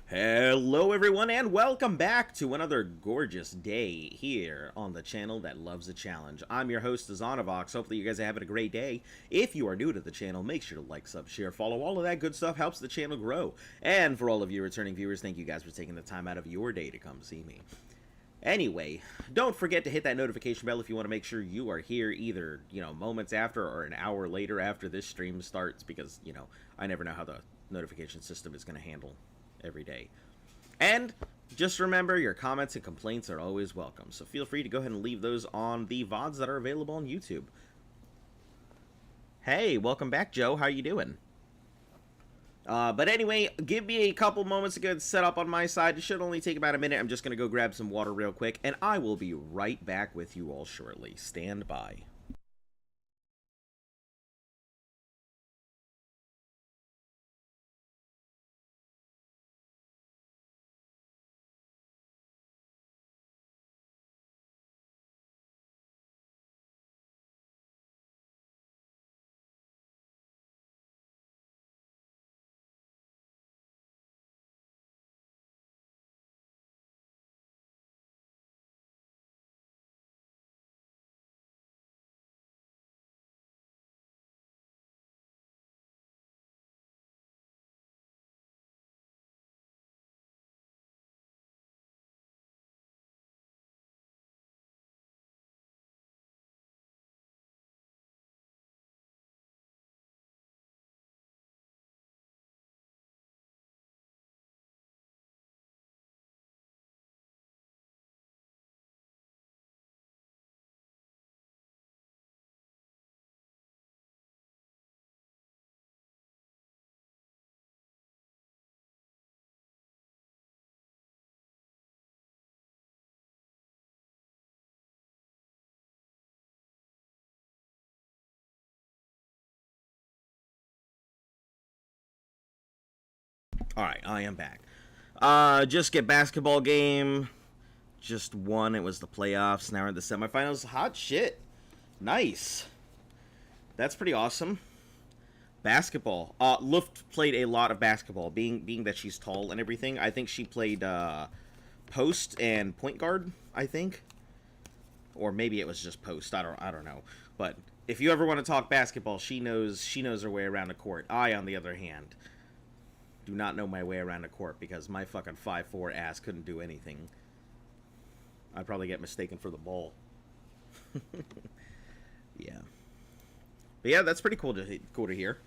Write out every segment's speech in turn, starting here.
Hello everyone and welcome back to another gorgeous day here on the channel that loves a challenge. I'm your host Zanovox. Hopefully you guys are having a great day. If you are new to the channel, make sure to like, sub, share, follow. All of that good stuff helps the channel grow. And for all of you returning viewers, thank you guys for taking the time out of your day to come see me. Anyway, don't forget to hit that notification bell if you want to make sure you are here either, moments after or an hour later after this stream starts because, I never know how the notification system is going to handle every day. And just remember, your comments and complaints are always welcome, so feel free to go ahead and leave those on the VODs that are available on YouTube. Hey, welcome back, Joe. How you doing? But anyway, give me a couple moments to get set up on my side. It should only take about a minute. I'm just going to go grab some water real quick, and I will be right back with you all shortly. Stand by. Alright, I am back. Just get basketball game. Just won. It was the playoffs. Now we're in the semifinals. Hot shit. Nice. That's pretty awesome. Basketball. Luft played a lot of basketball, being that she's tall and everything. I think she played post and point guard, I think. Or maybe it was just post. I don't know. But if you ever want to talk basketball, she knows her way around the court. I, on the other hand, do not know my way around the court because my fucking 5'4" ass couldn't do anything. I'd probably get mistaken for the ball. Yeah. But yeah, that's pretty cool to hear.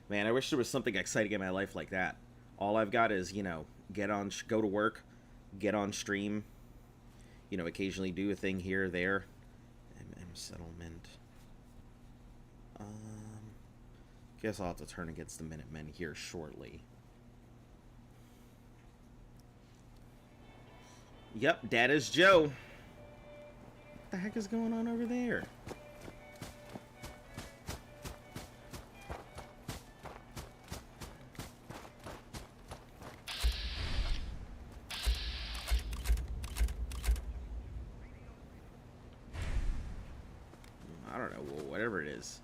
Man, I wish there was something exciting in my life like that. All I've got is, go to work, get on stream, occasionally do a thing here or there. MM settlement. Guess I'll have to turn against the Minutemen here shortly. Yep, that is Joe. What the heck is going on over there? I don't know, whatever it is.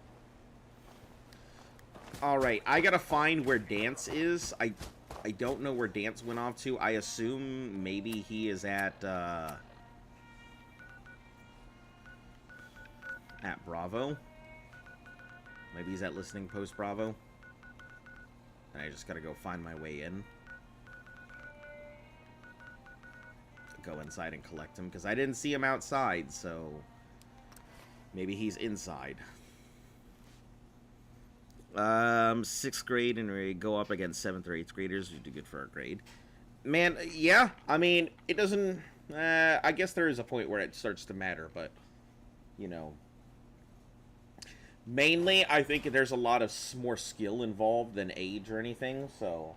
Alright, I gotta find where Dance is. I don't know where Dance went off to. I assume maybe he is at Bravo. Maybe he's at Listening Post Bravo. And I just gotta go find my way in. Go inside and collect him, because I didn't see him outside, so maybe he's inside. 6th grade and we go up against 7th or 8th graders. We do good for our grade. Man, yeah, I mean, it doesn't, I guess there is a point where it starts to matter, but, mainly, I think there's a lot of more skill involved than age or anything, so.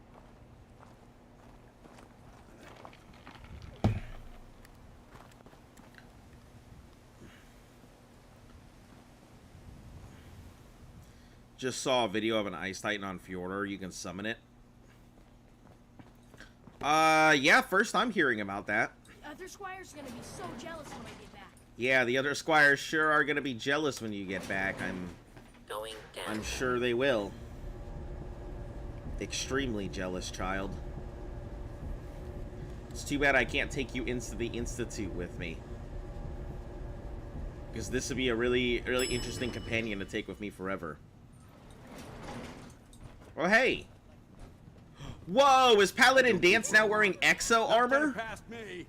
Just saw a video of an Ice Titan on Fjordor. You can summon it. Yeah, first I'm hearing about that. The other squire's gonna be so jealous when I get back. Yeah, the other squires sure are gonna be jealous when you get back. Going down. I'm sure they will. Extremely jealous, child. It's too bad I can't take you into the Institute with me. Because this would be a really interesting companion to take with me forever. Oh, hey! Whoa, is Paladin Danse now wearing exo armor? Past me.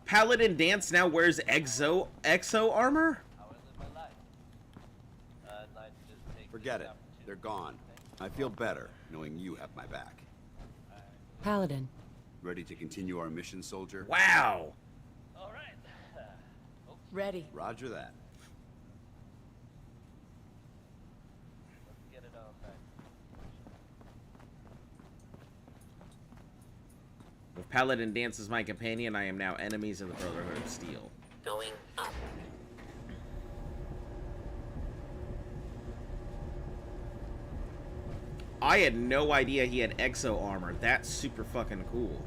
Paladin Danse now wears exo armor? Forget it. They're gone. I feel better knowing you have my back. Paladin. Ready to continue our mission, soldier? Wow. All right. Ready. Roger that. Let's get it on back. With Paladin Danse as my companion, I am now enemies of the Brotherhood of Steel. Going up. I had no idea he had exo armor. That's super fucking cool.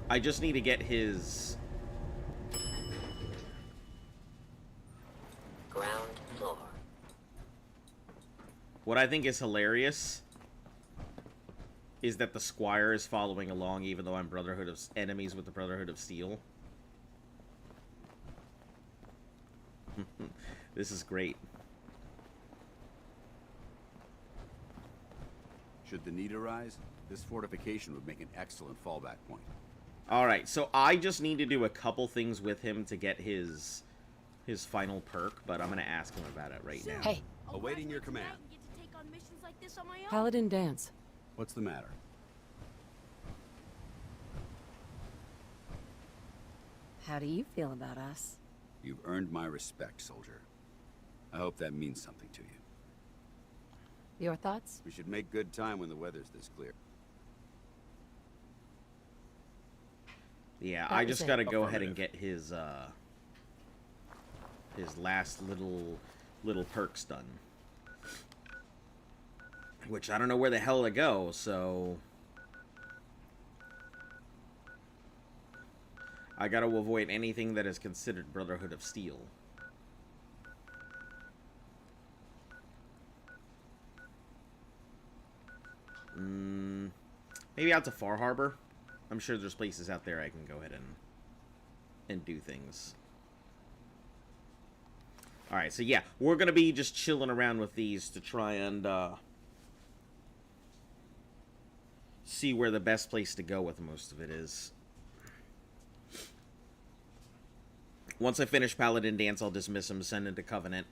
I just need to get his... Ground floor. What I think is hilarious is that the Squire is following along even though I'm enemies with the Brotherhood of Steel. This is great. Should the need arise, this fortification would make an excellent fallback point. Alright, so I just need to do a couple things with him to get his final perk, but I'm going to ask him about it right now. Hey, Awaiting your command. And get to take on missions like this on my own. Paladin Danse. What's the matter? How do you feel about us? You've earned my respect, soldier. I hope that means something to you. Your thoughts? We should make good time when the weather's this clear. Yeah, That I was just it. got to go ahead and Affirmative. get his last little perks done. Which I don't know where the hell to go, so I got to avoid anything that is considered Brotherhood of Steel. Maybe out to Far Harbor. I'm sure there's places out there I can go ahead and do things. Alright, so yeah, we're going to be just chilling around with these to try and see where the best place to go with most of it is. Once I finish Paladin Danse, I'll dismiss him, send him to Covenant,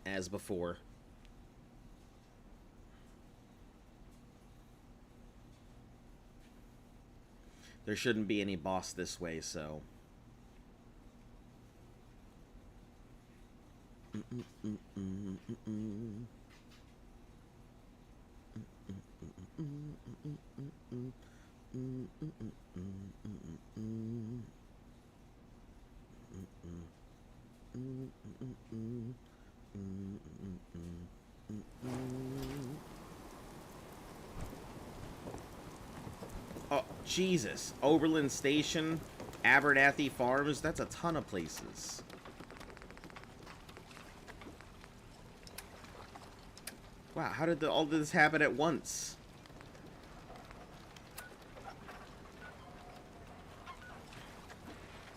as before. There shouldn't be any boss this way, so... Oh, Jesus. Oberlin Station, Abernathy Farms, that's a ton of places. Wow, how did all this happen at once?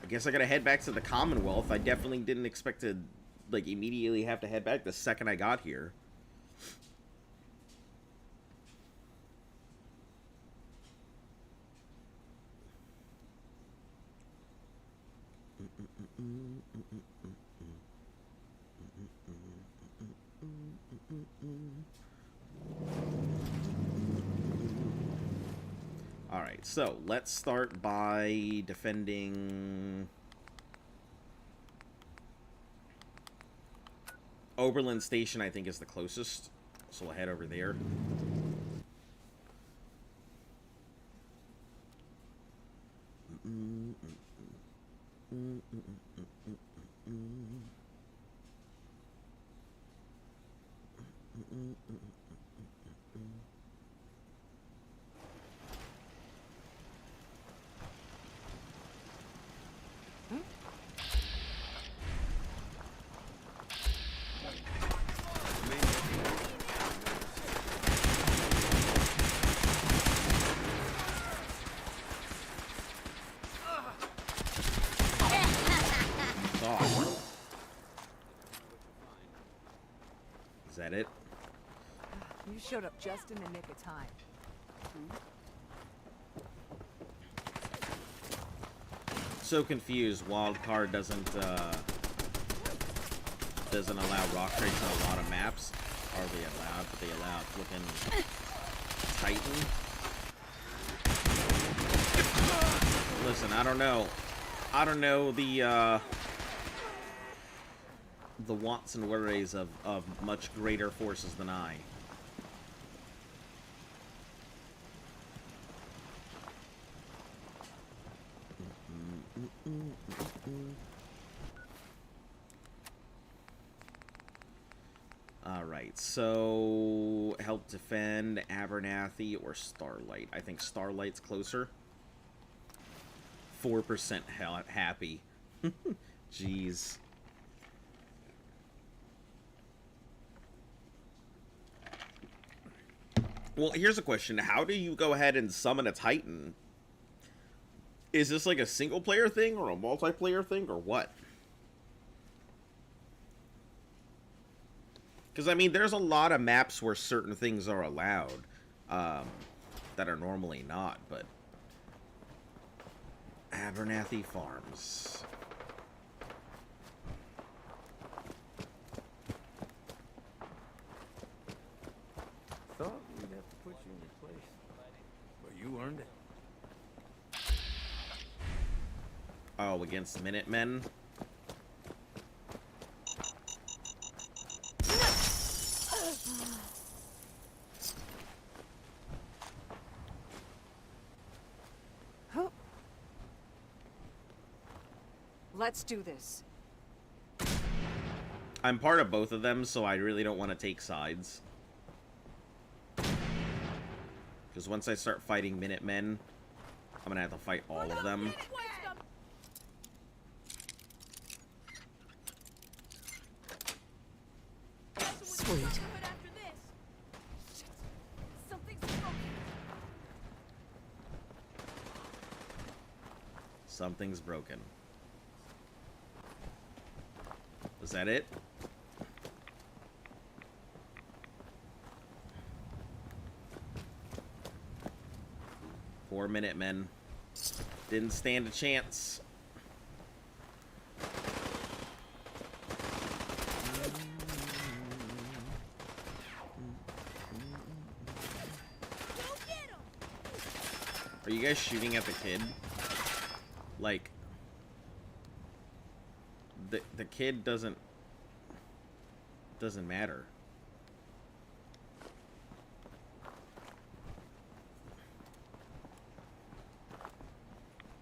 I guess I gotta head back to the Commonwealth. I definitely didn't expect to, like, immediately have to head back the second I got here. Alright, so let's start by defending Oberlin Station. I think is the closest, so we'll head over there. Is that it? You showed up just in the nick of time. So confused. Wildcard doesn't allow rock crates on a lot of maps. Are they allowed? But they allow flipping Titan. Listen, I don't know. I don't know the wants and worries of much greater forces than I. Alright, so help defend Abernathy or Starlight. I think Starlight's closer. 4% happy. Jeez. Well, here's a question. How do you go ahead and summon a Titan? Is this like a single player thing or a multiplayer thing or what? Because, I mean, there's a lot of maps where certain things are allowed that are normally not, but... Abernathy Farms. Thought we'd have to put you in your place, but you earned it. Oh, against Minutemen? Let's do this. I'm part of both of them, so I really don't want to take sides. Because once I start fighting Minutemen, I'm going to have to fight all of them. Sweet. Something's broken. Was that it? Four Minutemen. Didn't stand a chance. Are you guys shooting at the kid? Like... The kid doesn't matter.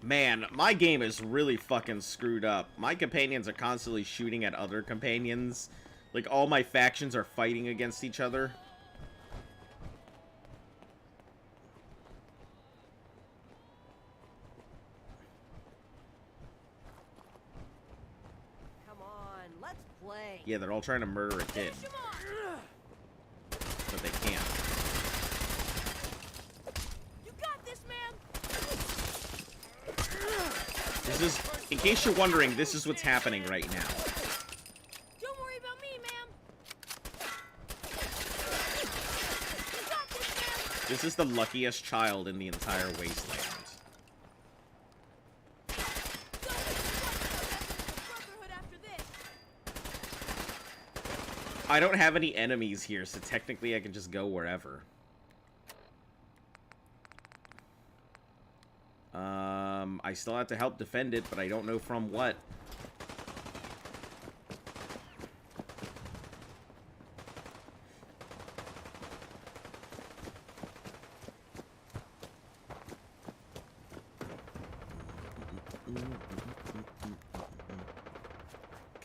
Man, my game is really fucking screwed up. My companions are constantly shooting at other companions. Like, all my factions are fighting against each other. Yeah, they're all trying to murder a kid. But they can't. You got this, man. This is, in case you're wondering, this is what's happening right now. Don't worry about me, ma'am. This is the luckiest child in the entire wasteland. I don't have any enemies here, so technically I can just go wherever. I still have to help defend it, but I don't know from what.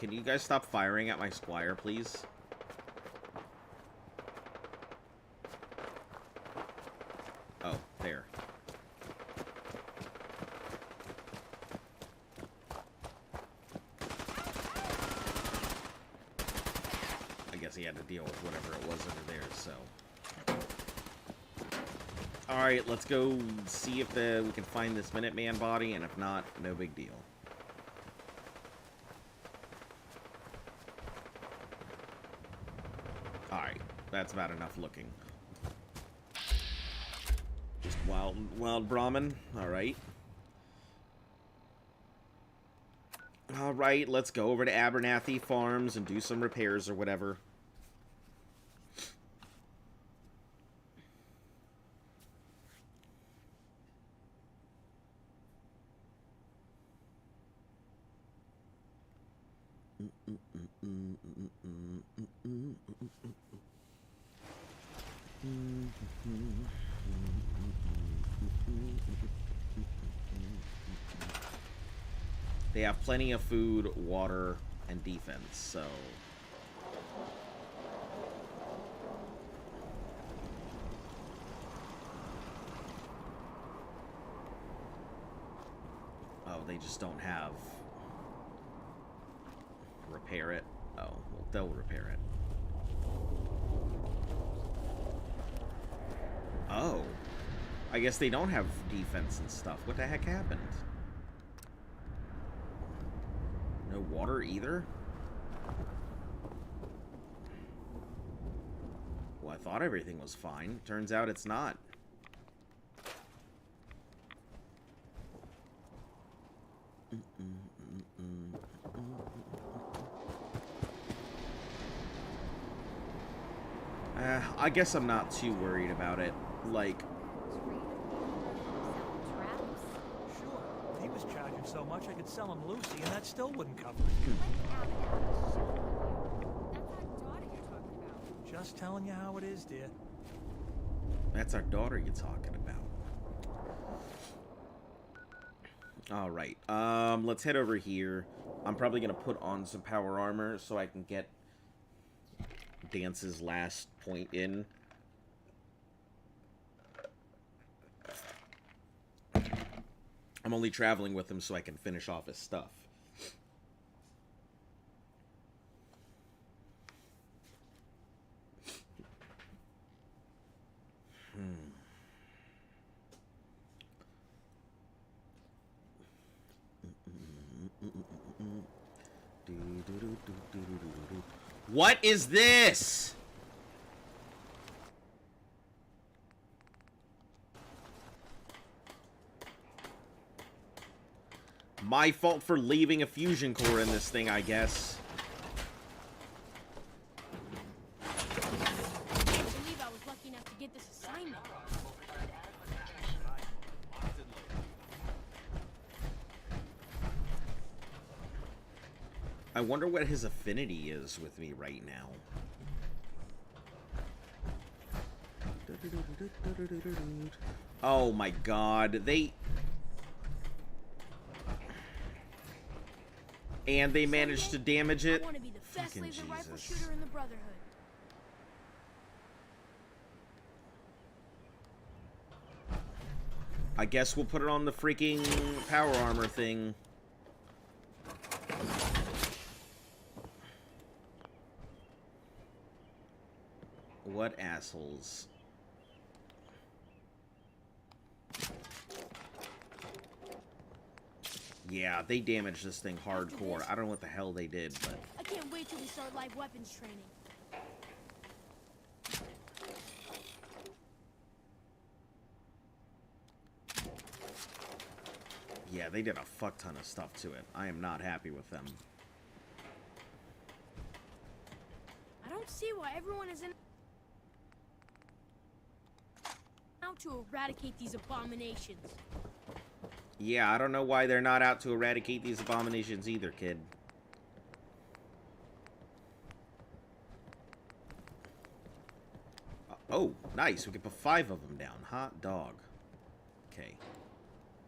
can you guys stop firing at my squire, please? Oh, there. I guess he had to deal with whatever it was under there, so... Alright, let's go see if we can find this Minuteman body, and if not, no big deal. Alright, that's about enough looking. Just wild Brahmin. Alright. Alright, let's go over to Abernathy Farms and do some repairs or whatever. They have plenty of food, water, and defense, so... Oh, they just don't have... Repair it? Oh, well, they'll repair it. Oh. I guess they don't have defense and stuff. What the heck happened? No water either? Well, I thought everything was fine. Turns out it's not. I guess I'm not too worried about it. Like... Sure. If he was charging so much, I could sell him Lucy, and that still wouldn't cover it. Just telling you how it is, dear. That's our daughter you're talking about. Alright, let's head over here. I'm probably gonna put on some power armor so I can get Dance's last point in. I'm only traveling with him so I can finish off his stuff. What is this? My fault for leaving a fusion core in this thing, I guess. I can't believe I was lucky enough to get this assignment. I wonder what his affinity is with me right now. Oh my god, and they managed to damage it. I want to be the best Fucking laser rifle Jesus. shooter in the Brotherhood. I guess we'll put it on the freaking power armor thing. What assholes. Yeah, they damaged this thing hardcore. I don't know what the hell they did, but... I can't wait till we start live weapons training. Yeah, they did a fuck ton of stuff to it. I am not happy with them. I don't see why everyone is in out to eradicate these abominations. Yeah, I don't know why they're not out to eradicate these abominations either, kid. Oh, nice. We can put 5 of them down. Hot dog. Okay.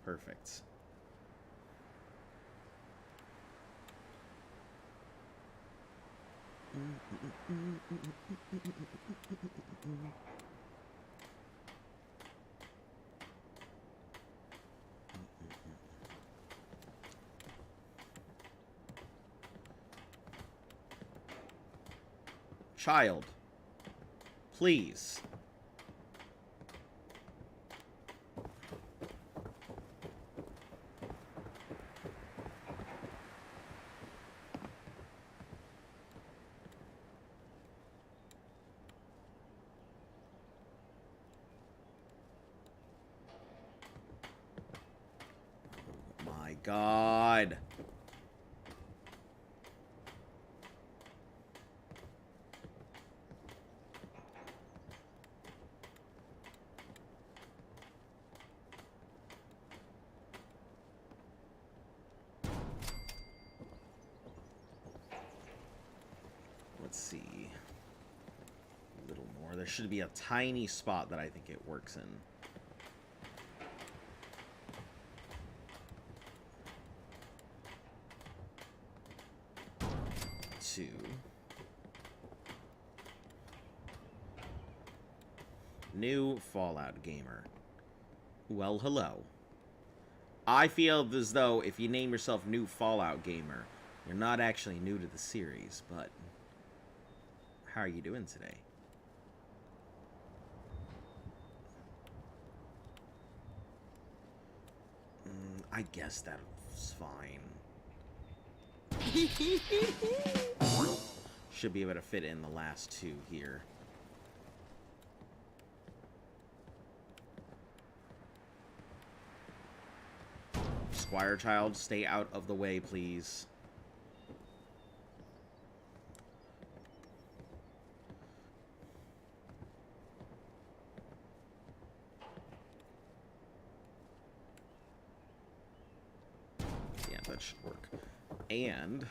Perfect. Child, please. My God. Let's see. A little more. There should be a tiny spot that I think it works in. 2. New Fallout gamer. Well, hello. I feel as though if you name yourself New Fallout gamer, you're not actually new to the series, but how are you doing today? I guess that's fine. Should be able to fit in the last 2 here. Squire Child, stay out of the way, please. Yeah, that should work. And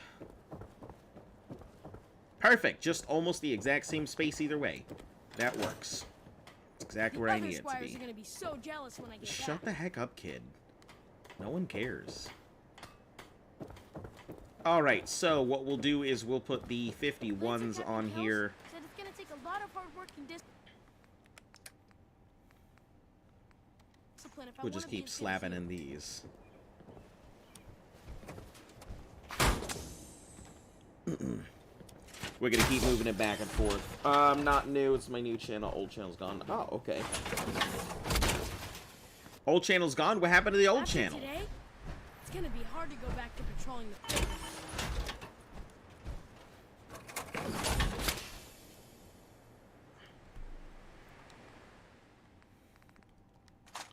perfect, just almost the exact same space either way. That works. It's exactly where I need it to be. Are gonna be so jealous when I get Shut the heck up, kid. No one cares. Alright, so what we'll do is we'll put the 51s on here. Said it's gonna take a lot of hard work and discipline if I We'll just wanna be keep as good as slapping you. in these. We're gonna keep moving it back and forth. Not new, it's my new channel. Old channel's gone. Oh, okay. Old channel's gone? What happened to the old After channel? Today, it's gonna be hard to go back to patrolling the prison.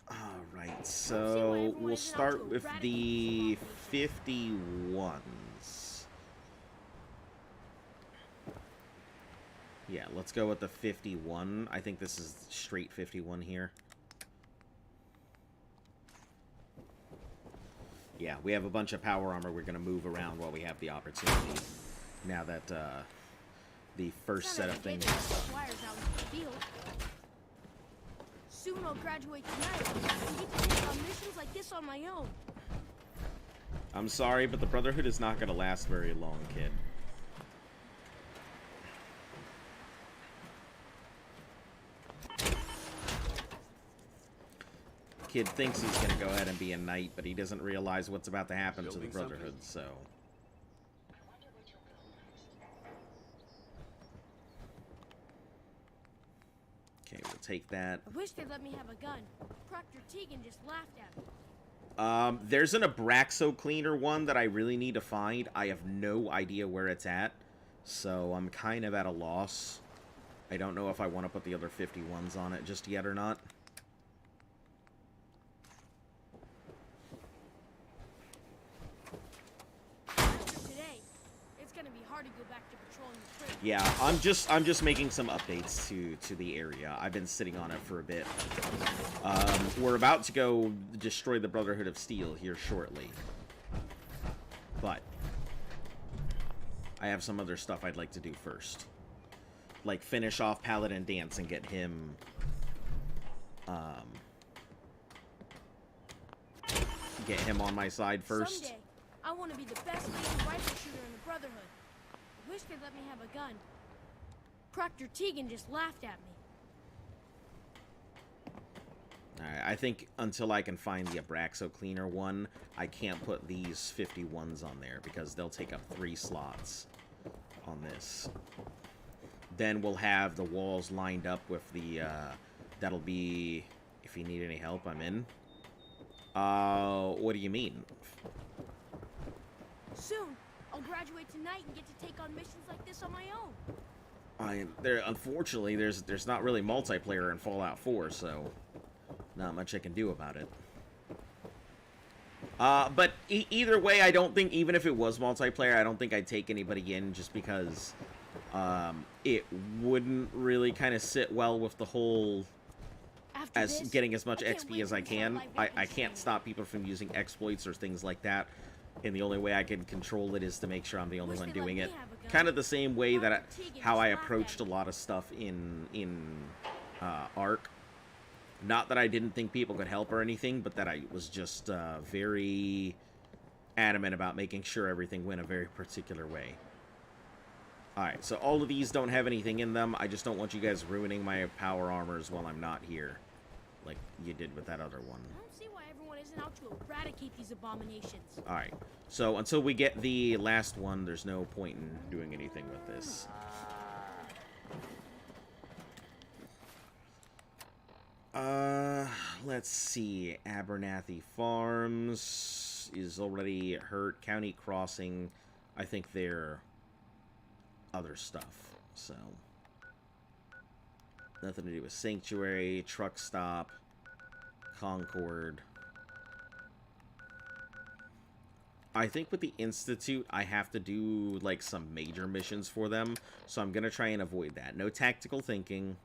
Alright, so we'll start with the 51s. Yeah, let's go with the 51. I think this is straight 51 here. Yeah, we have a bunch of power armor we're going to move around while we have the opportunity. Now that the first set of things... Soon I'll graduate tonight and get to take on missions like this on my own. I'm sorry, but the Brotherhood is not going to last very long, kid. Kid thinks he's going to go ahead and be a knight, but he doesn't realize what's about to happen to the Brotherhood, so... Okay, we'll take that. I wish they'd let me have a gun. Proctor Tegan just laughed at me. There's an Abraxo Cleaner one that I really need to find. I have no idea where it's at, so I'm kind of at a loss. I don't know if I want to put the other 51s on it just yet or not. Today, it's gonna be hard to go back to patrolling the prison. Yeah, I'm just making some updates to the area. I've been sitting on it for a bit. We're about to go destroy the Brotherhood of Steel here shortly. But I have some other stuff I'd like to do first. Like finish off Paladin Dance and get him on my side first. Someday, I want to be the best laser rifle shooter in the Brotherhood. Wish they'd let me have a gun. Proctor Tegan just laughed at me. Alright, I think until I can find the Abraxo Cleaner one, I can't put these 51s on there because they'll take up 3 slots on this. Then we'll have the walls lined up with the, that'll be, if you need any help, I'm in. What do you mean? Soon, I'll graduate tonight and get to take on missions like this on my own. Unfortunately, there's not really multiplayer in Fallout 4, so not much I can do about it. But either way, I don't think, even if it was multiplayer, I don't think I'd take anybody in just because it wouldn't really kind of sit well with the whole getting as much XP as I can. I can't stop people from using exploits or things like that, and the only way I can control it is to make sure I'm the only one doing it. Kind of the same way that how I approached a lot of stuff in Ark. Not that I didn't think people could help or anything, but that I was just very adamant about making sure everything went a very particular way. Alright, so all of these don't have anything in them. I just don't want you guys ruining my power armors while I'm not here, like you did with that other one. I don't see why everyone isn't out to eradicate these abominations. Alright, so until we get the last one, there's no point in doing anything with this. Let's see. Abernathy Farms is already hurt. County Crossing, I think they're other stuff, so nothing to do with Sanctuary, Truck Stop, Concord. I think with the Institute, I have to do, like, some major missions for them, so I'm gonna try and avoid that. No tactical thinking.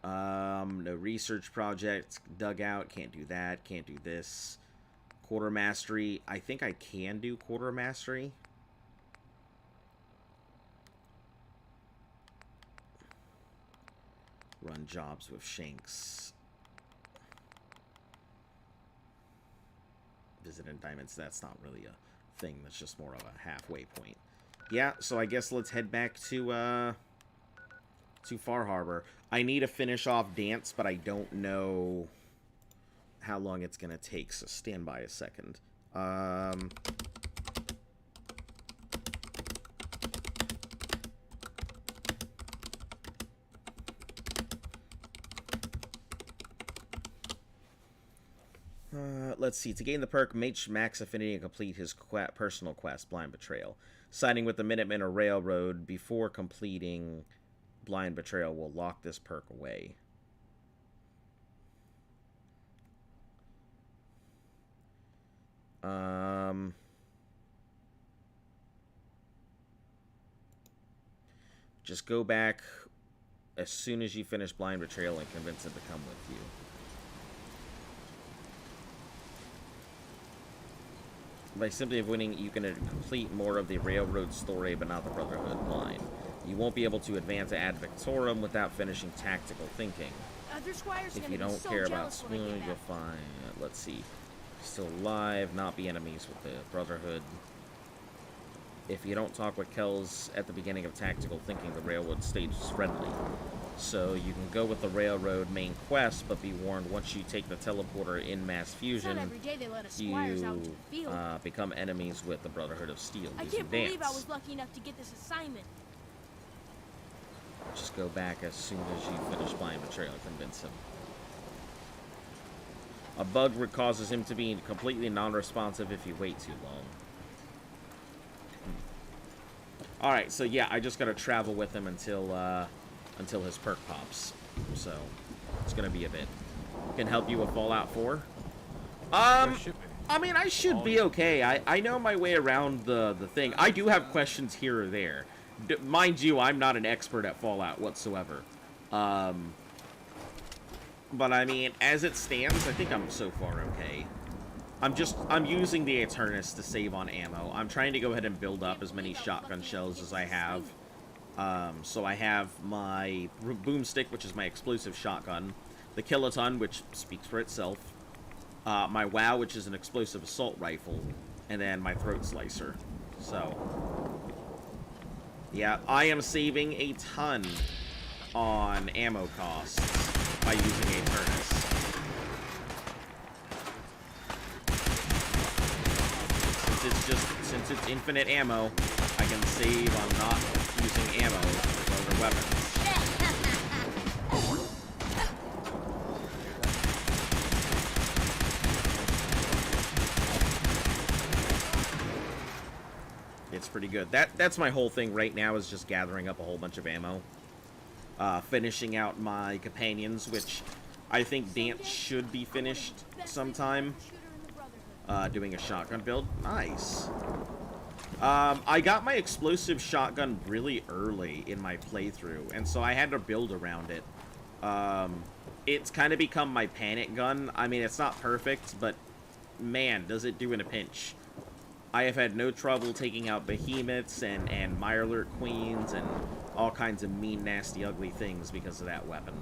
No research project. Dugout, can't do that. Can't do this. Quartermastery, I think I can do Quartermastery. Run jobs with Shanks. Visit indictments, that's not really a thing. That's just more of a halfway point. Yeah, so I guess let's head back to Far Harbor. I need to finish off Dance, but I don't know how long it's going to take, so stand by a second. Let's see. To gain the perk, Max Affinity and complete his personal quest, Blind Betrayal. Siding with the Minutemen or Railroad before completing Blind Betrayal will lock this perk away. Just go back as soon as you finish Blind Betrayal and convince it to come with you. By simply avoiding, you can complete more of the Railroad story, but not the Brotherhood line. You won't be able to advance Ad Victorum without finishing Tactical Thinking. If you don't care about Spoon, you'll find... let's see. Still alive, not be enemies with the Brotherhood. If you don't talk with Kells at the beginning of Tactical Thinking, the Railroad stage is friendly. So you can go with the Railroad main quest, but be warned, once you take the teleporter in Mass Fusion, you become enemies with the Brotherhood of Steel. I can't believe I was lucky enough to get this assignment. Just go back as soon as you finish Blind Betrayal and convince him. A bug causes him to be completely non-responsive if you wait too long. Alright, so yeah, I just gotta travel with him until his perk pops. So, it's gonna be a bit. Can help you with Fallout 4? I mean, I should be okay. I know my way around the thing. I do have questions here or there. Mind you, I'm not an expert at Fallout whatsoever. But I mean, as it stands, I think I'm so far okay. I'm using the Eternus to save on ammo. I'm trying to go ahead and build up as many shotgun shells as I have. So I have my boomstick, which is my explosive shotgun, the Kiloton, which speaks for itself, my WoW, which is an explosive assault rifle, and then my throat slicer. So Yeah, I am saving a ton on ammo costs by using a furnace. Since it's infinite ammo, I can save on not using ammo for other weapons. It's pretty good. That's my whole thing right now, is just gathering up a whole bunch of ammo. Finishing out my companions, which I think Dance should be finished sometime. Doing a shotgun build. Nice. I got my explosive shotgun really early in my playthrough, and so I had to build around it. It's kind of become my panic gun. I mean, it's not perfect, but man, does it do in a pinch. I have had no trouble taking out behemoths and Mirelurk queens and all kinds of mean, nasty, ugly things because of that weapon.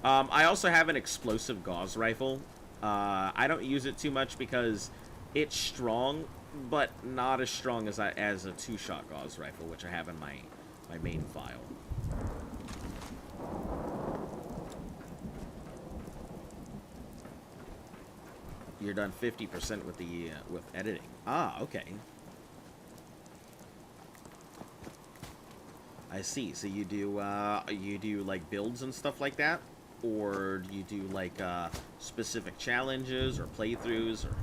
I also have an explosive gauze rifle. I don't use it too much because it's strong, but not as strong as a two-shot gauze rifle, which I have in my main file. You're done 50% with the with editing. Ah, okay. I see. So you do like builds and stuff like that, or do you do like specific challenges or playthroughs or?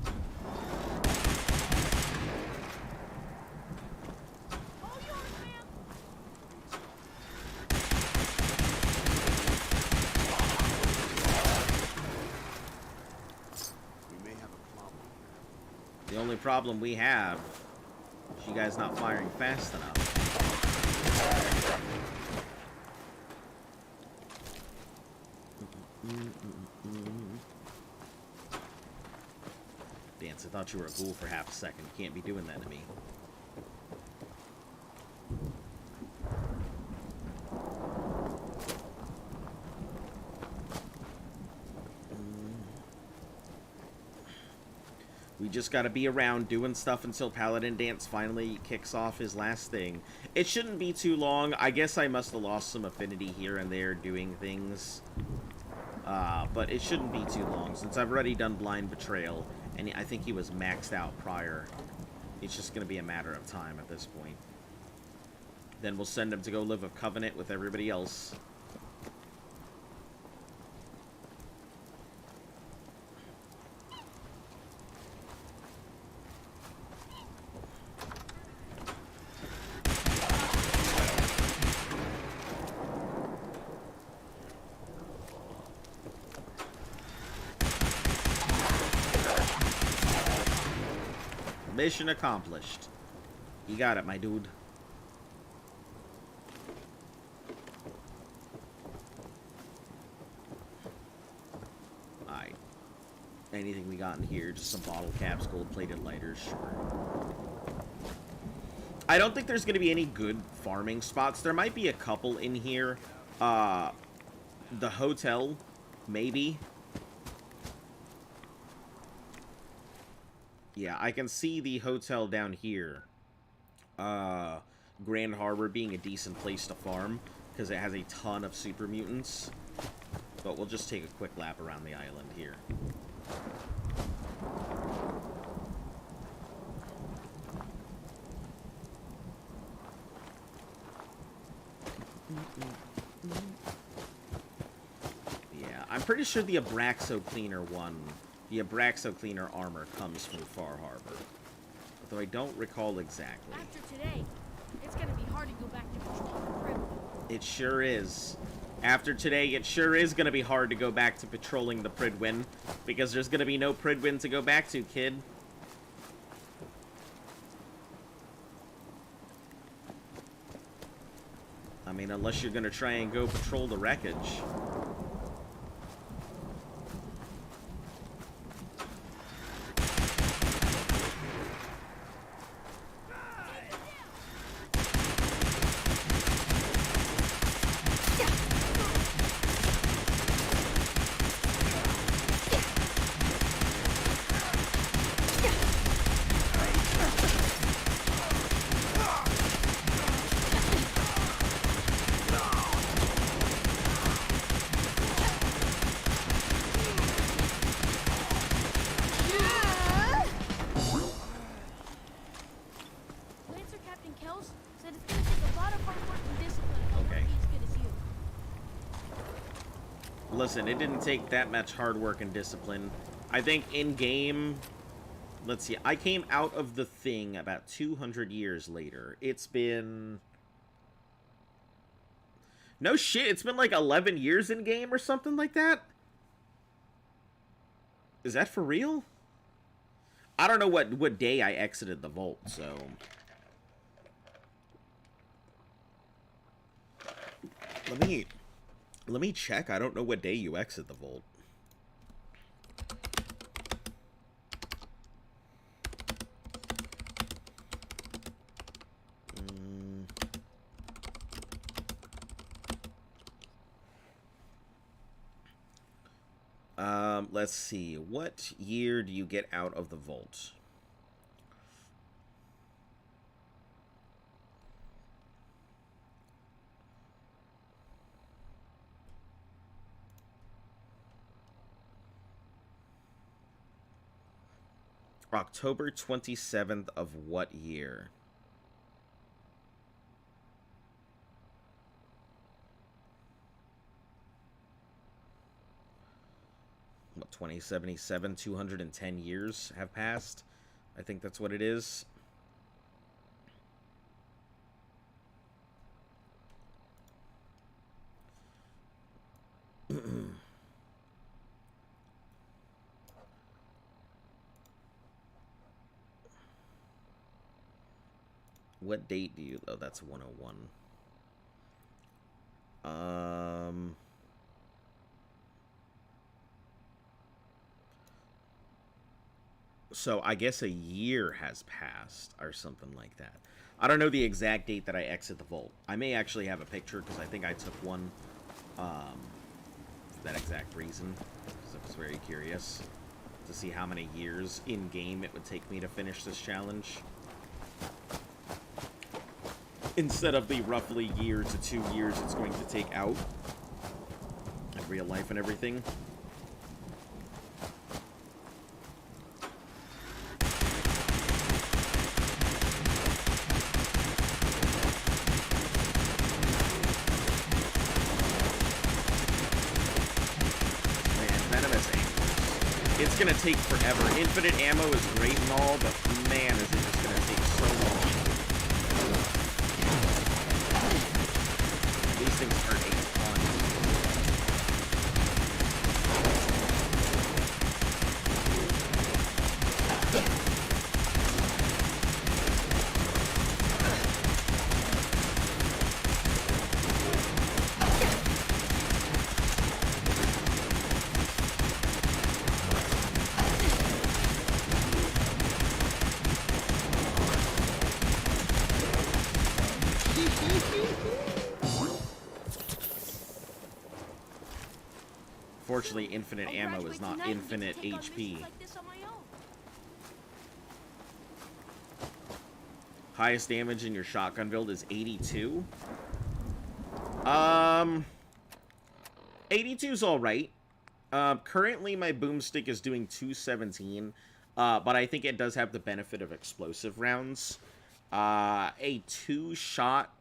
The only problem we have is you guys not firing fast enough. Dance, I thought you were a ghoul for half a second. You can't be doing that to me. We just gotta be around doing stuff until Paladin Dance finally kicks off his last thing. It shouldn't be too long. I guess I must have lost some affinity here and there doing things. But it shouldn't be too long, since I've already done Blind Betrayal, and I think he was maxed out prior. It's just gonna be a matter of time at this point. Then we'll send him to go live a covenant with everybody else. Mission accomplished. You got it, my dude. Alright. Anything we got in here? Just some bottle caps, gold-plated lighters, sure. I don't think there's going to be any good farming spots. There might be a couple in here. The hotel, maybe. Yeah, I can see the hotel down here. Grand Harbor being a decent place to farm, because it has a ton of super mutants. But we'll just take a quick lap around the island here. Yeah, I'm pretty sure the Abraxo Cleaner one... The Abraxo Cleaner armor comes from Far Harbor. Although I don't recall exactly. After today, it's gonna be hard to go back to patrolling the Prydwen. It sure is. After today, it sure is gonna be hard to go back to patrolling the Prydwen. Because there's gonna be no Prydwen to go back to, kid. I mean, unless you're gonna try and go patrol the wreckage. Listen, it didn't take that much hard work and discipline. I think in-game... Let's see, I came out of the thing about 200 years later. It's been... No shit, it's been like 11 years in-game or something like that? Is that for real? I don't know what day I exited the vault, so... Let me check. I don't know what day you exit the vault. Let's see. What year do you get out of the vault? October 27th of what year? What, 2077, 210 years have passed? I think that's what it is. What date do you... Oh, that's 101. So I guess a year has passed or something like that. I don't know the exact date that I exit the vault. I may actually have a picture because I think I took one for that exact reason. Because I was very curious to see how many years in-game it would take me to finish this challenge. Instead of the roughly year to 2 years it's going to take out in real life and everything. Man, venomous angles. It's gonna take forever. Infinite ammo is great and all, but man, is it just gonna take so long. These things hurt a ton. Fortunately, infinite ammo is not infinite HP. Highest damage in your shotgun build is 82. 82's alright. Currently, my boomstick is doing 217, but I think it does have the benefit of explosive rounds. A two-shot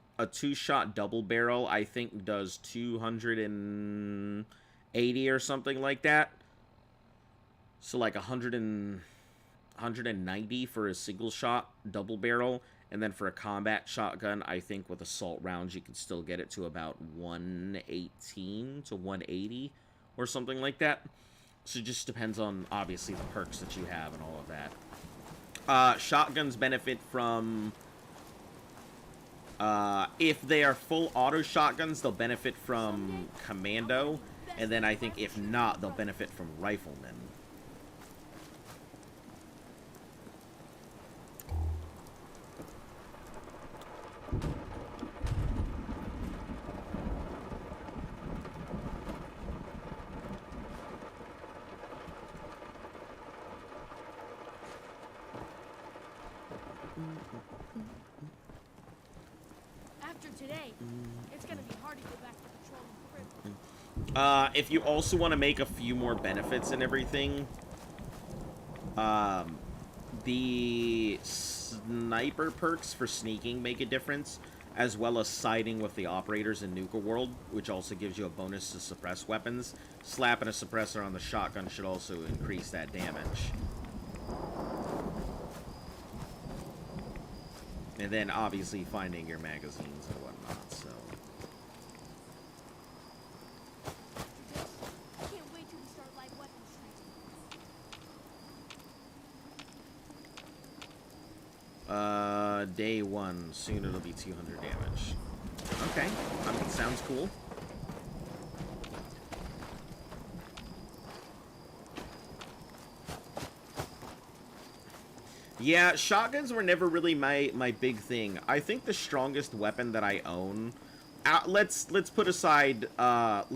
double barrel, I think, does 280 or something like that. So like 190 for a single shot double barrel, and then for a combat shotgun, I think with assault rounds you can still get it to about 118 to 180 or something like that. So it just depends on obviously the perks that you have and all of that. Shotguns benefit from if they are full auto shotguns, they'll benefit from commando. And then I think if not, they'll benefit from riflemen. After today, it's gonna be hard to go back to patrolling Crib. If you also want to make a few more benefits and everything, the sniper perks for sneaking make a difference. as well as siding with the operators in Nuka World, which also gives you a bonus to suppress weapons. Slapping a suppressor on the shotgun should also increase that damage. And then, obviously, finding your magazines and whatnot, so... I can't wait till we start light weapons training. Day 1. Soon it'll be 200 damage. Okay. I mean, sounds cool. Yeah, shotguns were never really my big thing. I think the strongest weapon that I own... let's put aside Fat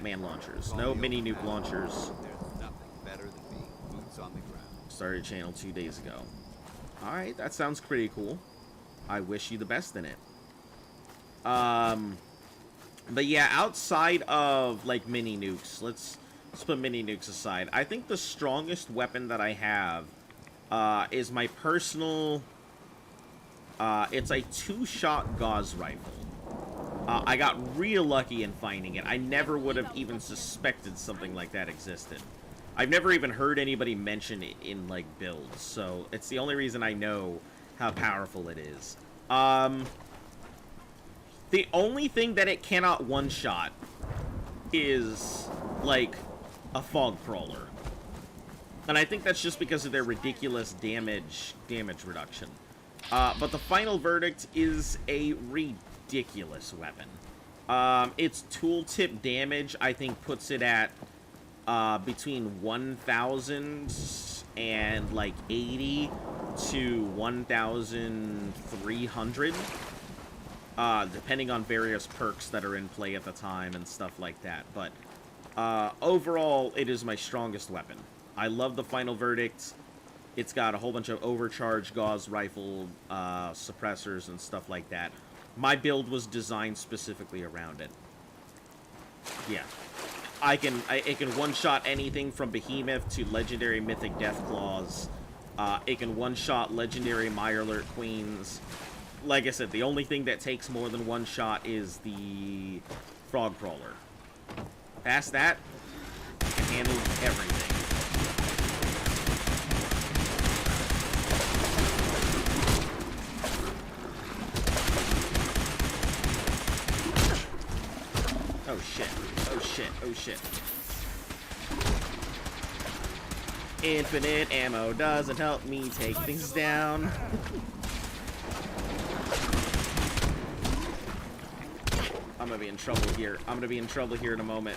Man launchers. No mini nuke launchers. There's nothing better than being boots on the ground. Started a channel 2 days ago. Alright, that sounds pretty cool. I wish you the best in it. But yeah, outside of, like, mini nukes, let's put mini nukes aside. I think the strongest weapon that I have is my personal... it's a 2-shot gauze rifle. I got real lucky in finding it. I never would have even suspected something like that existed. I've never even heard anybody mention it in, like, builds, so it's the only reason I know how powerful it is. The only thing that it cannot one-shot is, like, a fog crawler. And I think that's just because of their ridiculous damage reduction. But the final verdict is a ridiculous weapon. Its tooltip damage, I think, puts it at between 1,000 and like 80 to 1,300, depending on various perks that are in play at the time and stuff like that. But overall, it is my strongest weapon. I love the final verdict. It's got a whole bunch of overcharged gauze rifle suppressors and stuff like that. My build was designed specifically around it. Yeah. It can one-shot anything from Behemoth to Legendary Mythic Deathclaws. It can one-shot Legendary Mirelurk Queens. Like I said, the only thing that takes more than one shot is the Frog Crawler. Past that, it handles everything. Oh shit, oh shit, oh shit. Infinite ammo doesn't help me take things down. I'm gonna be in trouble here. I'm gonna be in trouble here in a moment.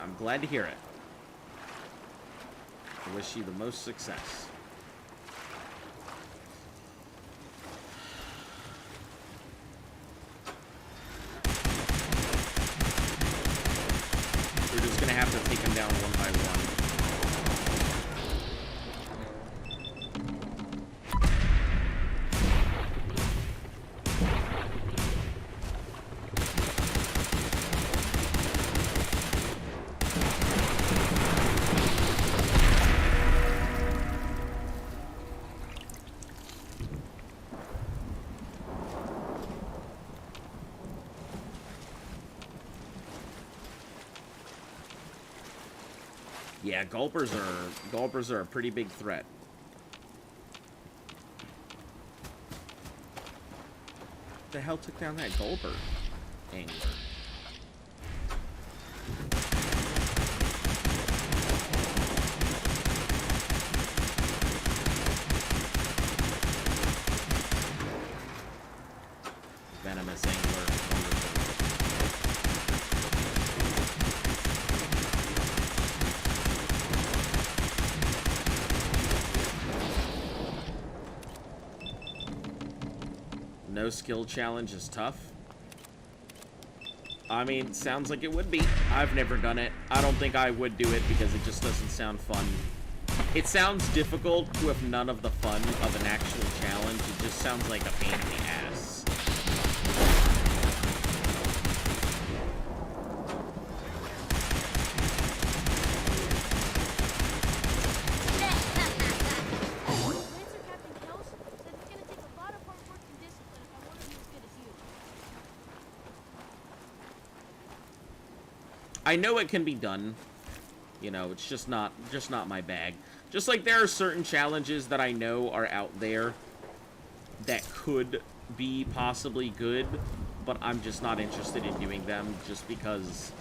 I'm glad to hear it. I wish you the most success. We're just gonna have to take him down one by one. Yeah, gulpers are a pretty big threat. What the hell took down that gulper angler? Venomous angler. No skill challenge is tough. I mean, sounds like it would be. I've never done it. I don't think I would do it because it just doesn't sound fun. It sounds difficult with none of the fun of an actual challenge. It just sounds like a pain in the ass. Lancer Captain Kells said it's gonna take a lot of hard work and discipline if I want to be as good as you. I know it can be done. You know, it's just not my bag. Just like there are certain challenges that I know are out there that could be possibly good, but I'm just not interested in doing them just because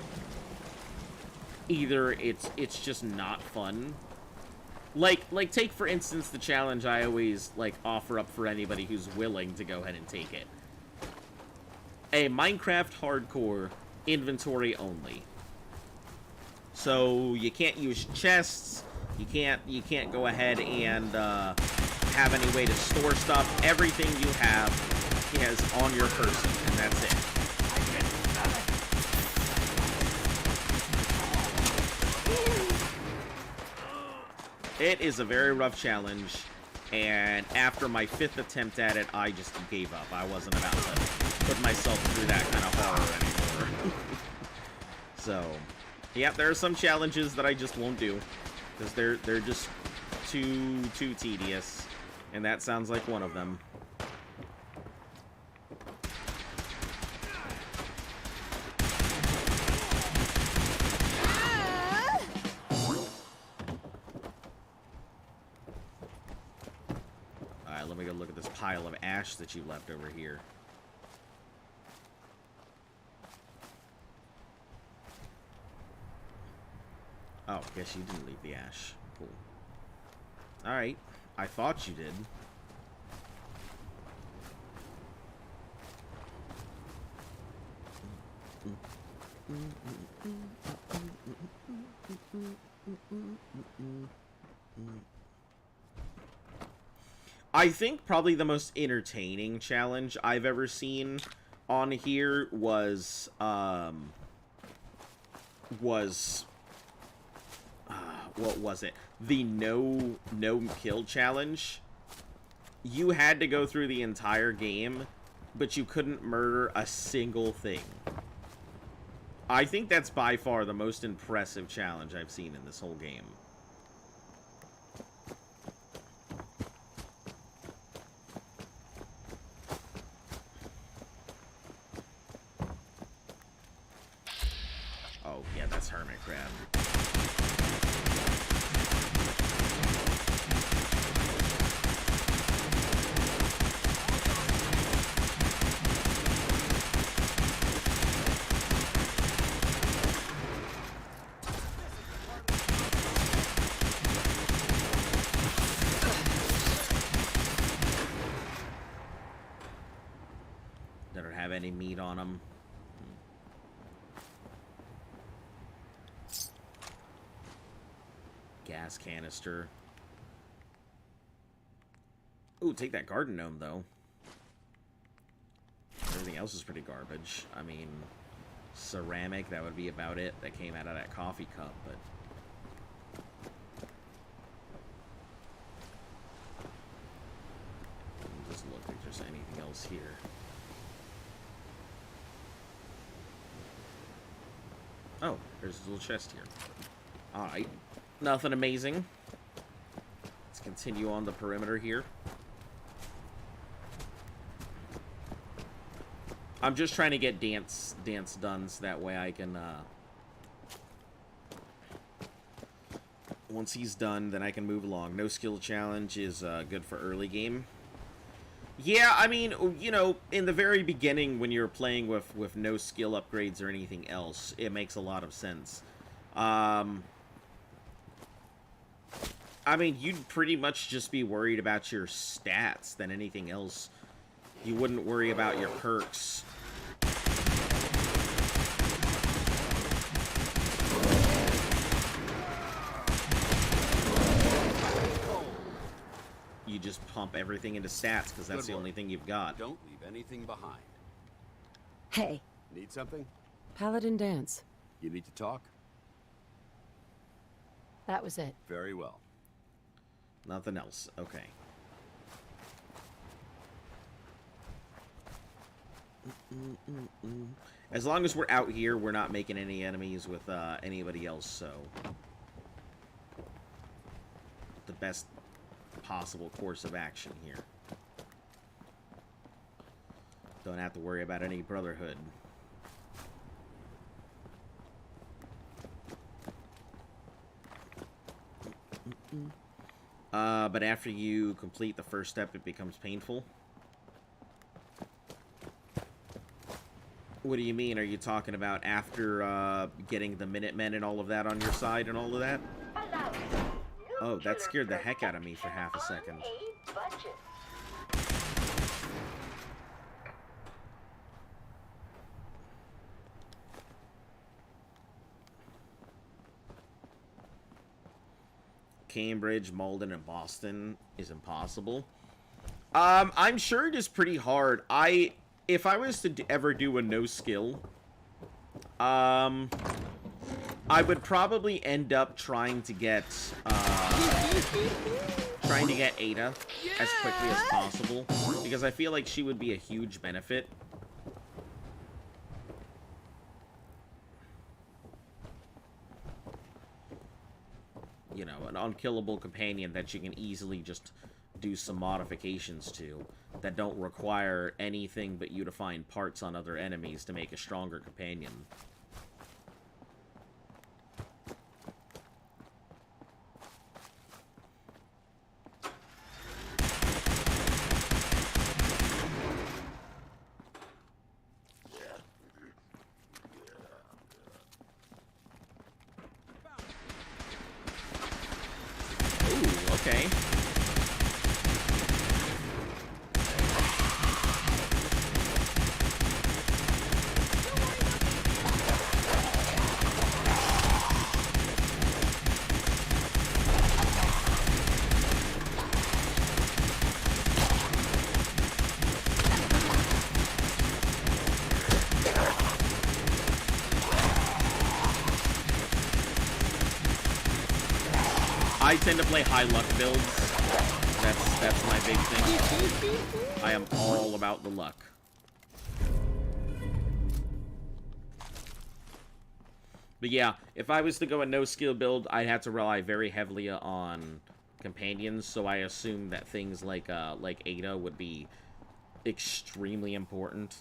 either it's just not fun. Like take for instance the challenge I always like offer up for anybody who's willing to go ahead and take it. A Minecraft hardcore inventory only. So you can't use chests, you can't go ahead and have any way to store stuff. Everything you have is on your person, and that's it. It is a very rough challenge, and after my 5th attempt at it, I just gave up. I wasn't about to put myself through that kind of horror anymore. So, yeah, there are some challenges that I just won't do, because they're just too tedious, and that sounds like one of them. Alright, let me go look at this pile of ash that you left over here. Oh, guess you didn't leave the ash. Cool. Alright. I thought you did. I think probably the most entertaining challenge I've ever seen on here was what was it? The no kill challenge. You had to go through the entire game, but you couldn't murder a single thing. I think that's by far the most impressive challenge I've seen in this whole game. Oh, yeah, that's hermit crab. They don't have any meat on them. Gas canister. Ooh, take that garden gnome, though. Everything else is pretty garbage. I mean, ceramic, that would be about it. That came out of that coffee cup, but... Just look if there's anything else here. Oh, there's a little chest here. Alright. Nothing amazing. Let's continue on the perimeter here. I'm just trying to get dance done so that way I can, once he's done, then I can move along. No skill challenge is good for early game. Yeah, I mean, you know, in the very beginning when you're playing with no skill upgrades or anything else, it makes a lot of sense. I mean, you'd pretty much just be worried about your stats than anything else. You wouldn't worry about your perks. You just pump everything into stats because that's the only thing you've got. Don't leave anything behind. Hey. Need something? Paladin dance. You need to talk? That was it. Very well. Nothing else. Okay. As long as we're out here, we're not making any enemies with anybody else, so... the best possible course of action here. Don't have to worry about any brotherhood. But after you complete the first step, it becomes painful. What do you mean? Are you talking about after getting the Minutemen and all of that on your side and all of that? Oh, that scared the heck out of me for half a second. Cambridge, Malden, and Boston is impossible. I'm sure it is pretty hard. If I was to ever do a no skill, I would probably end up trying to get Ada as quickly as possible, because I feel like she would be a huge benefit. You know, an unkillable companion that you can easily just do some modifications to that don't require anything but you to find parts on other enemies to make a stronger companion. Ooh, okay. I tend to play high luck builds. That's my big thing. I am all about the luck. But yeah, if I was to go a no skill build, I'd have to rely very heavily on companions. So I assume that things like Ada would be extremely important.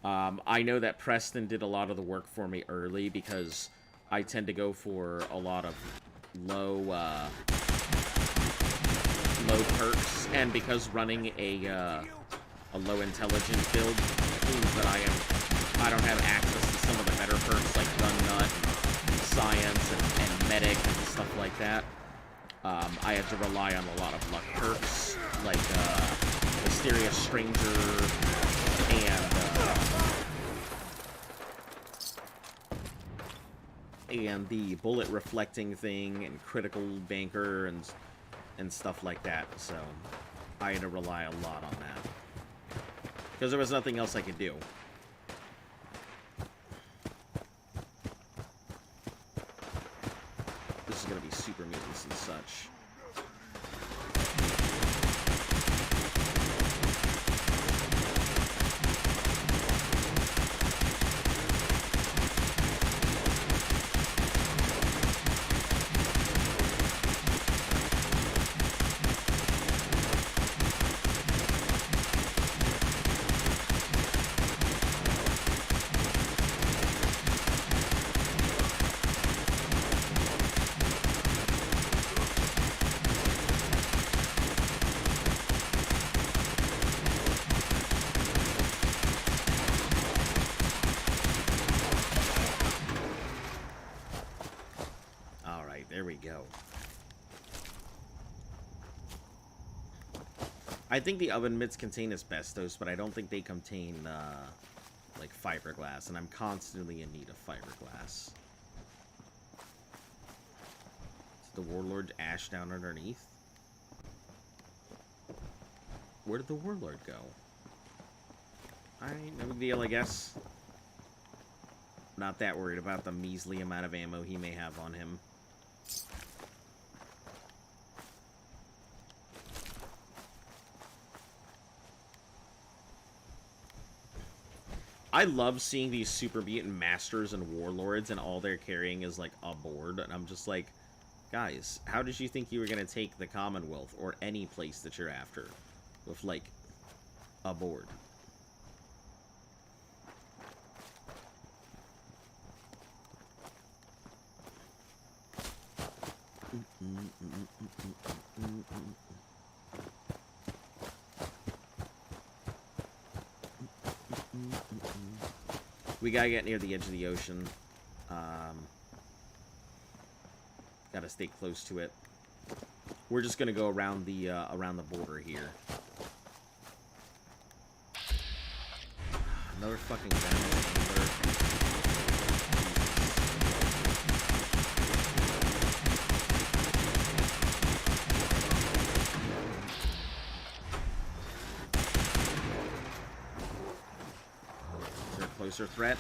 I know that Preston did a lot of the work for me early because I tend to go for a lot of low perks, and because running a low intelligence build means that I don't have access to some of the better perks like Gun Nut, Science, and Medic and stuff like that. I have to rely on a lot of luck perks like Mysterious Stranger and the bullet reflecting thing and critical banker and stuff like that. So I had to rely a lot on that because there was nothing else I could do. This is gonna be super mutants and such. There we go. I think the oven mitts contain asbestos, but I don't think they contain, like, fiberglass, and I'm constantly in need of fiberglass. Is the Warlord ash down underneath? Where did the Warlord go? Alright, no big deal, I guess. Not that worried about the measly amount of ammo he may have on him. I love seeing these super mutant masters and warlords, and all they're carrying is like a board, and I'm just like, guys, how did you think you were gonna take the Commonwealth or any place that you're after with like a board? We gotta get near the edge of the ocean. Gotta stay close to it. We're just gonna go around the border here. Another fucking venom. Is there a closer threat?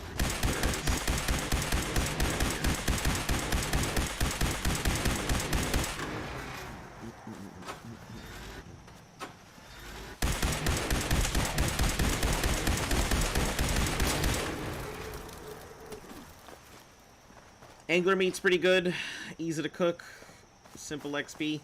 Angler meat's pretty good, easy to cook, simple XP.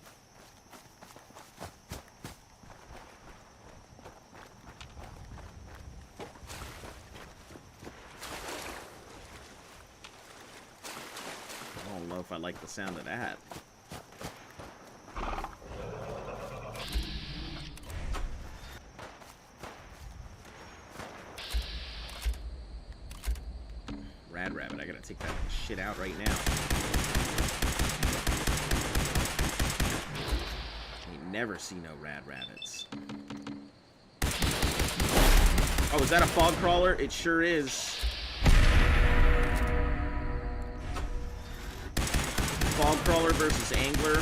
I don't know if I like the sound of that. Rad rabbit, I gotta take that shit out right now. You never see no rad rabbits. Oh, is that a fog crawler? It sure is. Fog crawler versus angler.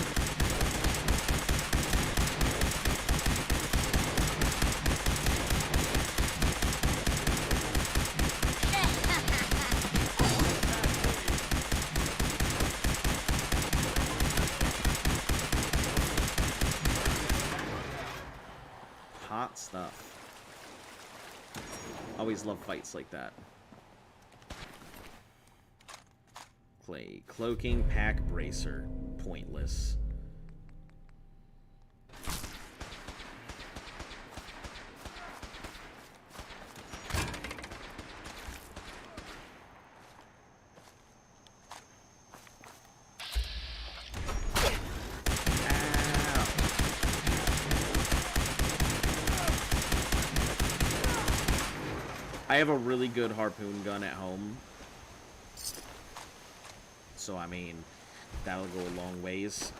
Hot stuff. Always love fights like that. Clay. Cloaking, pack, bracer. Pointless. I have a really good harpoon gun at home. So, I mean, that'll go a long ways.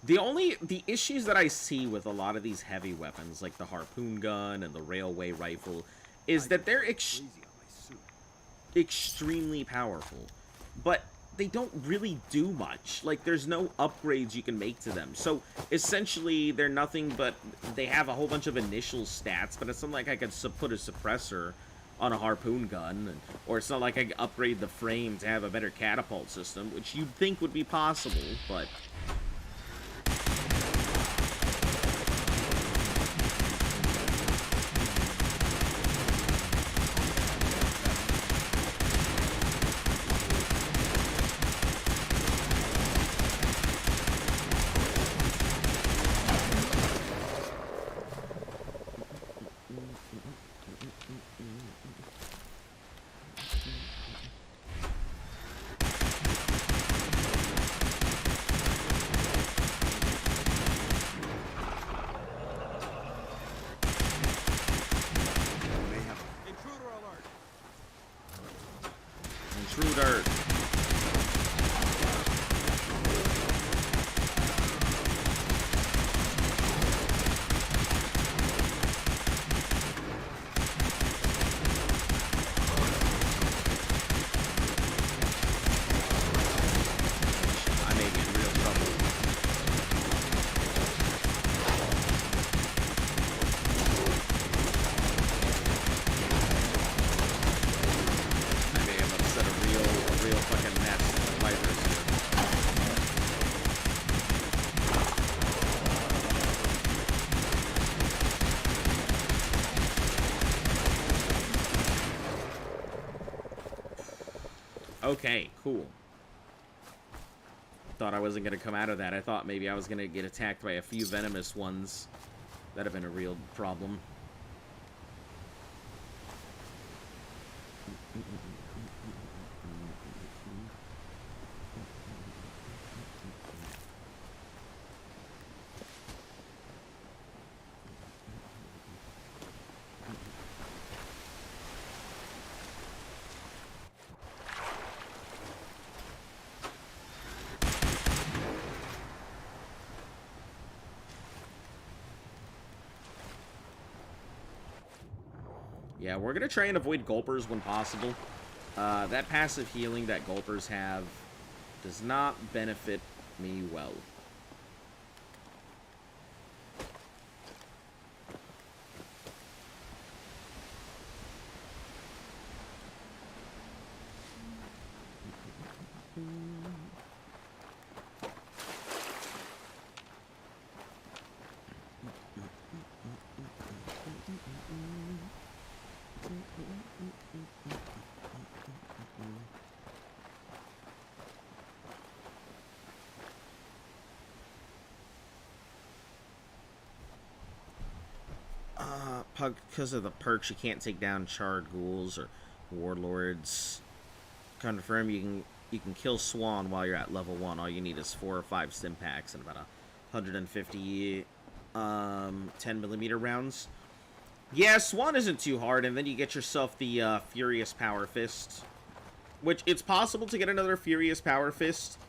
The issues that I see with a lot of these heavy weapons, like the harpoon gun and the railway rifle, is that they're extremely powerful. But they don't really do much. Like, there's no upgrades you can make to them. So, essentially, they're nothing but... They have a whole bunch of initial stats, but it's not like I could put a suppressor on a harpoon gun, or it's not like I could upgrade the frame to have a better catapult system, which you'd think would be possible, but... Okay, cool. Thought I wasn't going to come out of that. I thought maybe I was going to get attacked by a few venomous ones. That'd have been a real problem. Yeah, we're going to try and avoid gulpers when possible. That passive healing that gulpers have does not benefit me well. Because of the perks, you can't take down charred ghouls or warlords. Confirm you can kill Swan while you're at level 1. All you need is 4 or 5 stim packs and about 150 10mm rounds. Yeah, Swan isn't too hard, and then you get yourself the Furious Power Fist, which it's possible to get another Furious Power Fist.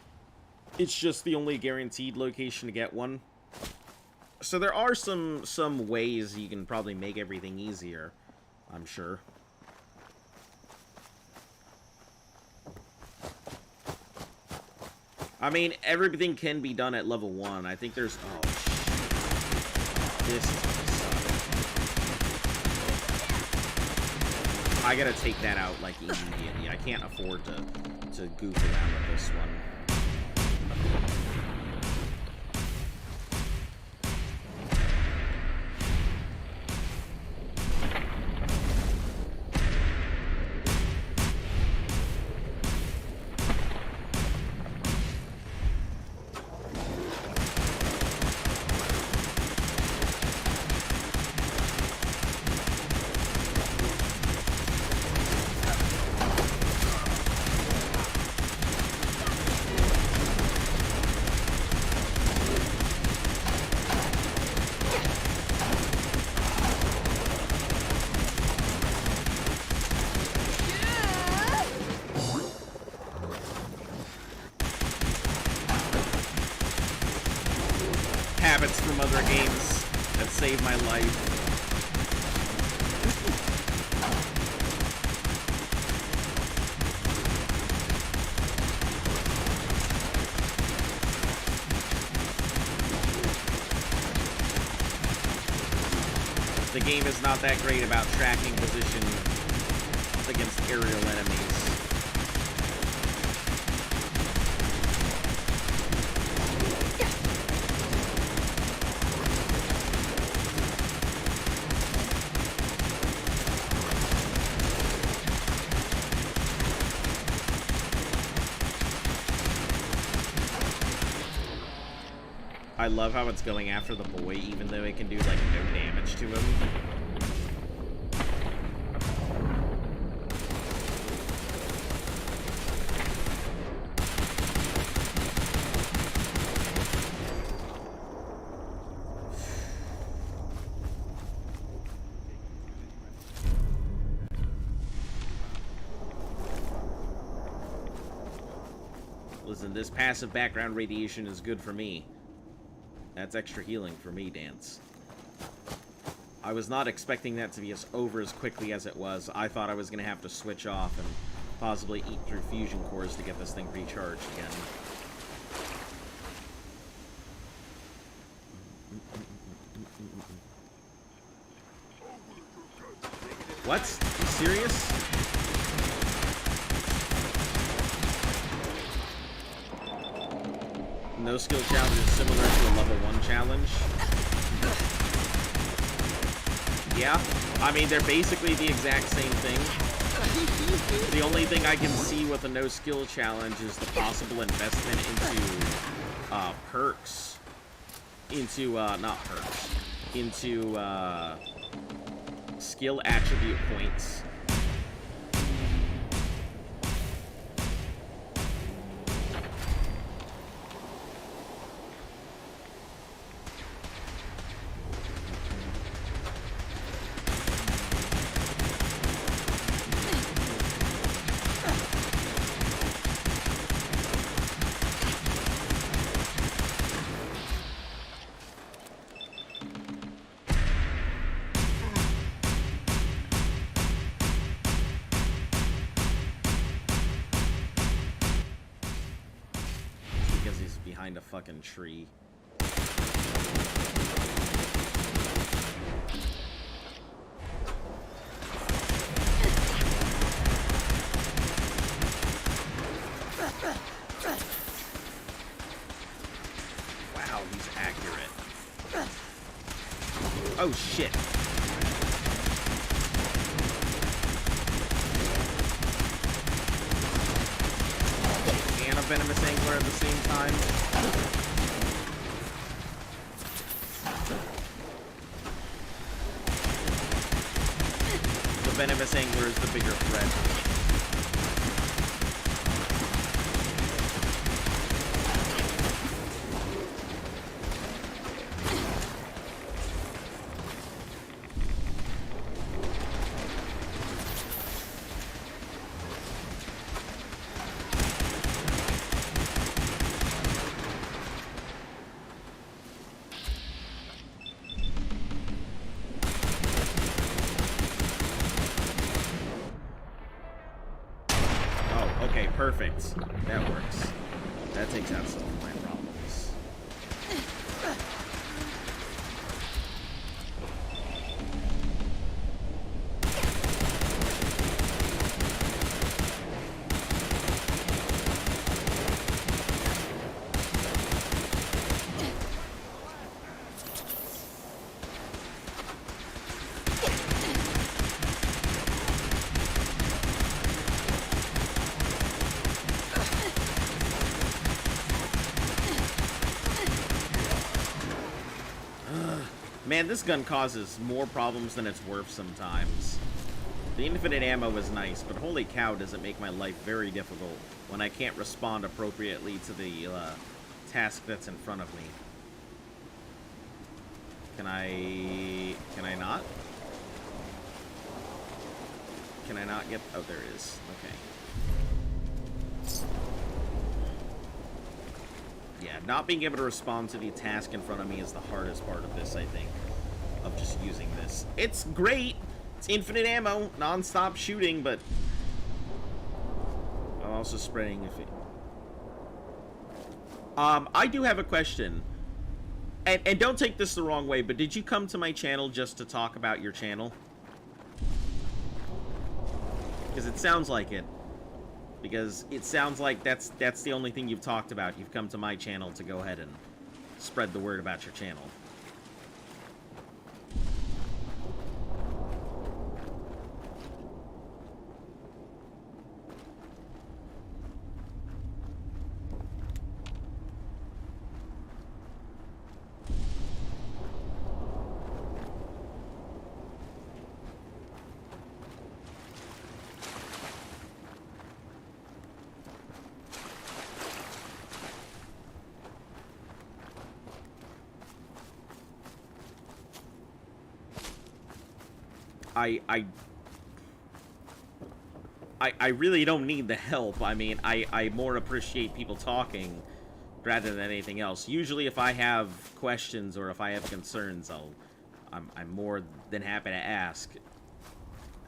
It's just the only guaranteed location to get one. So there are some ways you can probably make everything easier, I'm sure. I mean, everything can be done at level 1. I think there's... Oh, this sucks. I gotta take that out, like, immediately. I can't afford to goof around with this one. Habits from other games that saved my life. The game is not that great about tracking position against aerial enemies. I love how it's going after the boy, even though it can do, like, no damage to him. Listen, this passive background radiation is good for me. That's extra healing for me, Dance. I was not expecting that to be over as quickly as it was. I thought I was going to have to switch off and possibly eat through fusion cores to get this thing recharged again. What? Are you serious? No skill challenge is similar to a level 1 challenge. Yeah, I mean, they're basically the exact same thing. The only thing I can see with a no skill challenge is the possible investment into perks. Into not perks. Into skill attribute points. Behind a fucking tree. Wow, he's accurate. Oh shit. And a venomous angler at the same time. The venomous angler is the bigger threat. Okay, perfect. That works. That takes out some of my problems. Man, this gun causes more problems than it's worth sometimes. The infinite ammo is nice, but holy cow does it make my life very difficult when I can't respond appropriately to the task that's in front of me. Can I not? Can I not get... Oh, there it is. Okay. Yeah, not being able to respond to the task in front of me is the hardest part of this, I think. Of just using this. It's great! It's infinite ammo, non-stop shooting, but... I'm also spreading if it... I do have a question. And don't take this the wrong way, but did you come to my channel just to talk about your channel? Because it sounds like it. Because it sounds like that's the only thing you've talked about. You've come to my channel to go ahead and spread the word about your channel. I really don't need the help. I mean, I more appreciate people talking rather than anything else. Usually if I have questions or if I have concerns, I'm more than happy to ask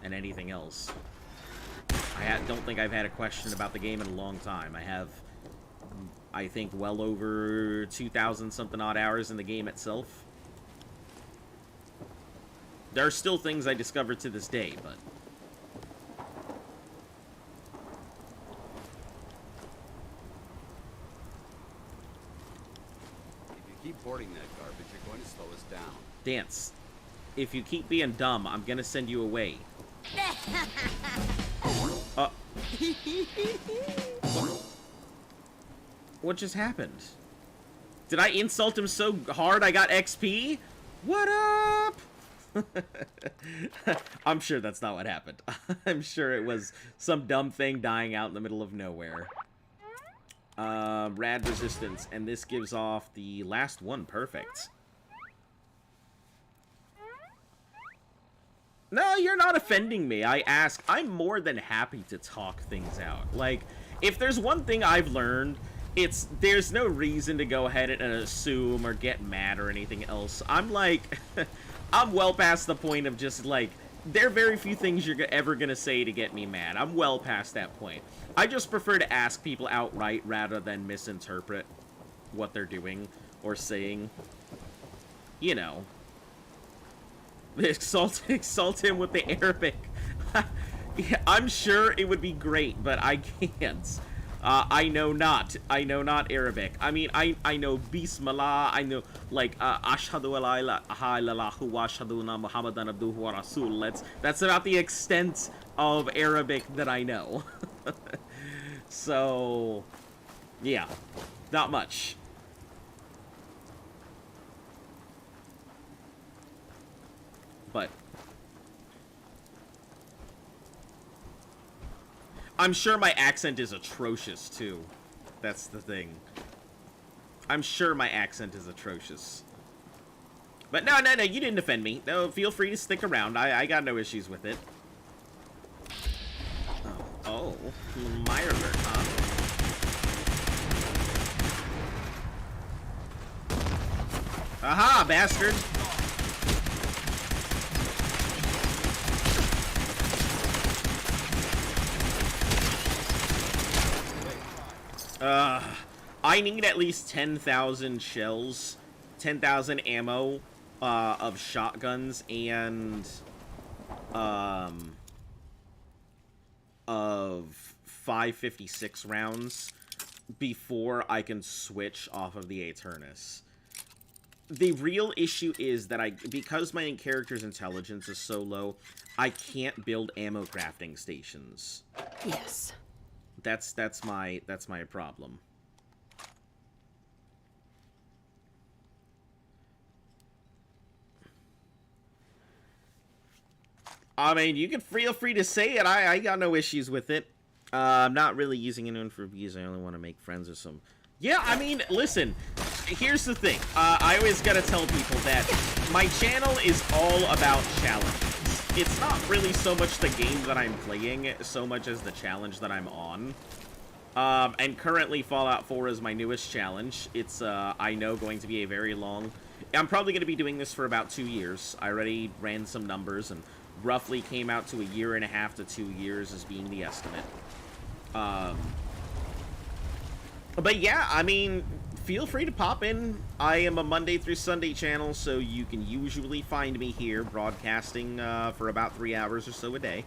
and anything else. Don't think I've had a question about the game in a long time. I have, I think, well over 2,000 something odd hours in the game itself. There are still things I discover to this day, but... If you keep boarding that garbage, you're going to slow us down. Dance. If you keep being dumb, I'm gonna send you away. What just happened? Did I insult him so hard I got XP? What up? I'm sure that's not what happened. I'm sure it was some dumb thing dying out in the middle of nowhere. Rad resistance, and this gives off the last one. Perfect. No, you're not offending me. I ask. I'm more than happy to talk things out. Like, if there's one thing I've learned, it's there's no reason to go ahead and assume or get mad or anything else. I'm like, I'm well past the point of just like, there are very few things you're ever gonna say to get me mad. I'm well past that point. I just prefer to ask people outright rather than misinterpret what they're doing or saying. You know. Exalt him with the Arabic. Yeah, I'm sure it would be great, but I can't. I know not Arabic. I mean, I know Bismillah. I know like Ashhadu an la ilaha illallah wa ashhadu anna Muhammadan abduhu wa rasul. That's about the extent of Arabic that I know. So, yeah, not much. But I'm sure my accent is atrocious, too. That's the thing. I'm sure my accent is atrocious. But no, you didn't offend me. No, feel free to stick around. I got no issues with it. Oh, Meyer, huh? Aha, bastard! I need at least 10,000 shells, 10,000 ammo, of shotguns, and, of 556 rounds before I can switch off of the Aeternus. The real issue is that because my character's intelligence is so low, I can't build ammo crafting stations. Yes. That's my problem. I mean, you can feel free to say it. I got no issues with it. I'm not really using anyone for views. I only want to make friends with some. Yeah, I mean, listen. Here's the thing. I always gotta tell people that my channel is all about challenges. It's not really so much the game that I'm playing, so much as the challenge that I'm on. And currently Fallout 4 is my newest challenge. It's, I know, going to be a very long... I'm probably going to be doing this for about 2 years. I already ran some numbers and roughly came out to 1.5 to 2 years as being the estimate. But yeah, I mean, feel free to pop in. I am a Monday through Sunday channel, so you can usually find me here broadcasting for about 3 hours or so a day.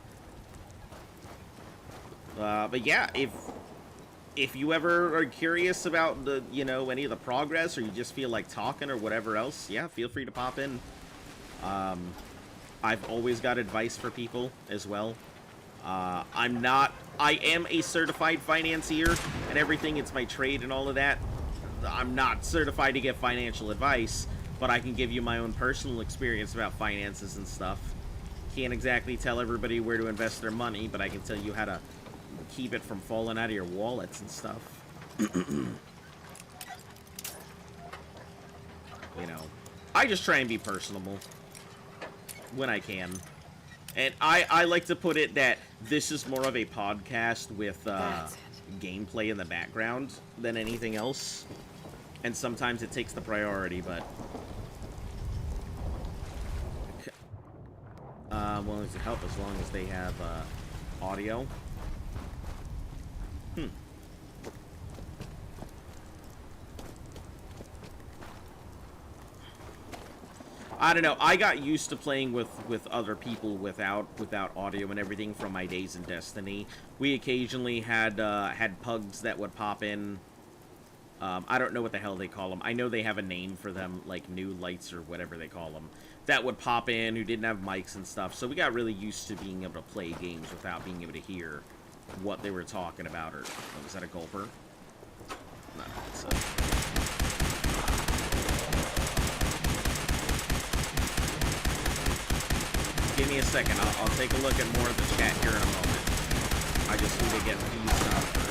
But yeah, if you ever are curious about the, you know, any of the progress, or you just feel like talking or whatever else, yeah, feel free to pop in. I've always got advice for people as well. I am a certified financier and everything. It's my trade and all of that. I'm not certified to give financial advice, but I can give you my own personal experience about finances and stuff. Can't exactly tell everybody where to invest their money, but I can tell you how to keep it from falling out of your wallets and stuff. You know, I just try and be personable when I can. And I like to put it that this is more of a podcast with gameplay in the background than anything else. And sometimes it takes the priority, but... willing to help as long as they have audio. I don't know. I got used to playing with other people without audio and everything from my days in Destiny. We occasionally had pugs that would pop in. I don't know what the hell they call them. I know they have a name for them, like new lights or whatever they call them, that would pop in who didn't have mics and stuff. So we got really used to being able to play games without being able to hear what they were talking about. Or oh, was that a gulper? No, it's a... Give me a second. I'll take a look at more of the chat here in a moment. I just need to get these done first.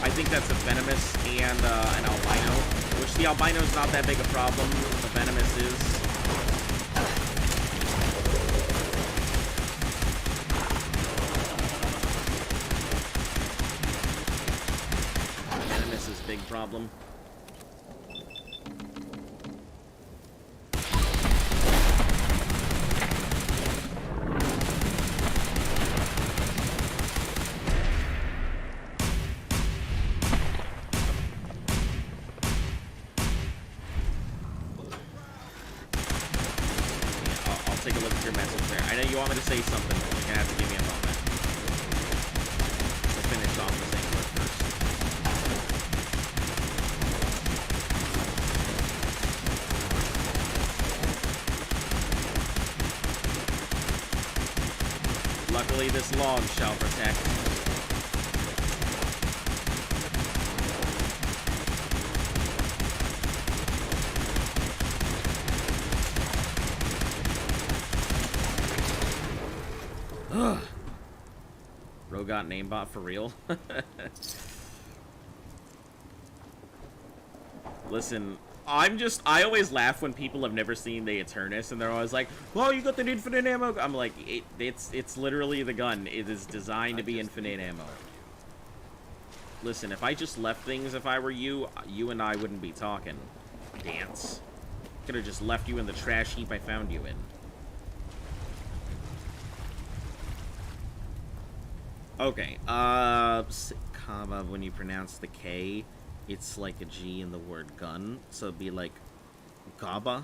I think that's a venomous and an albino, which the albino is not that big a problem. The venomous is. Venomous is big problem. Say something, but you're gonna have to give me a moment to finish off this English first. Luckily, this log shall protect. Rogot namebot for real? Listen, I always laugh when people have never seen the Eternus and they're always like, well, you got the infinite ammo. I'm like, it's literally the gun. It is designed to be infinite ammo. Listen, if I just left things, if I were you, you and I wouldn't be talking. Dance. Could have just left you in the trash heap I found you in. Okay, comma, when you pronounce the K, it's like a G in the word gun, so it'd be like, Gaba?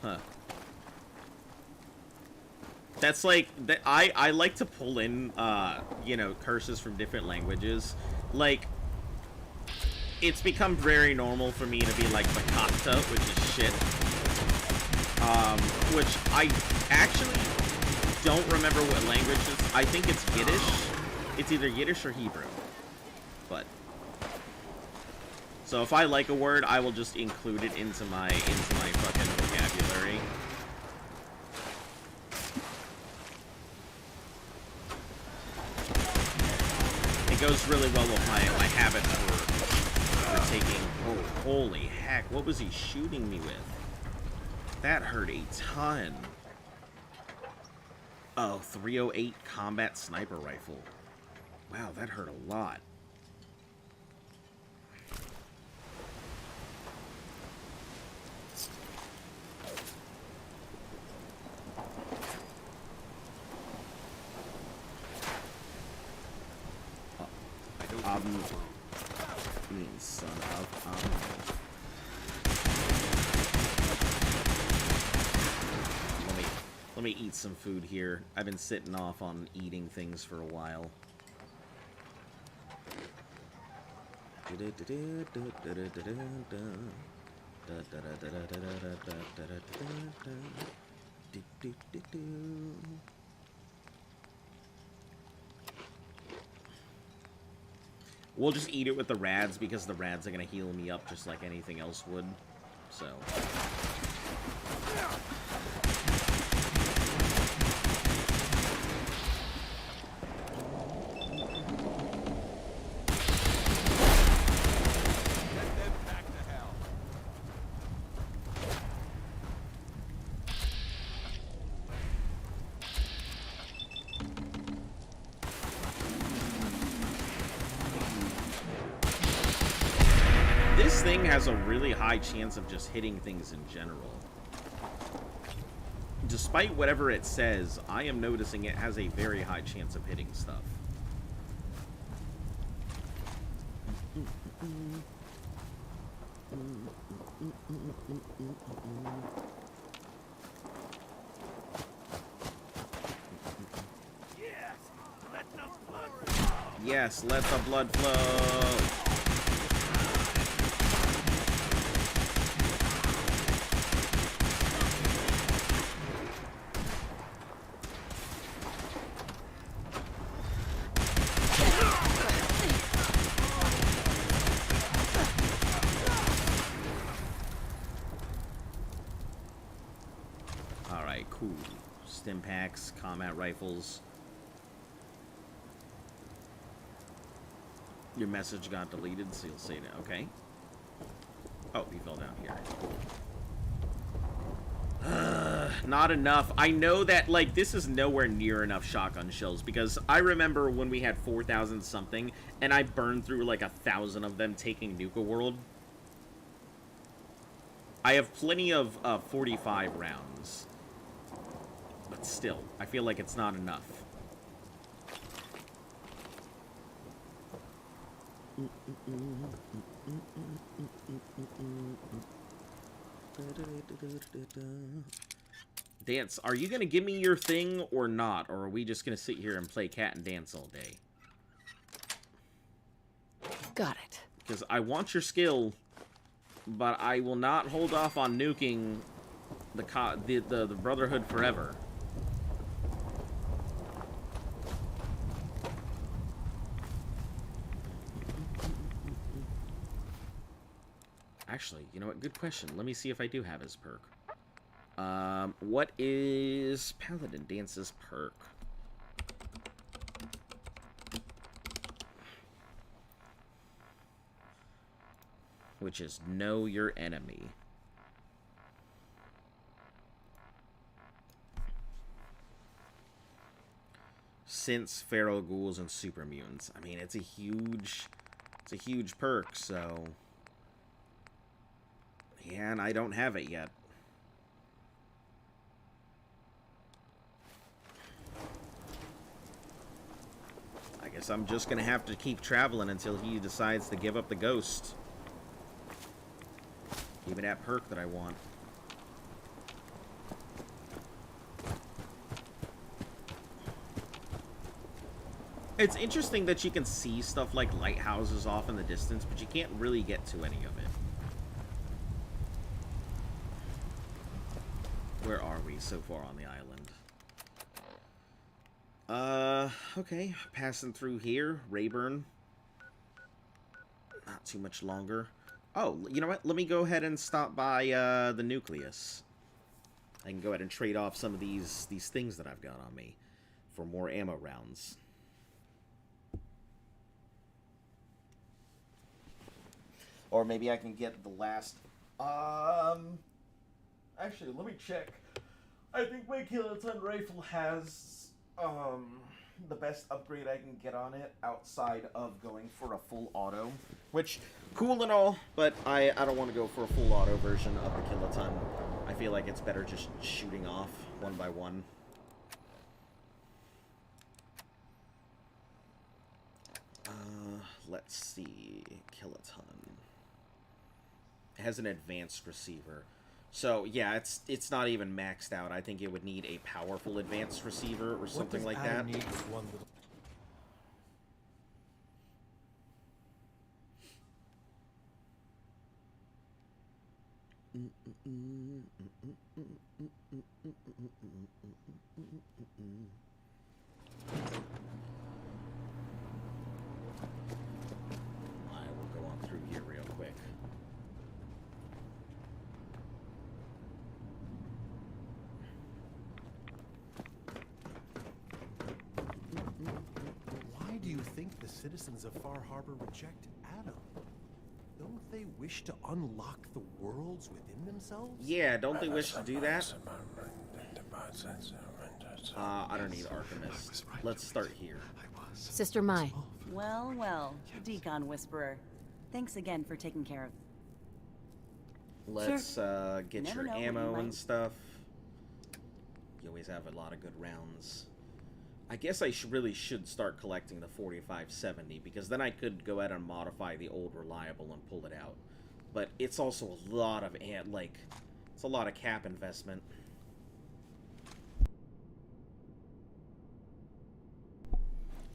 Huh. That's like, I like to pull in, you know, curses from different languages. Like, it's become very normal for me to be like, Bakata, which is shit. Which I actually don't remember what language is. I think it's Yiddish. It's either Yiddish or Hebrew. But so if I like a word, I will just include it into my fucking vocabulary. It goes really well with my habit for taking. Oh, holy heck! What was he shooting me with? That hurt a ton. Oh, 308 combat sniper rifle. Wow, that hurt a lot. Son of Let me eat some food here. I've been sitting off on eating things for a while. We'll just eat it with the rads because the rads are gonna heal me up just like anything else would. So. This thing has a really high chance of just hitting things in general. Despite whatever it says, I am noticing it has a very high chance of hitting stuff. Yes, let the blood flow. Alright, cool. Stim packs, combat rifles. Your message got deleted, so you'll say that. Okay. Oh, he fell down here. Cool. Not enough. I know that, like, this is nowhere near enough shotgun shells, because I remember when we had 4,000 something, and I burned through, like, 1,000 of them taking Nuka World. I have plenty of 45 rounds. But still, I feel like it's not enough. Dance, are you gonna give me your thing or not? Or are we just gonna sit here and play cat and dance all day? Got it. Because I want your skill, but I will not hold off on nuking the Brotherhood forever. Actually, you know what? Good question. Let me see if I do have his perk. What is Paladin Dance's perk? Which is know your enemy. Since feral ghouls and super mutants. I mean, it's a huge perk, so yeah, and I don't have it yet. I guess I'm just gonna have to keep traveling until he decides to give up the ghost. Give me that perk that I want. It's interesting that you can see stuff like lighthouses off in the distance, but you can't really get to any of it. Where are we so far on the island? Okay. Passing through here. Rayburn. Not too much longer. Oh, you know what? Let me go ahead and stop by, the Nucleus. I can go ahead and trade off some of these things that I've got on me for more ammo rounds. Or maybe I can get the last... Actually, let me check. I think my kiloton rifle has, the best upgrade I can get on it outside of going for a full auto. Which, cool and all, but I don't want to go for a full auto version of the kiloton. I feel like it's better just shooting off one by one. Let's see. Kiloton. It has an advanced receiver. So, yeah, it's not even maxed out. I think it would need a powerful advanced receiver or something like that. I will go on through here real quick. Why do you think the citizens of Far Harbor reject Adam? Don't they wish to unlock the worlds within themselves? Yeah, don't they wish to do that? I don't need Archimist. Let's start here. Sister Mai. Well, well, Decon Whisperer. Thanks again for taking care of... Let's get Never your know when you ammo might- and stuff. You always have a lot of good rounds. I guess I really should start collecting the 4570, because then I could go ahead and modify the old reliable and pull it out. but it's also a lot of it's a lot of cap investment.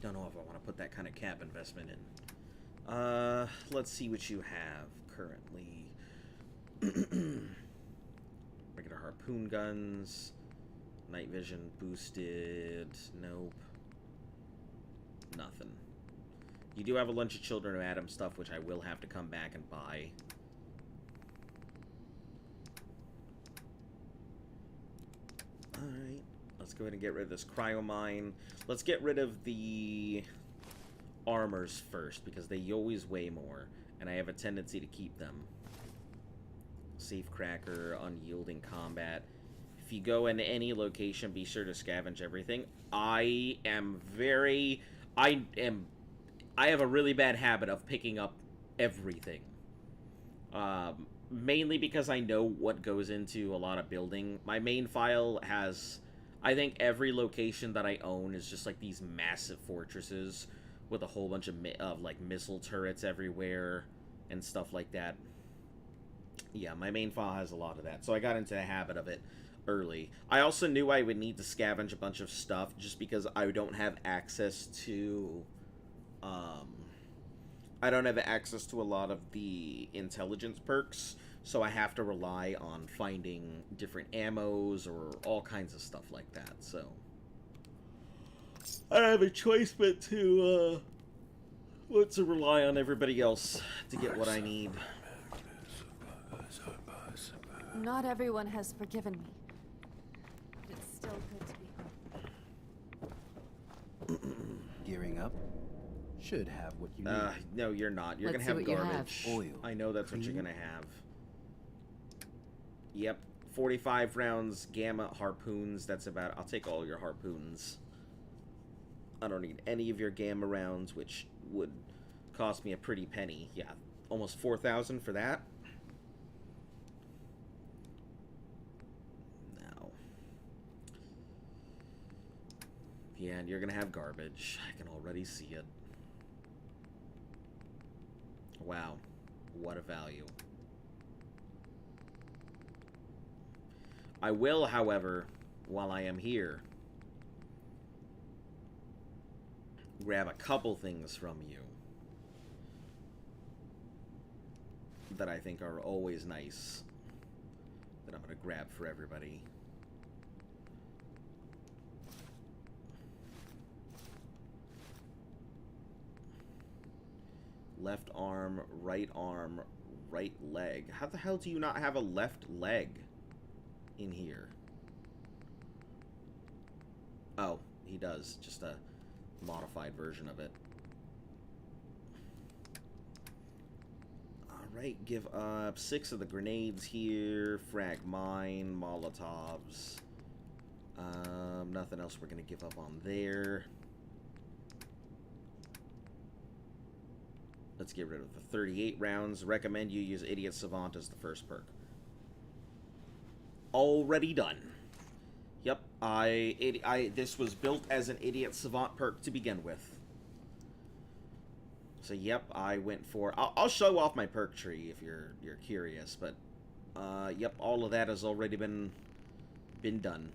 Don't know if I want to put that kind of cap investment in. Let's see what you have currently. Regular harpoon guns, night vision boosted, nope, nothing. You do have a bunch of Children of Atom stuff, which I will have to come back and buy. Alright, let's go ahead and get rid of this cryo mine. Let's get rid of the armors first, because they always weigh more, and I have a tendency to keep them. Safe cracker, unyielding combat. If you go into any location, be sure to scavenge everything. I have a really bad habit of picking up everything. Mainly because I know what goes into a lot of building. My main file has, I think every location that I own is just like these massive fortresses with a whole bunch of like missile turrets everywhere and stuff like that. Yeah, my main file has a lot of that, so I got into the habit of it early. I also knew I would need to scavenge a bunch of stuff just because I don't have access to I don't have access to a lot of the intelligence perks, so I have to rely on finding different ammos or all kinds of stuff like that, so I don't have a choice but to rely on everybody else to get what I need. Not everyone has forgiven me. But it's still good to be home. Gearing up? Should have what you need. No, you're not. You're Let's gonna have see what you garbage. have. Oil. I know that's what you're gonna have. Yep, 45 rounds, gamma harpoons. That's about. I'll take all your harpoons. I don't need any of your gamma rounds, which would cost me a pretty penny. Yeah, almost 4,000 for that. No. Yeah, and you're gonna have garbage. I can already see it. Wow, what a value. I will, however, while I am here, grab a couple things from you that I think are always nice, that I'm going to grab for everybody. Left arm, right leg. How the hell do you not have a left leg in here? Oh, he does. Just a modified version of it. Alright, give up 6 of the grenades here. Frag mine, Molotovs. Nothing else we're going to give up on there. Let's get rid of the 38 rounds. Recommend you use Idiot Savant as the first perk. Already done. Yep, this was built as an Idiot Savant perk to begin with. So yep, I went for. I'll show off my perk tree if you're curious, but yep, all of that has already been done.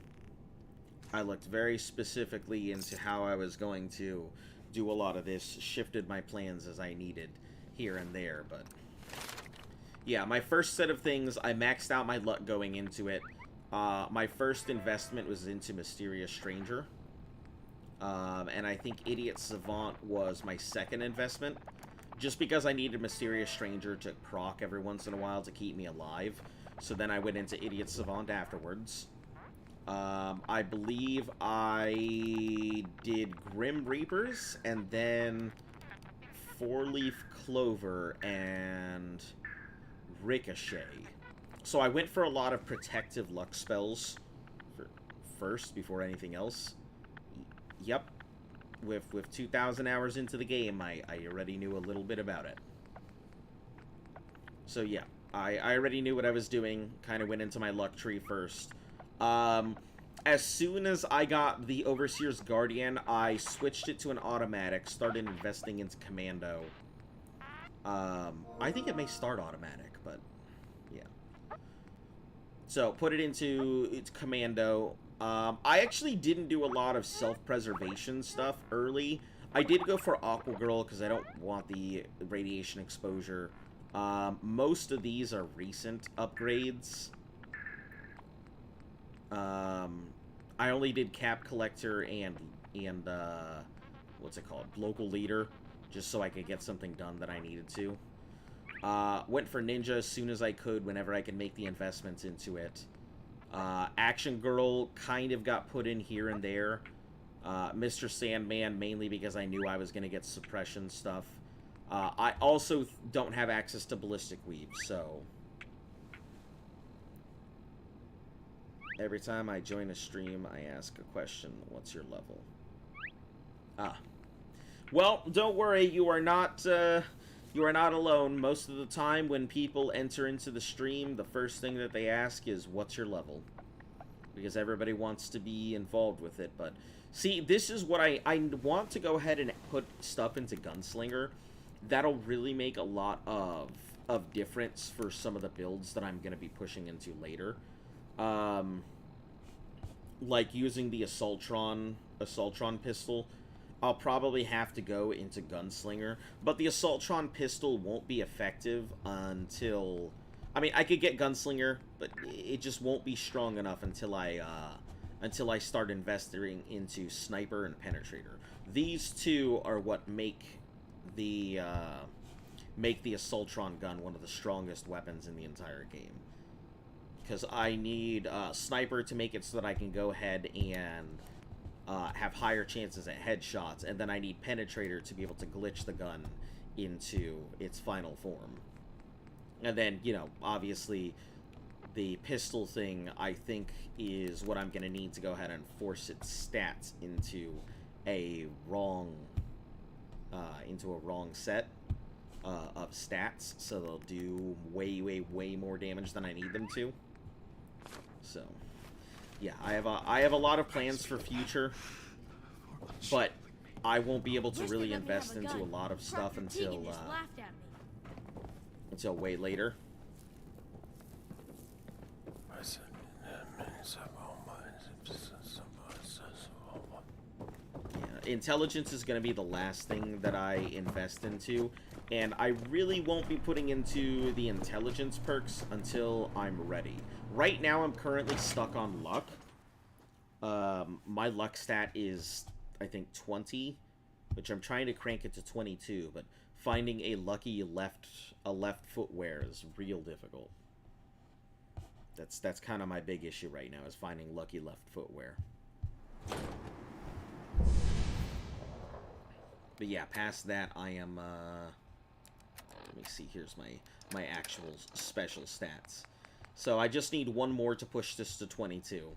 I looked very specifically into how I was going to do a lot of this, shifted my plans as I needed here and there, but yeah, my first set of things, I maxed out my luck going into it. My first investment was into Mysterious Stranger, and I think Idiot Savant was my second investment, just because I needed Mysterious Stranger to proc every once in a while to keep me alive, so then I went into Idiot Savant afterwards. I believe I did Grim Reapers, and then 4-Leaf Clover, and Ricochet. So I went for a lot of protective luck spells first, before anything else. Yep. With 2,000 hours into the game, I already knew a little bit about it. So yeah, I already knew what I was doing, kind of went into my luck tree first. As soon as I got the Overseer's Guardian, I switched it to an automatic, started investing into Commando. I think it may start automatic, but So put it into its commando. I actually didn't do a lot of self-preservation stuff early. I did go for Aqua Girl because I don't want the radiation exposure. Most of these are recent upgrades. I only did Cap Collector and what's it called? Local Leader, just so I could get something done that I needed to. Went for Ninja as soon as I could, whenever I could make the investments into it. Action Girl kind of got put in here and there. Mr. Sandman, mainly because I knew I was going to get suppression stuff. I also don't have access to Ballistic Weave, so... Every time I join a stream, I ask a question. What's your level? Well, don't worry. You are not alone. Most of the time, when people enter into the stream, the first thing that they ask is, "What's your level?" Because everybody wants to be involved with it. But see, this is what I want to go ahead and put stuff into Gunslinger. That'll really make a lot of difference for some of the builds that I'm going to be pushing into later. Like using the Assaultron pistol, I'll probably have to go into Gunslinger, but the Assaultron pistol won't be effective until... I mean, I could get Gunslinger, but it just won't be strong enough until I start investing into Sniper and Penetrator. These two are what make the Assaultron gun one of the strongest weapons in the entire game. Because I need Sniper to make it so that I can go ahead and have higher chances at headshots, and then I need Penetrator to be able to glitch the gun into its final form. And then, you know, obviously, the pistol thing, I think, is what I'm going to need to go ahead and force its stats into a wrong set of stats, so they'll do way more damage than I need them to. So, yeah, I have a lot of plans for future, but I won't be able to really invest into a lot of stuff until way later. Yeah, intelligence is going to be the last thing that I invest into, and I really won't be putting into the intelligence perks until I'm ready. Right now, I'm currently stuck on luck. My luck stat is, I think, 20, which I'm trying to crank it to 22, but finding a lucky left footwear is real difficult. That's kind of my big issue right now, is finding lucky left footwear. But yeah, past that, I am, let me see, here's my actual special stats. So I just need one more to push this to 22.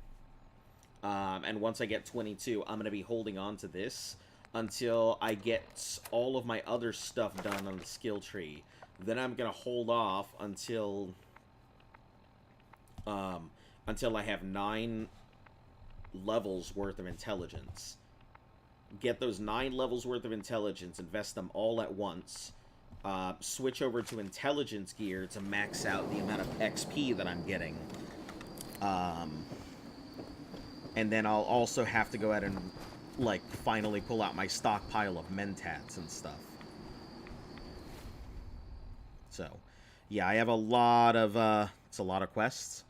And once I get 22, I'm going to be holding on to this until I get all of my other stuff done on the skill tree. Then I'm going to hold off until I have 9 levels worth of intelligence. Get those 9 levels worth of intelligence, invest them all at once. Switch over to intelligence gear to max out the amount of XP that I'm getting. And then I'll also have to go ahead and, like, finally pull out my stockpile of Mentats and stuff. So, yeah, I have a lot of, it's a lot of quests.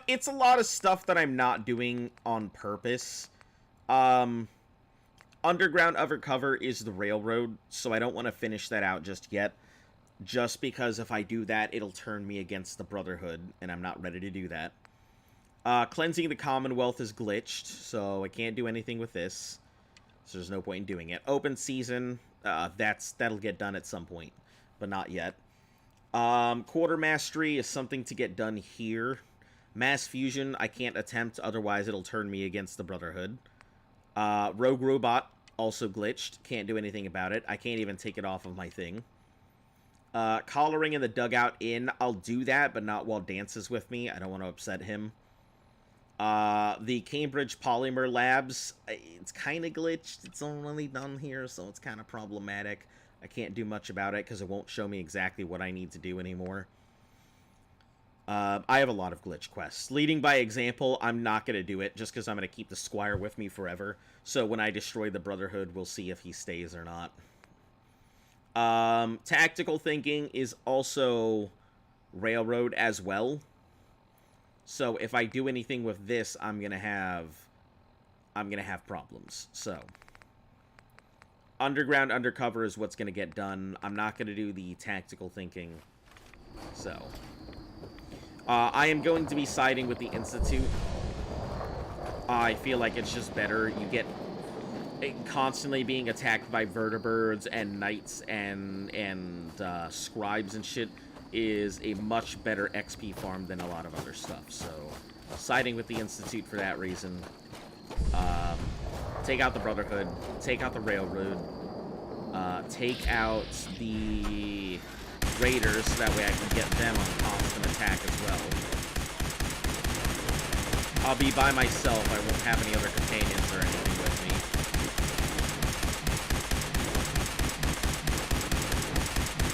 It's a lot of stuff that I'm not doing on purpose. Underground Undercover is the railroad, so I don't want to finish that out just yet. Just because if I do that, it'll turn me against the Brotherhood, and I'm not ready to do that. Cleansing the Commonwealth is glitched, so I can't do anything with this. So there's no point in doing it. Open Season, that'll get done at some point, but not yet. Quarter Mastery is something to get done here. Mass Fusion, I can't attempt, otherwise it'll turn me against the Brotherhood. Rogue Robot, also glitched. Can't do anything about it. I can't even take it off of my thing. Collaring in the Dugout Inn, I'll do that, but not while Dance is with me. I don't want to upset him. The Cambridge Polymer Labs, it's kind of glitched. It's only done here, so it's kind of problematic. I can't do much about it because it won't show me exactly what I need to do anymore. I have a lot of glitch quests. Leading by example, I'm not going to do it just because I'm going to keep the Squire with me forever. So when I destroy the Brotherhood, we'll see if he stays or not. Tactical thinking is also Railroad as well. So if I do anything with this, I'm gonna have problems. So Underground Undercover is what's gonna get done. I'm not gonna do the tactical thinking. So I am going to be siding with the Institute. I feel like it's just better. You get constantly being attacked by vertibirds and knights and scribes and shit is a much better XP farm than a lot of other stuff. So, siding with the Institute for that reason. Take out the Brotherhood. Take out the Railroad. Take out the Raiders, so that way I can get them on constant attack as well. I'll be by myself. I won't have any other companions or anything with me.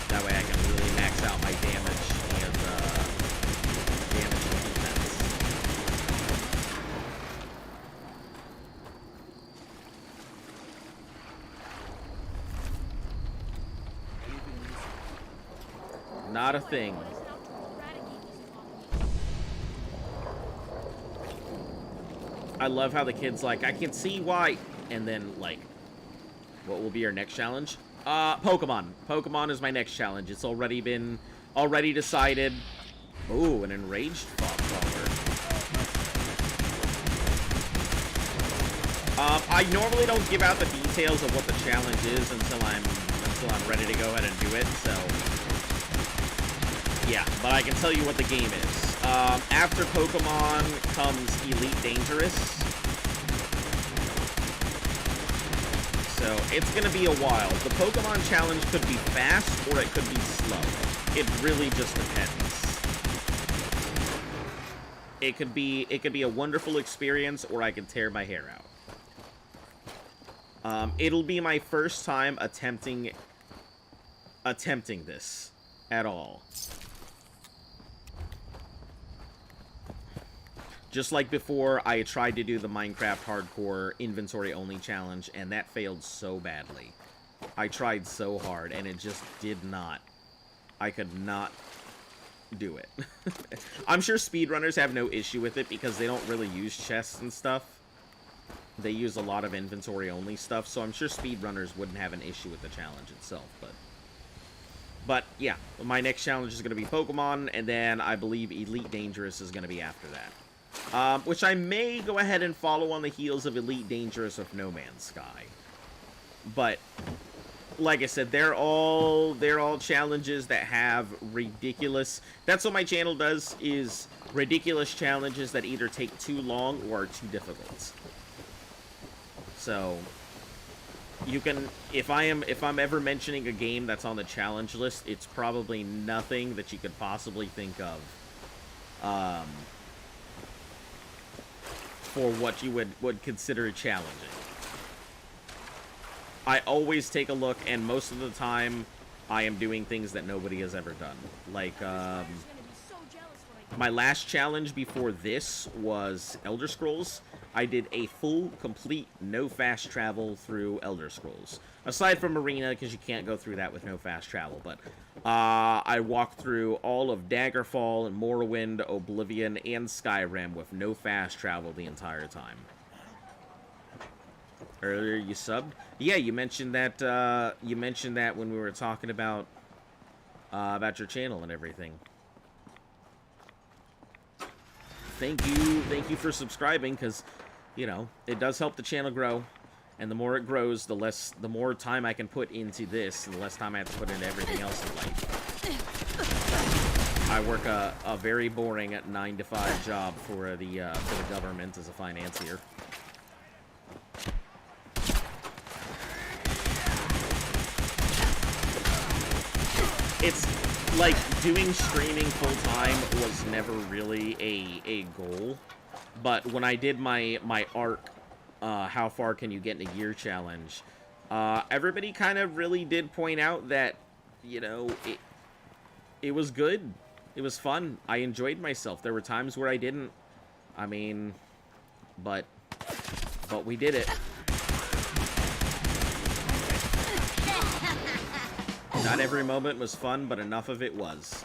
That way I can really max out my damage and damage and defense. Not a thing. I love how the kid's like, I can see why. And then, like, what will be our next challenge? Pokemon. Pokemon is my next challenge. It's already decided. Ooh, an enraged Fogcrawler. I normally don't give out the details of what the challenge is until I'm ready to go ahead and do it, so yeah, but I can tell you what the game is. After Pokemon comes Elite Dangerous. So, it's gonna be a while. The Pokemon challenge could be fast, or it could be slow. It really just depends. It could be a wonderful experience, or I could tear my hair out. It'll be my first time attempting this at all. Just like before, I tried to do the Minecraft Hardcore Inventory Only Challenge, and that failed so badly. I tried so hard, and it just did not. I could not do it. I'm sure speedrunners have no issue with it, because they don't really use chests and stuff. They use a lot of inventory only stuff, so I'm sure speedrunners wouldn't have an issue with the challenge itself, But yeah, my next challenge is going to be Pokemon, and then I believe Elite Dangerous is going to be after that. Which I may go ahead and follow on the heels of Elite Dangerous with No Man's Sky. But, like I said, they're all challenges that have ridiculous... That's what my channel does, is ridiculous challenges that either take too long or are too difficult. So, you can... If I'm ever mentioning a game that's on the challenge list, it's probably nothing that you could possibly think of. For what you would consider challenging. I always take a look, and most of the time, I am doing things that nobody has ever done. Like, my last challenge before this was Elder Scrolls. I did a full, complete, no fast travel through Elder Scrolls. Aside from Arena, because you can't go through that with no fast travel, but I walked through all of Daggerfall and Morrowind, Oblivion, and Skyrim with no fast travel the entire time. Earlier you subbed? Yeah, you mentioned that when we were talking about your channel and everything. Thank you for subscribing, because, you know, it does help the channel grow. And the more it grows, the more time I can put into this, and the less time I have to put into everything else in life. I work a very boring 9-to-5 job for the government as a financier. It's like doing streaming full time was never really a goal, but when I did my ARC. How far can you get in a year challenge? Everybody kind of really did point out that, you know, it was good. It was fun. I enjoyed myself. There were times where I didn't. I mean, but we did it. Not every moment was fun, but enough of it was.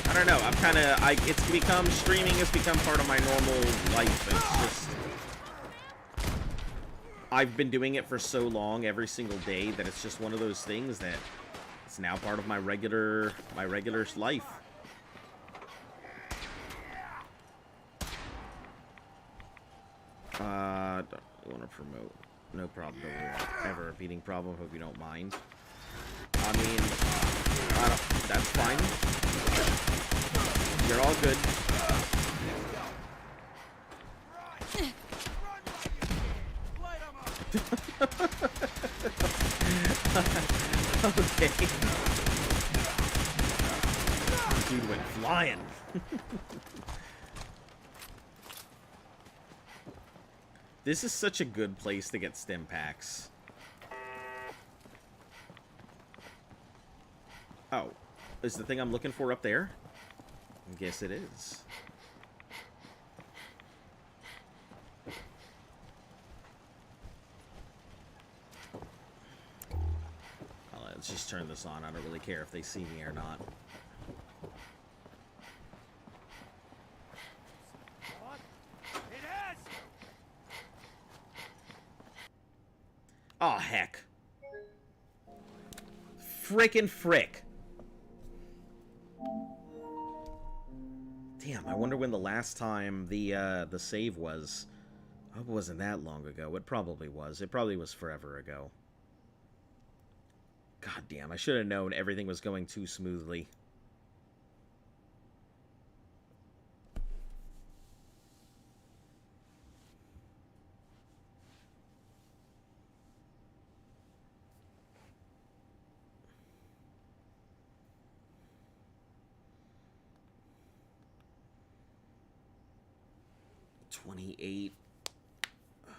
I don't know. I'm kind of... It's become... Streaming has become part of my normal life. It's just... I've been doing it for so long, every single day, that it's just one of those things that it's now part of my regular life. Don't want to promote. No problem. Don't ever a beating problem. Hope you don't mind. I mean, that's fine. You're all good. Okay. Dude went flying. This is such a good place to get stim packs. Oh, is the thing I'm looking for up there? I guess it is. Let's just turn this on. I don't really care if they see me or not. Oh, heck. Frickin' frick. Damn, I wonder when the last time the save was. I hope it wasn't that long ago. It probably was. It probably was forever ago. God damn, I should have known everything was going too smoothly. $28. I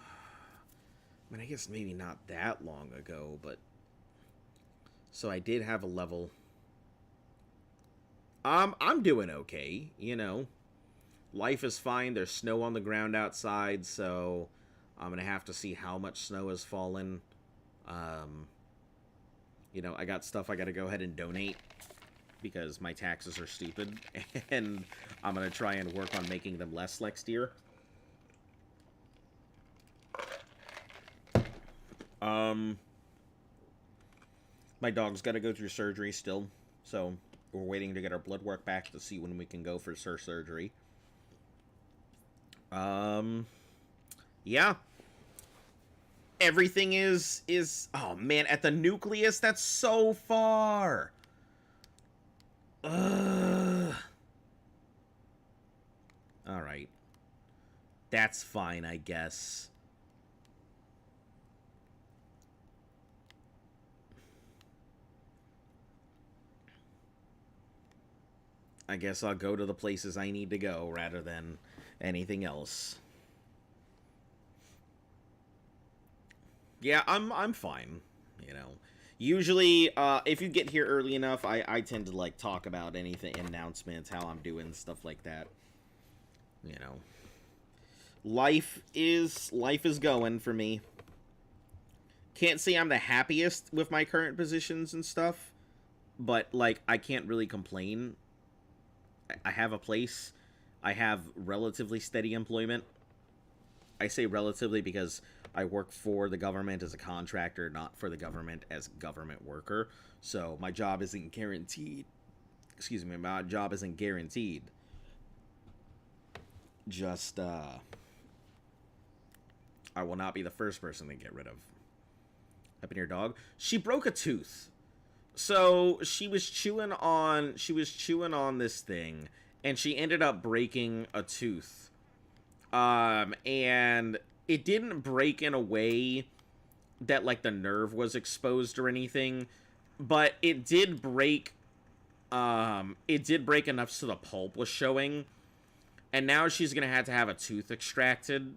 mean, I guess maybe not that long ago, but... So I did have a level. I'm doing okay, you know. Life is fine. There's snow on the ground outside, so I'm going to have to see how much snow has fallen. You know, I got stuff I got to go ahead and donate because my taxes are stupid, and I'm going to try and work on making them less next year. My dog's got to go through surgery still, so we're waiting to get our blood work back to see when we can go for her surgery. Yeah. Everything is... Oh, man, at the nucleus? That's so far! Ugh. Alright. That's fine, I guess. I guess I'll go to the places I need to go rather than anything else. Yeah, I'm fine, you know. Usually, if you get here early enough, I tend to, like, talk about anything, announcements, how I'm doing, stuff like that. You know. Life is going for me. Can't say I'm the happiest with my current positions and stuff, but, like, I can't really complain. I have a place. I have relatively steady employment. I say relatively because I work for the government as a contractor, not for the government as a government worker. So my job isn't guaranteed. Excuse me, my job isn't guaranteed. Just, I will not be the first person to get rid of. Up in your dog? She broke a tooth. So she was chewing on this thing, and she ended up breaking a tooth. And it didn't break in a way that, like, the nerve was exposed or anything, but it did break enough so the pulp was showing, and now she's gonna have to have a tooth extracted.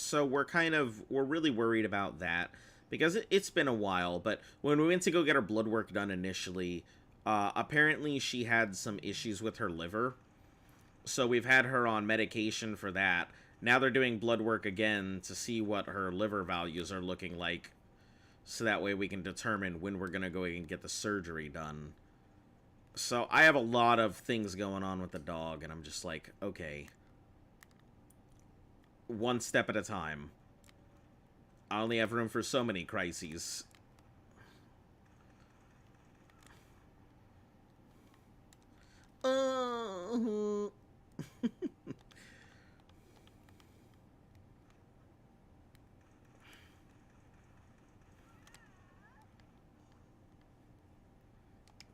So we're really worried about that because it's been a while. But when we went to go get her blood work done initially, apparently she had some issues with her liver. So we've had her on medication for that. Now they're doing blood work again to see what her liver values are looking like. So that way we can determine when we're going to go and get the surgery done. So I have a lot of things going on with the dog, and I'm just like, okay. One step at a time. I only have room for so many crises.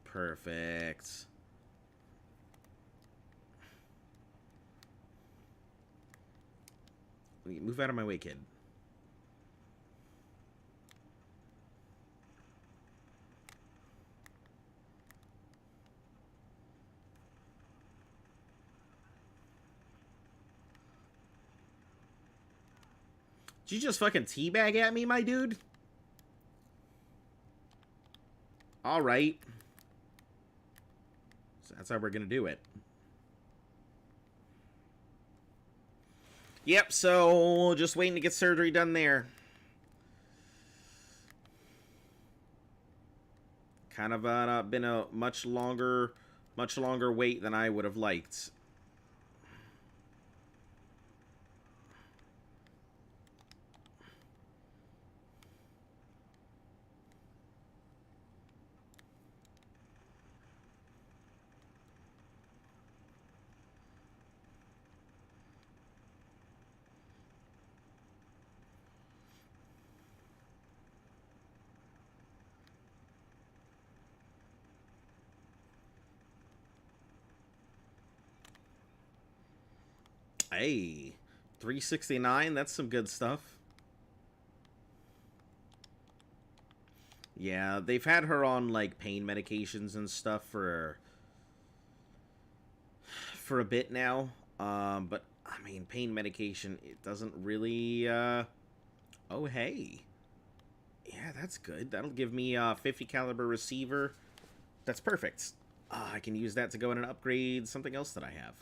Perfect. Move out of my way, kid. Did you just fucking teabag at me, my dude? Alright. So that's how we're gonna do it. Yep, so just waiting to get surgery done there. Kind of been a much longer wait than I would have liked. Hey, 369, that's some good stuff. Yeah, they've had her on, like, pain medications and stuff for a bit now. But, I mean, pain medication, it doesn't really, Oh, hey. Yeah, that's good. That'll give me a 50 caliber receiver. That's perfect. I can use that to go in and upgrade something else that I have.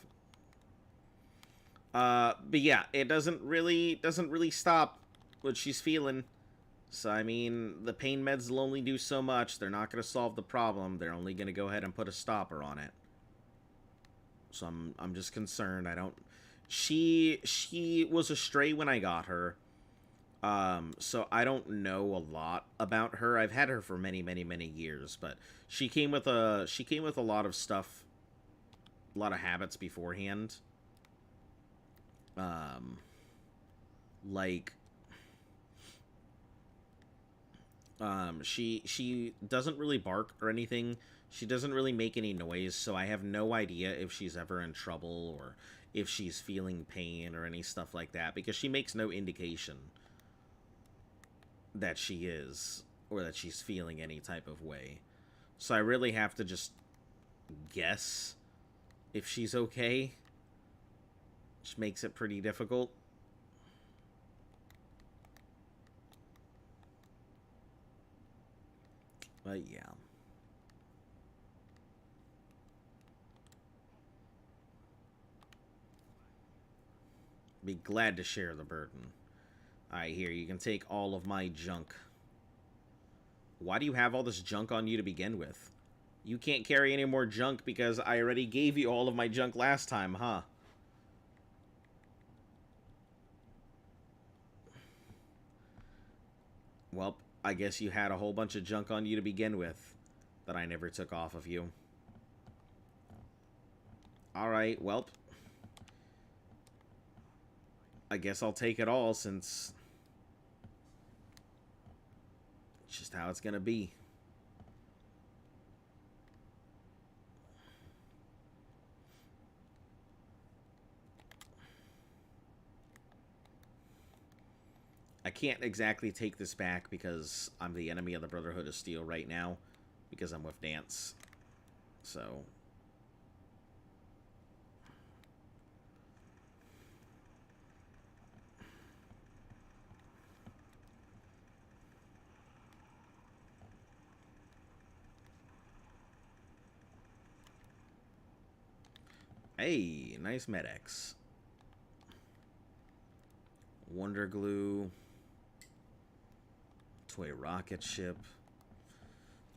But yeah, it doesn't really stop what she's feeling. So, I mean, the pain meds will only do so much. They're not going to solve the problem. They're only going to go ahead and put a stopper on it. So I'm just concerned. I don't... She was a stray when I got her. So I don't know a lot about her. I've had her for many, many, many years, but she came with a lot of stuff, a lot of habits beforehand. She doesn't really bark or anything. She doesn't really make any noise, so I have no idea if she's ever in trouble or if she's feeling pain or any stuff like that, because she makes no indication that she is, or that she's feeling any type of way. So I really have to just guess if she's okay, which makes it pretty difficult. But yeah. Be glad to share the burden. Alright, here, you can take all of my junk. Why do you have all this junk on you to begin with? You can't carry any more junk because I already gave you all of my junk last time, huh? Well, I guess you had a whole bunch of junk on you to begin with that I never took off of you. Alright, well, I guess I'll take it all, since it's just how it's gonna be. I can't exactly take this back because I'm the enemy of the Brotherhood of Steel right now, because I'm with Dance. So Hey, nice Med-X. Wonder Glue. Toy rocket ship.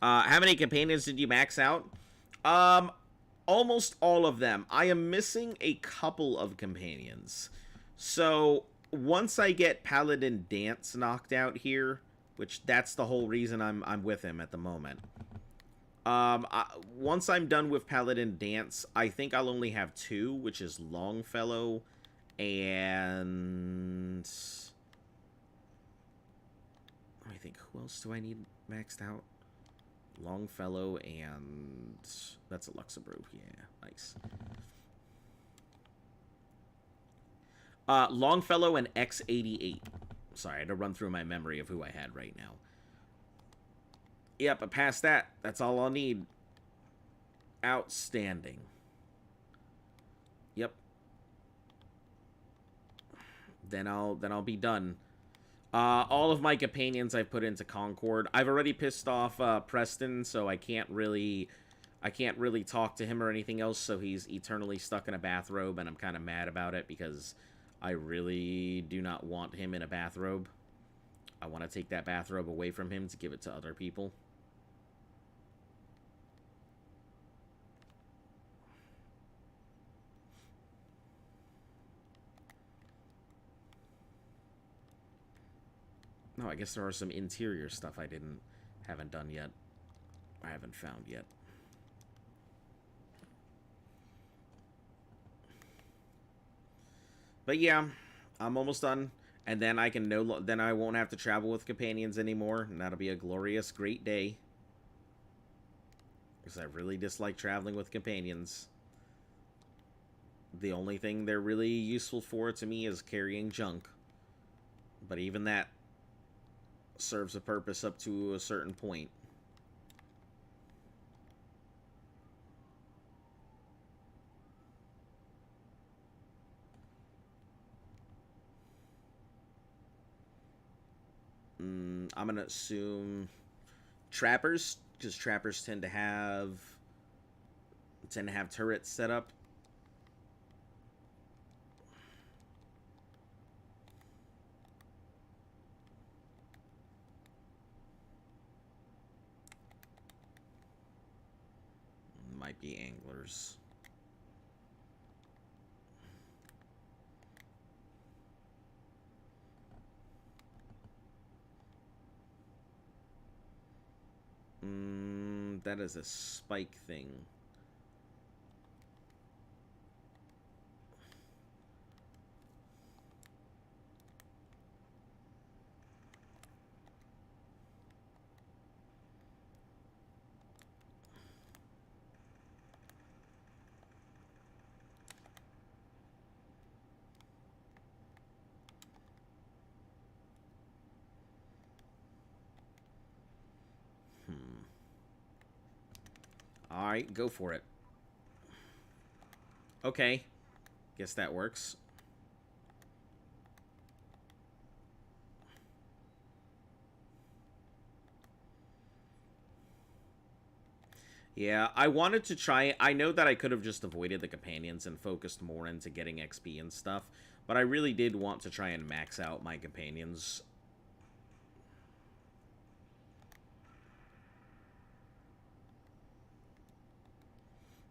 How many companions did you max out? Almost all of them. I am missing a couple of companions. So, once I get Paladin Dance knocked out here, which that's the whole reason I'm with him at the moment. Once I'm done with Paladin Dance, I think I'll only have 2, which is Longfellow and... Let me think, who else do I need maxed out? Longfellow and... That's a Luxabrew, yeah, nice. Longfellow and X88. Sorry, I had to run through my memory of who I had right now. Yep, but past that, that's all I'll need. Outstanding. Yep. Then I'll be done. All of my companions I've put into Concord. I've already pissed off Preston, so I can't really talk to him or anything else, so he's eternally stuck in a bathrobe, and I'm kind of mad about it because I really do not want him in a bathrobe. I want to take that bathrobe away from him to give it to other people. No, I guess there are some interior stuff I haven't done yet. I haven't found yet. But yeah, I'm almost done, and then I can then I won't have to travel with companions anymore, and that'll be a glorious, great day. Because I really dislike traveling with companions. The only thing they're really useful for to me is carrying junk. But even that serves a purpose up to a certain point. I'm gonna assume trappers, because trappers tend to have turrets set up. Might be anglers. That is a spike thing. Alright, go for it. Okay. Guess that works. Yeah, I wanted to try... I know that I could have just avoided the companions and focused more into getting XP and stuff, but I really did want to try and max out my companions.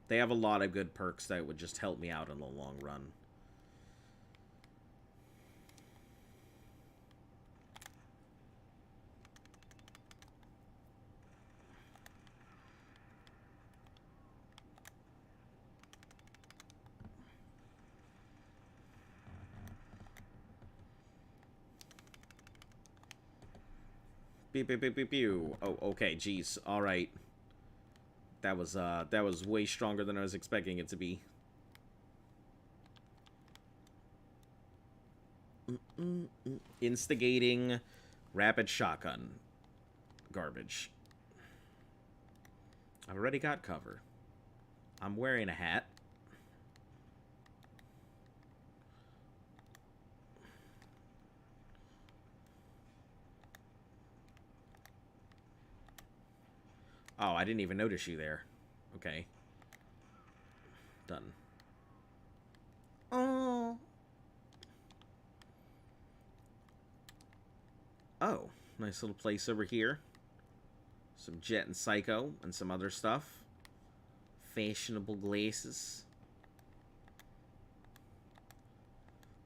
They have a lot of good perks that would just help me out in the long run. Pew, pew, pew, pew, pew. Oh, okay, jeez. All right. That was way stronger than I was expecting it to be. Instigating rapid shotgun. Garbage. I've already got cover. I'm wearing a hat. Oh, I didn't even notice you there. Okay. Done. Oh. Oh, nice little place over here. Some Jet and Psycho and some other stuff. Fashionable glasses.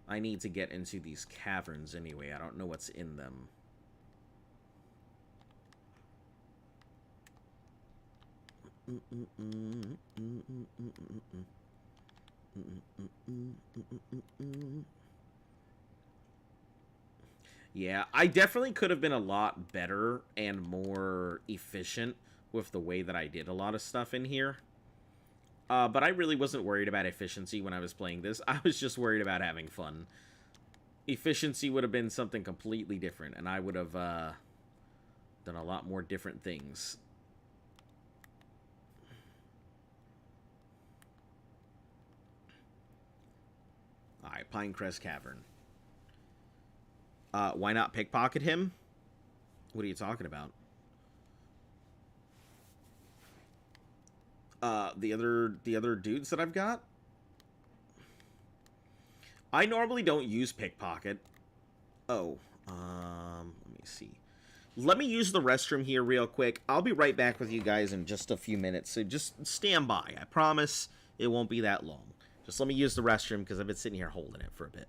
I need to get into these caverns anyway. I don't know what's in them. Yeah, I definitely could have been a lot better and more efficient with the way that I did a lot of stuff in here. But I really wasn't worried about efficiency when I was playing this. I was just worried about having fun. Efficiency would have been something completely different, and I would have done a lot more different things. Alright, Pinecrest Cavern. Why not pickpocket him? What are you talking about? The other dudes that I've got? I normally don't use pickpocket. Oh, let me see. Let me use the restroom here real quick. I'll be right back with you guys in just a few minutes, so just stand by. I promise it won't be that long. Just let me use the restroom because I've been sitting here holding it for a bit.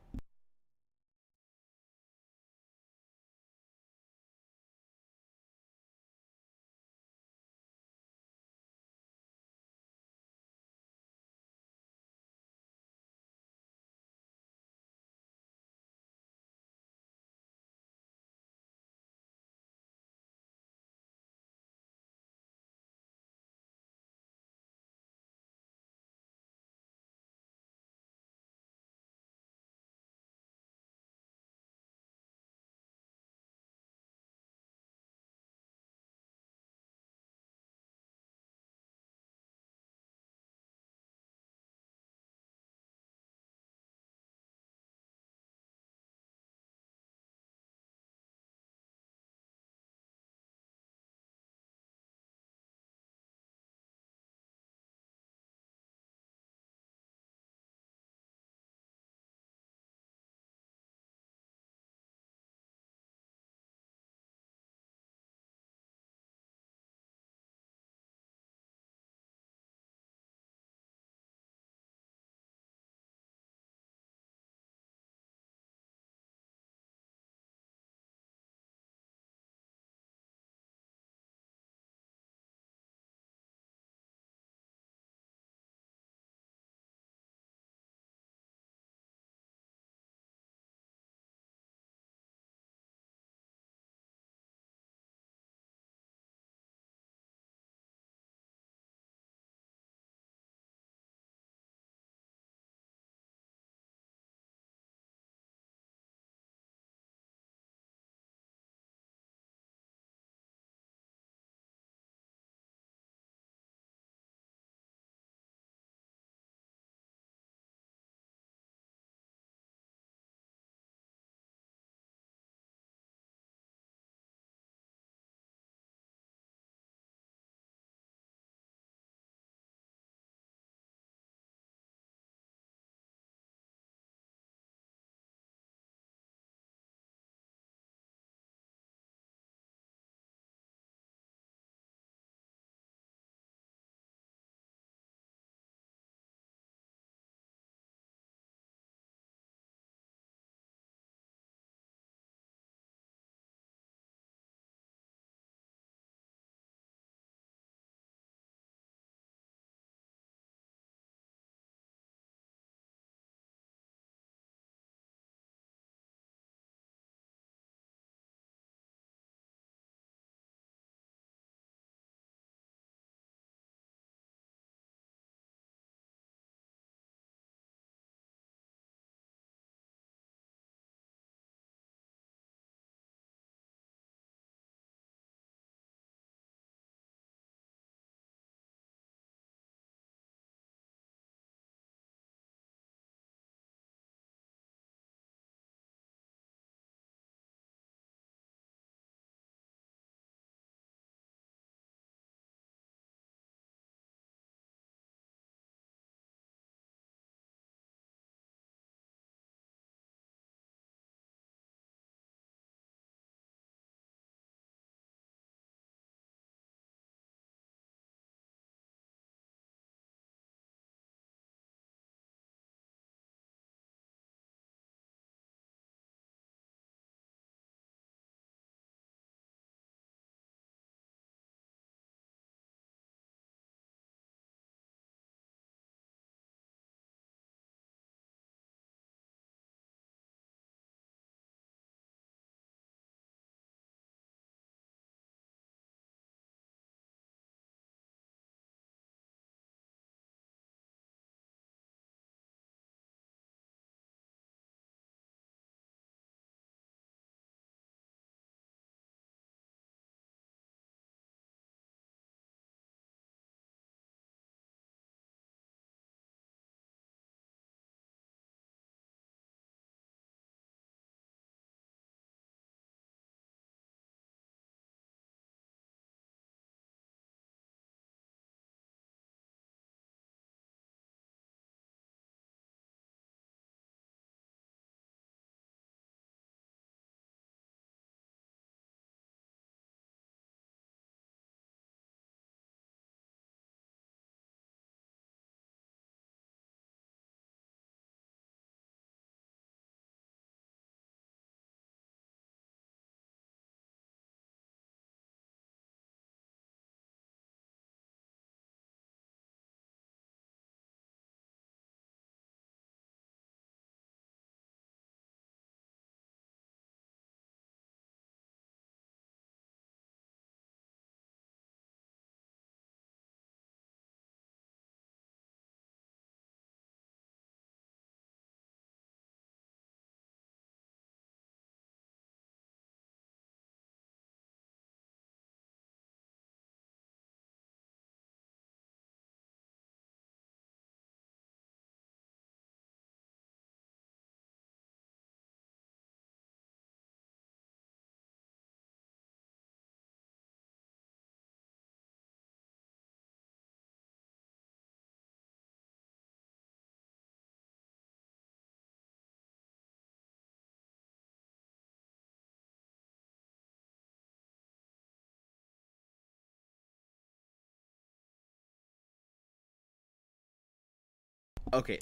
Okay,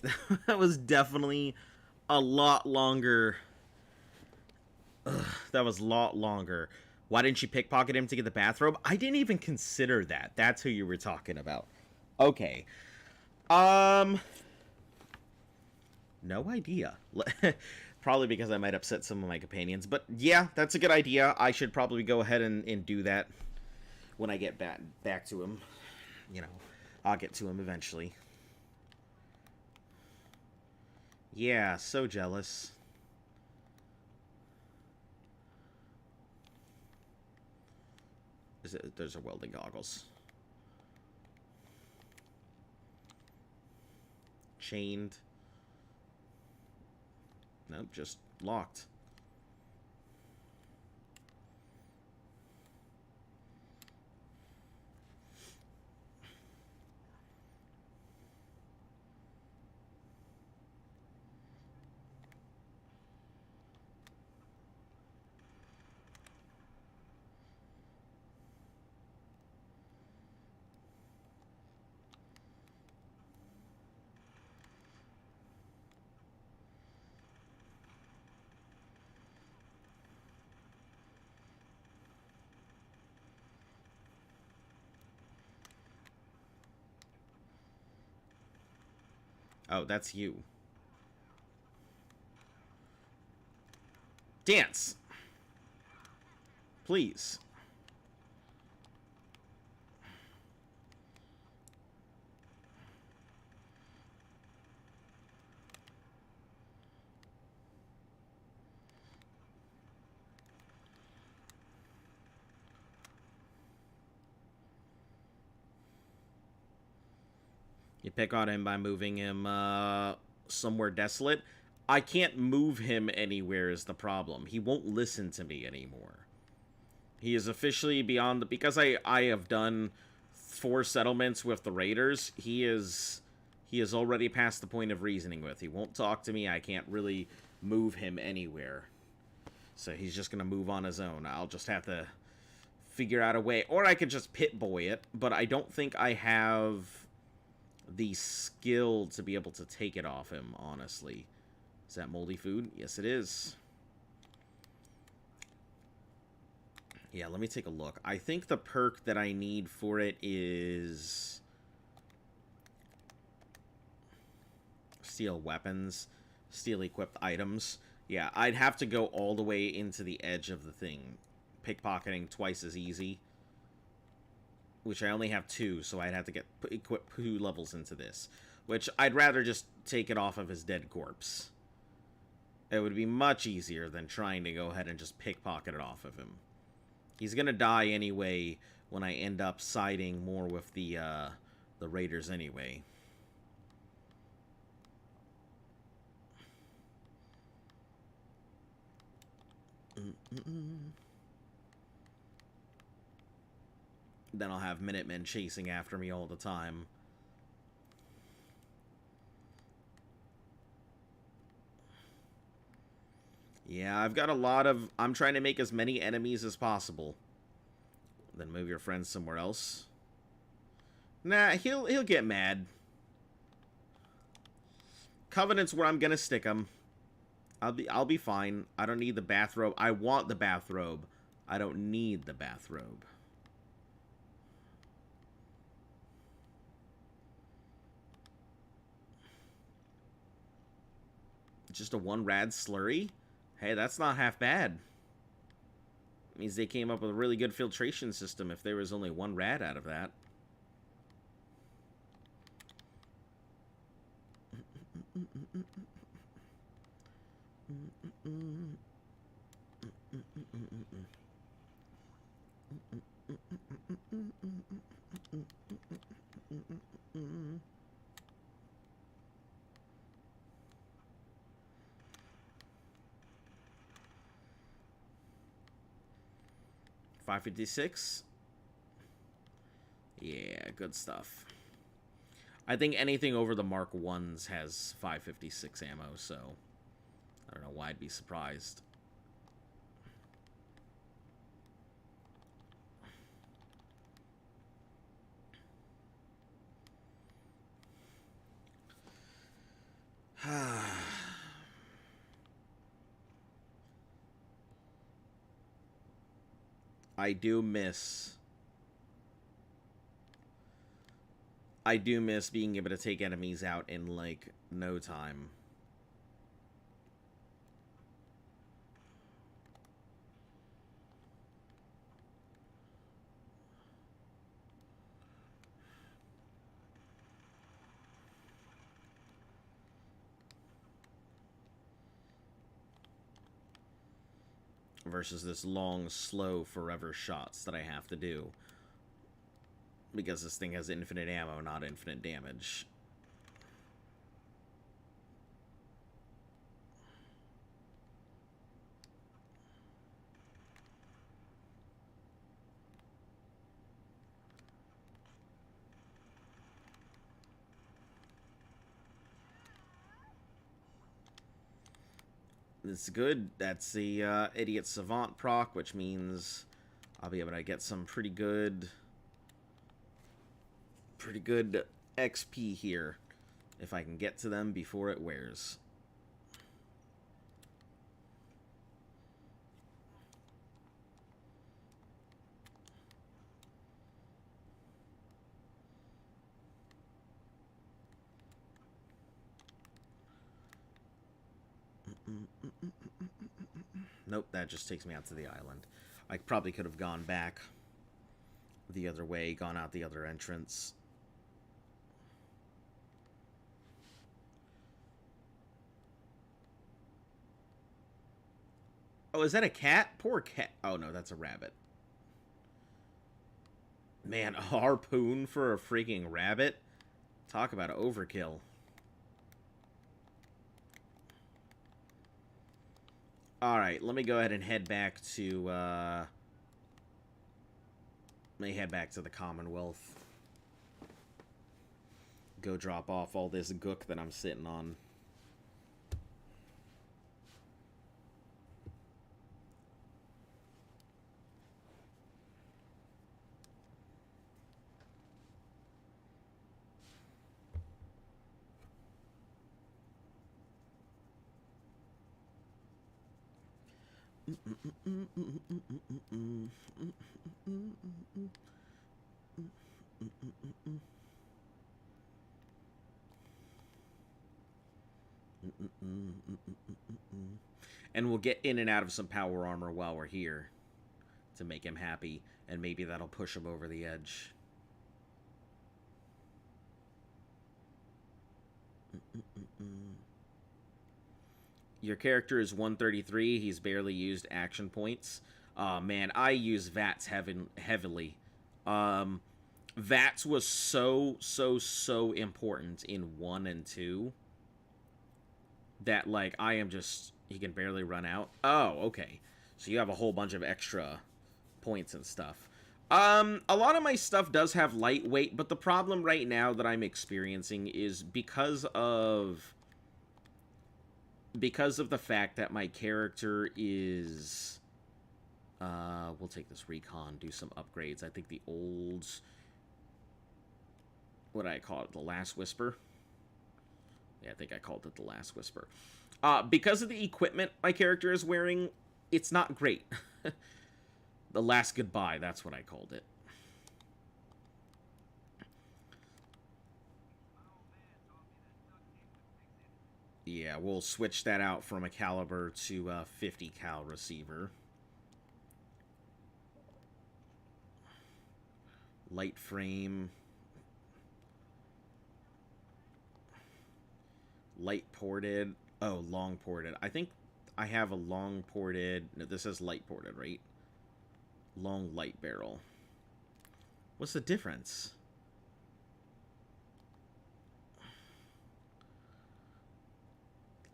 that was definitely a lot longer. Ugh, that was a lot longer. Why didn't you pickpocket him to get the bathrobe? I didn't even consider that. That's who you were talking about. Okay. No idea. Probably because I might upset some of my companions. But yeah, that's a good idea. I should probably go ahead and do that when I get back to him. You know, I'll get to him eventually. Yeah, so jealous. Those are welding goggles. Chained. Nope, just locked. Oh, that's you. Dance! Please. You pick on him by moving him somewhere desolate. I can't move him anywhere is the problem. He won't listen to me anymore. He is officially beyond the... Because I have done 4 settlements with the raiders, he is already past the point of reasoning with. He won't talk to me. I can't really move him anywhere. So he's just going to move on his own. I'll just have to figure out a way. Or I could just pit boy it, but I don't think I have the skill to be able to take it off him, honestly. Is that moldy food? Yes, it is. Yeah, let me take a look. I think the perk that I need for it is steel weapons, steel equipped items. Yeah, I'd have to go all the way into the edge of the thing. Pickpocketing twice as easy. Which I only have 2, so I'd have to equip 2 levels into this. Which I'd rather just take it off of his dead corpse. It would be much easier than trying to go ahead and just pickpocket it off of him. He's gonna die anyway when I end up siding more with the raiders anyway. Then I'll have Minutemen chasing after me all the time. Yeah, I've got a lot of... I'm trying to make as many enemies as possible. Then move your friends somewhere else. Nah, he'll get mad. Covenant's where I'm gonna stick him. I'll be fine. I don't need the bathrobe. I want the bathrobe. I don't need the bathrobe. Just a 1 rad slurry? Hey, that's not half bad. It means they came up with a really good filtration system if there was only 1 rad out of that. $556. Yeah, good stuff. I think anything over the Mark 1s has 556 ammo, so I don't know why I'd be surprised. I do miss being able to take enemies out in, like, no time. Versus this long, slow, forever shots that I have to do. Because this thing has infinite ammo, not infinite damage. It's good. That's the Idiot Savant proc, which means I'll be able to get some pretty good XP here if I can get to them before it wears. Nope, that just takes me out to the island. I probably could have gone back the other way, gone out the other entrance. Oh, is that a cat? Poor cat. Oh, no, that's a rabbit. Man, a harpoon for a freaking rabbit? Talk about overkill. Alright, let me go ahead and head back to, let me head back to the Commonwealth. Go drop off all this gook that I'm sitting on. And we'll get in and out of some power armor while we're here to make him happy, and maybe that'll push him over the edge. Your character is 133. He's barely used action points. Man, I use VATS heavily. VATS was so important in 1 and 2 that, like, I am just... He can barely run out. Oh, okay. So you have a whole bunch of extra points and stuff. A lot of my stuff does have lightweight, but the problem right now that I'm experiencing is because of the fact that my character is... we'll take this recon, do some upgrades. I think the old... What did I call it? The Last Whisper? Yeah, I think I called it the Last Whisper. Because of the equipment my character is wearing, it's not great. The Last Goodbye, that's what I called it. Yeah, we'll switch that out from a caliber to a 50 cal receiver. Light frame. Light ported. Oh, long ported. I think I have a long ported... No, this is light ported, right? Long light barrel. What's the difference?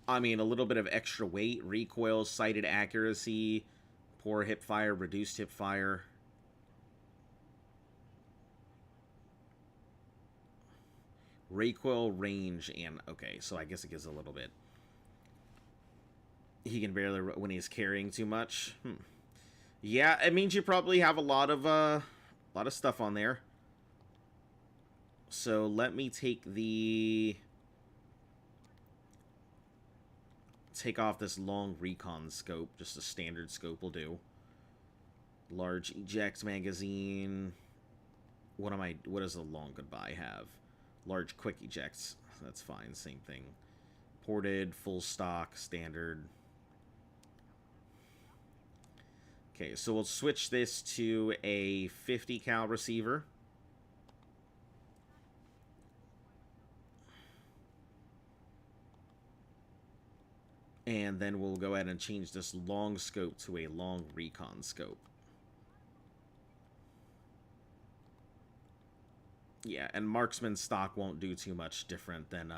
I mean, a little bit of extra weight, recoil, sighted accuracy, poor hip fire, reduced hip fire. Recoil, range, and... Okay, so I guess it gives a little bit. He can barely... When he's carrying too much. Yeah, it means you probably have a lot of stuff on there. So let me take off this long recon scope. Just a standard scope will do. Large eject magazine. What does a long goodbye have? Large quick ejects. That's fine, same thing. Ported, full stock, standard. Okay, so we'll switch this to a 50 cal receiver. And then we'll go ahead and change this long scope to a long recon scope. Yeah, and marksman stock won't do too much different than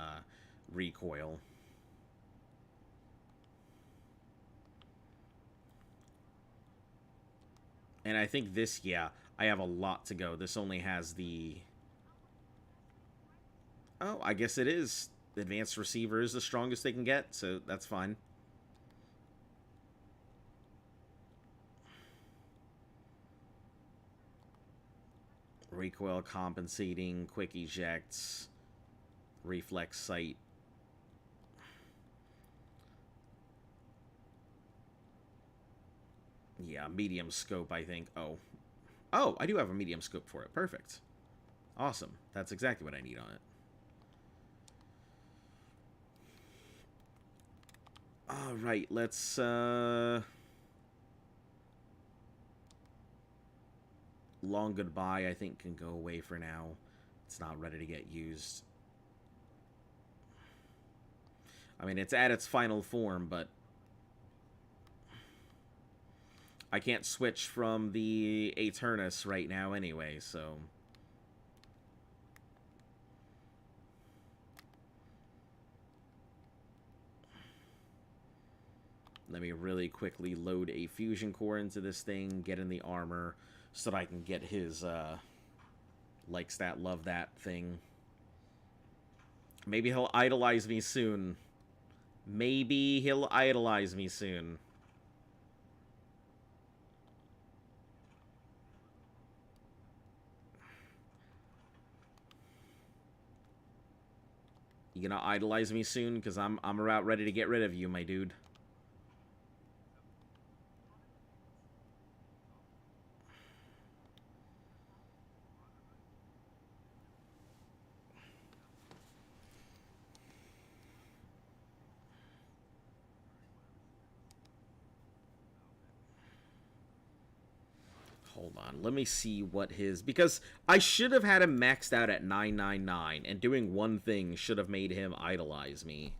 recoil. And I think this, yeah, I have a lot to go. This only has the... Oh, I guess it is. The advanced receiver is the strongest they can get, so that's fine. Recoil compensating, quick ejects, reflex sight. Yeah, medium scope, I think. Oh, I do have a medium scope for it. Perfect. Awesome. That's exactly what I need on it. Alright, let's, long goodbye, I think, can go away for now. It's not ready to get used. I mean, it's at its final form, but I can't switch from the Aeternus right now anyway, so... Let me really quickly load a fusion core into this thing, get in the armor, so that I can get his, likes that, love that thing. Maybe he'll idolize me soon. Maybe he'll idolize me soon. You gonna idolize me soon? Because I'm about ready to get rid of you, my dude. Hold on, let me see what his... Because I should have had him maxed out at 999, and doing one thing should have made him idolize me.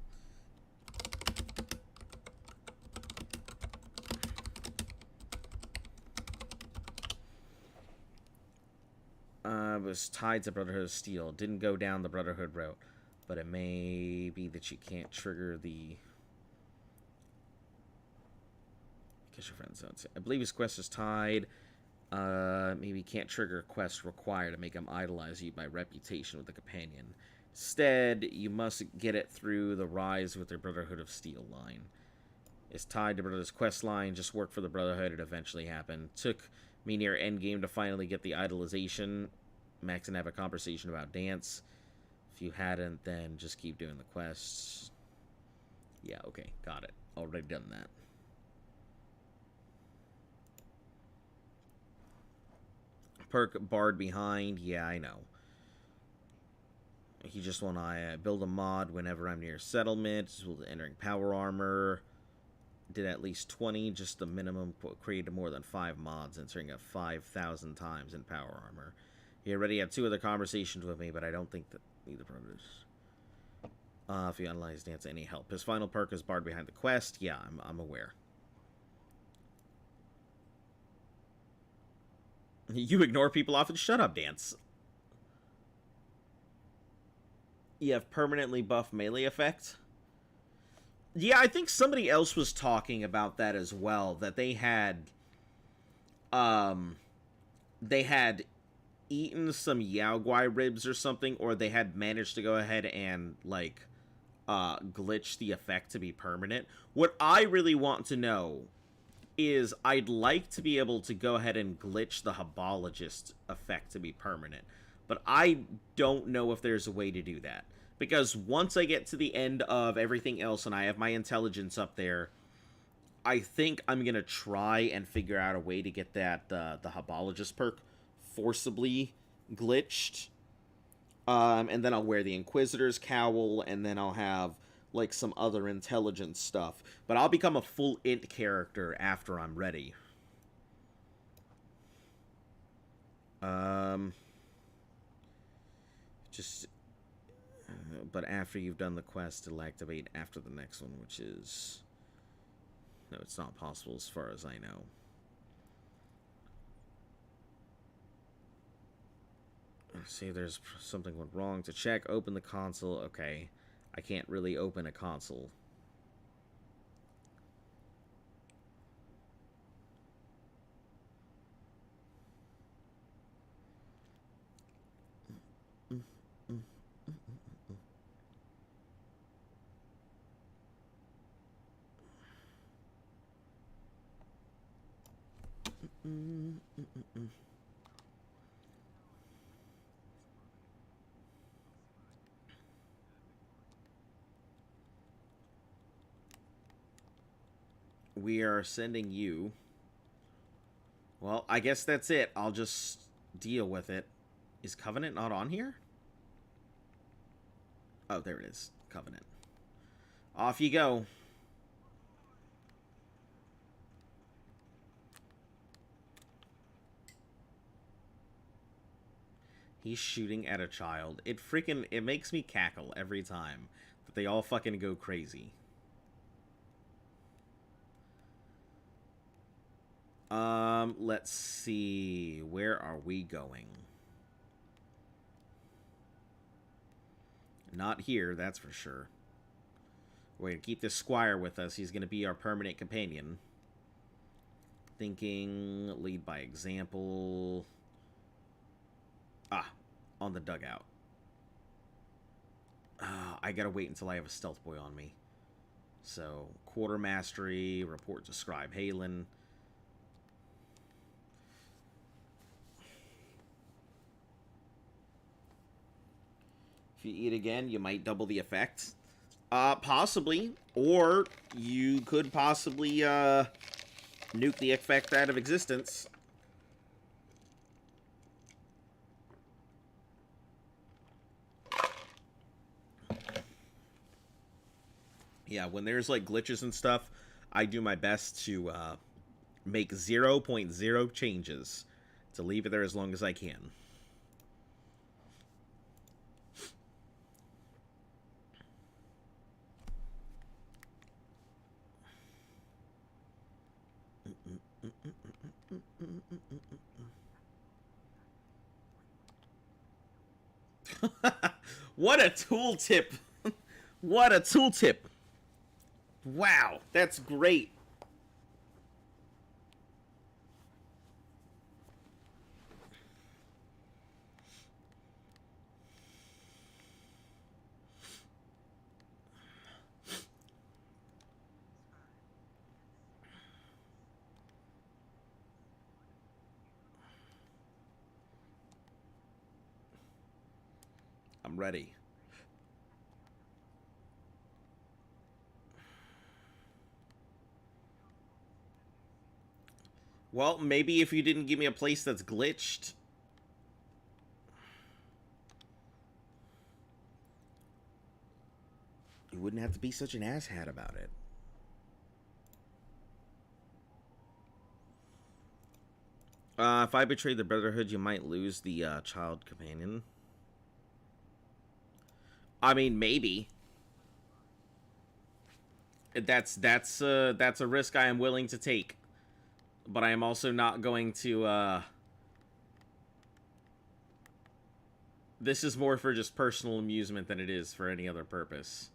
Was tied to Brotherhood of Steel. Didn't go down the Brotherhood route. But it may be that you can't trigger the... Kiss your friends out. I believe his quest is tied... maybe can't trigger a quest required to make him idolize you by reputation with the companion. Instead, you must get it through the Rise with their Brotherhood of Steel line. It's tied to Brotherhood's quest line, just work for the Brotherhood, it eventually happened. Took me near endgame to finally get the idolization. Max and have a conversation about dance. If you hadn't, then just keep doing the quests. Yeah, okay, got it. Already done that. Perk barred behind. Yeah, I know. He just want to build a mod whenever I'm near settlement. Entering power armor. Did at least 20. Just the minimum. Created more than 5 mods. Entering at 5,000 times in power armor. He already had 2 other conversations with me, but I don't think that either brothers. If you analyze dance, any help. His final perk is barred behind the quest. Yeah, I'm aware. You ignore people often. Shut up, Dance. You have permanently buff melee effect. Yeah, I think somebody else was talking about that as well. That they had eaten some Yao Guai ribs or something, or they had managed to go ahead and like glitch the effect to be permanent. What I really want to know is I'd like to be able to go ahead and glitch the Hebologist effect to be permanent. But I don't know if there's a way to do that. Because once I get to the end of everything else and I have my intelligence up there, I think I'm gonna try and figure out a way to get that the Habologist perk forcibly glitched. And then I'll wear the Inquisitor's cowl, and then I'll have like some other intelligence stuff. But I'll become a full int character after I'm ready. But after you've done the quest, it'll activate after the next one, which is... No, it's not possible as far as I know. See, there's something went wrong. To check, open the console. Okay. I can't really open a console. We are sending you. Well, I guess that's it. I'll just deal with it. Is Covenant not on here? Oh, there it is. Covenant. Off you go. He's shooting at a child. It makes me cackle every time that they all fucking go crazy. Let's see. Where are we going? Not here, that's for sure. We're gonna keep this squire with us. He's gonna be our permanent companion. Thinking, lead by example. On the dugout. I gotta wait until I have a stealth boy on me. So, quarter mastery, report to Scribe Halen. If you eat again, you might double the effect. Possibly. Or you could possibly nuke the effect out of existence. Yeah, when there's like glitches and stuff, I do my best to make 0.0 changes to leave it there as long as I can. What a tooltip! What a tooltip! Wow, that's great. I'm ready. Well, maybe if you didn't give me a place that's glitched. You wouldn't have to be such an asshat about it. If I betray the Brotherhood, you might lose the child companion. I mean, maybe. That's a risk I am willing to take. But I am also not going to, This is more for just personal amusement than it is for any other purpose.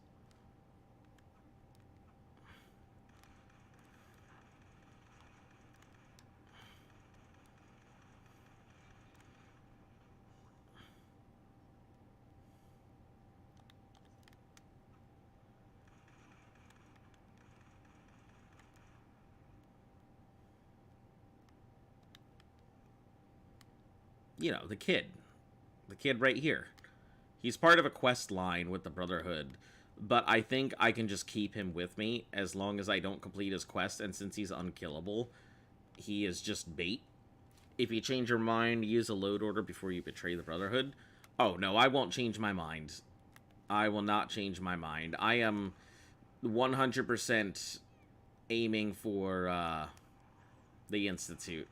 You know, the kid right here. He's part of a quest line with the Brotherhood but I think I can just keep him with me as long as I don't complete his quest, and since he's unkillable, he is just bait. If you change your mind, use a load order before you betray the Brotherhood. Oh, no, I won't change my mind. I will not change my mind. I am 100% aiming for the Institute.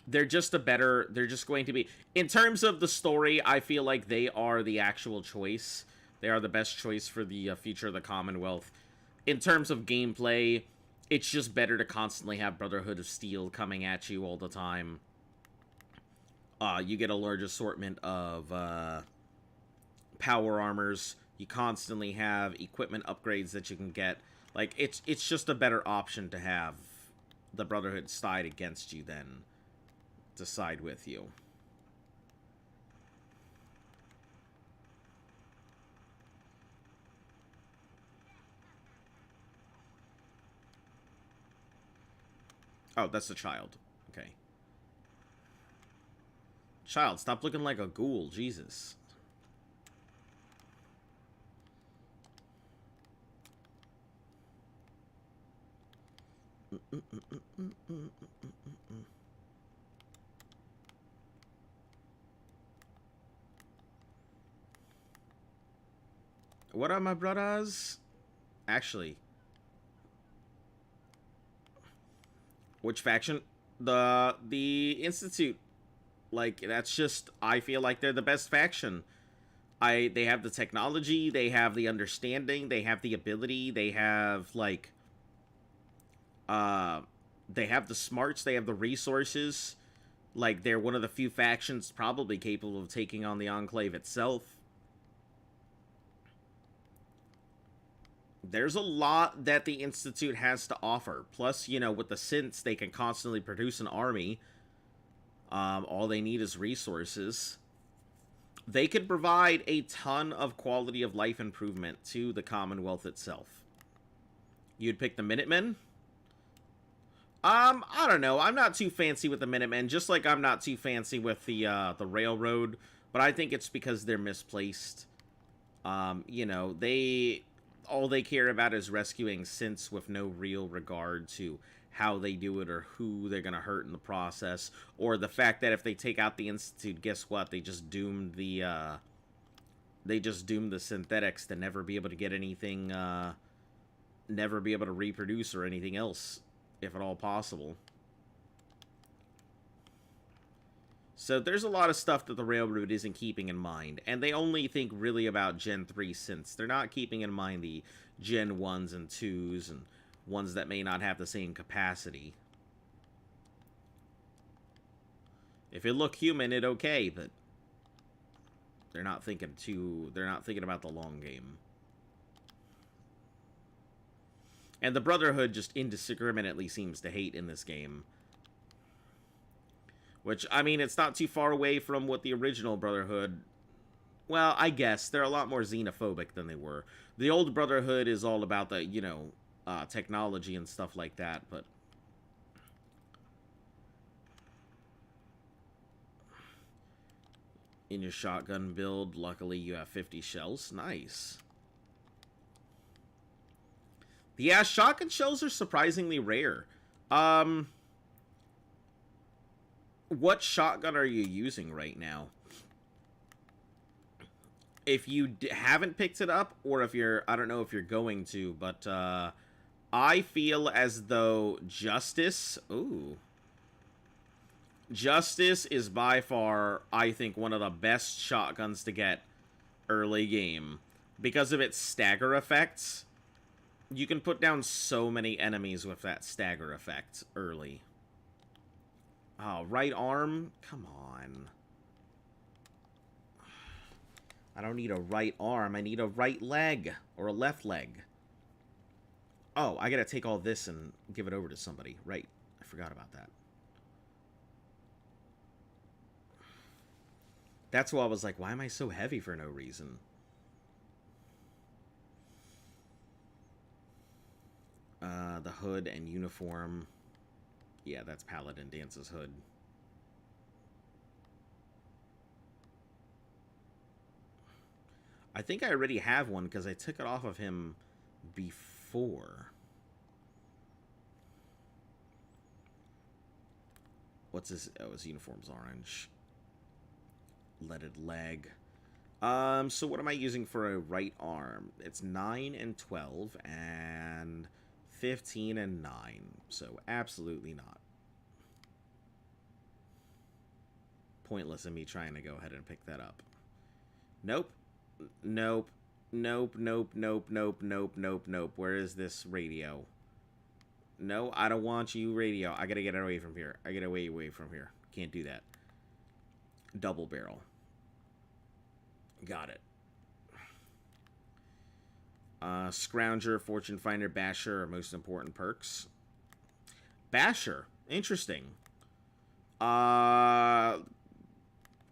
They're just going to be, in terms of the story, I feel like they are the actual choice. They are the best choice for the future of the Commonwealth. In terms of gameplay, it's just better to constantly have Brotherhood of Steel coming at you all the time. You get a large assortment of power armors. You constantly have equipment upgrades that you can get. Like, it's just a better option to have the Brotherhood side against you than to side with you. Oh, that's the child. Okay. Child, stop looking like a ghoul. Jesus. What are my brothers? Actually, which faction? The Institute. Like, that's just, I feel like they're the best faction. They have the technology, they have the understanding, they have the ability, they have, like, they have the smarts, they have the resources. Like, they're one of the few factions probably capable of taking on the Enclave itself. There's a lot that the Institute has to offer. Plus, you know, with the synths, they can constantly produce an army. All they need is resources. They could provide a ton of quality of life improvement to the Commonwealth itself. You'd pick the Minutemen? I don't know. I'm not too fancy with the Minutemen, just like I'm not too fancy with the Railroad. But I think it's because they're misplaced. You know, all they care about is rescuing synths with no real regard to how they do it or who they're going to hurt in the process. Or the fact that if they take out the Institute, guess what? They just doomed the synthetics to never be able to get anything, never be able to reproduce or anything else, if at all possible. So there's a lot of stuff that the Railroad isn't keeping in mind. And they only think really about Gen 3 synths. They're not keeping in mind the Gen 1s and 2s and ones that may not have the same capacity. If it look human, it okay, but they're not thinking about the long game. And the Brotherhood just indiscriminately seems to hate in this game. Which, I mean, it's not too far away from what the original Brotherhood... Well, I guess. They're a lot more xenophobic than they were. The old Brotherhood is all about the, you know, technology and stuff like that, but... In your shotgun build, luckily you have 50 shells. Nice. Yeah, shotgun shells are surprisingly rare. What shotgun are you using right now? If you haven't picked it up, or if you're... I don't know if you're going to, but, I feel as though Justice... Ooh. Justice is by far, I think, one of the best shotguns to get early game. Because of its stagger effects. You can put down so many enemies with that stagger effect early. Oh, right arm? Come on. I don't need a right arm. I need a right leg. Or a left leg. Oh, I gotta take all this and give it over to somebody. Right. I forgot about that. That's why I was like, why am I so heavy for no reason? The hood and uniform. Yeah, that's Paladin Dance's hood. I think I already have one because I took it off of him before. What's his... Oh, his uniform's orange. Leaded leg. So what am I using for a right arm? It's 9 and 12 and 15 and 9. So absolutely not. Pointless in me trying to go ahead and pick that up. Nope. Nope. Nope, nope, nope, nope, nope, nope, nope. Where is this radio? No, I don't want you, radio. I gotta get away from here. I gotta get away from here. Can't do that. Double barrel. Got it. Scrounger, Fortune Finder, Basher are most important perks. Basher. Interesting.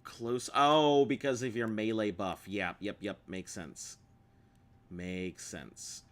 Close. Oh, because of your melee buff. Yep, yep, yep. Makes sense. Makes sense.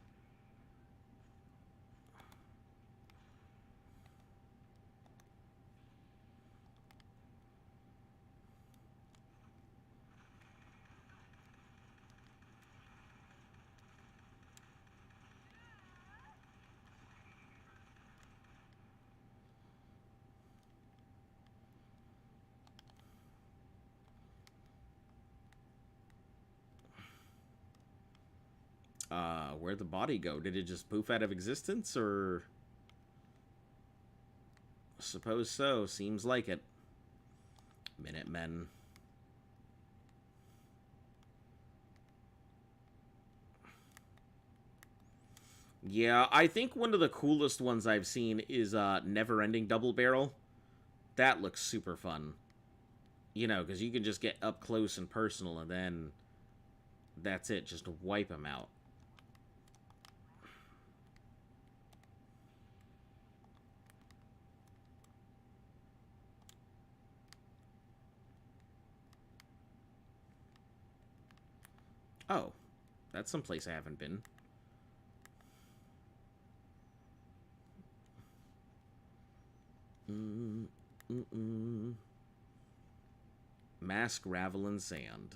Where'd the body go? Did it just poof out of existence, or... Suppose so. Seems like it. Minutemen. Yeah, I think one of the coolest ones I've seen is Never-Ending Double Barrel. That looks super fun. You know, because you can just get up close and personal, and then that's it. Just wipe them out. Oh, that's someplace I haven't been. Mass gravel and sand.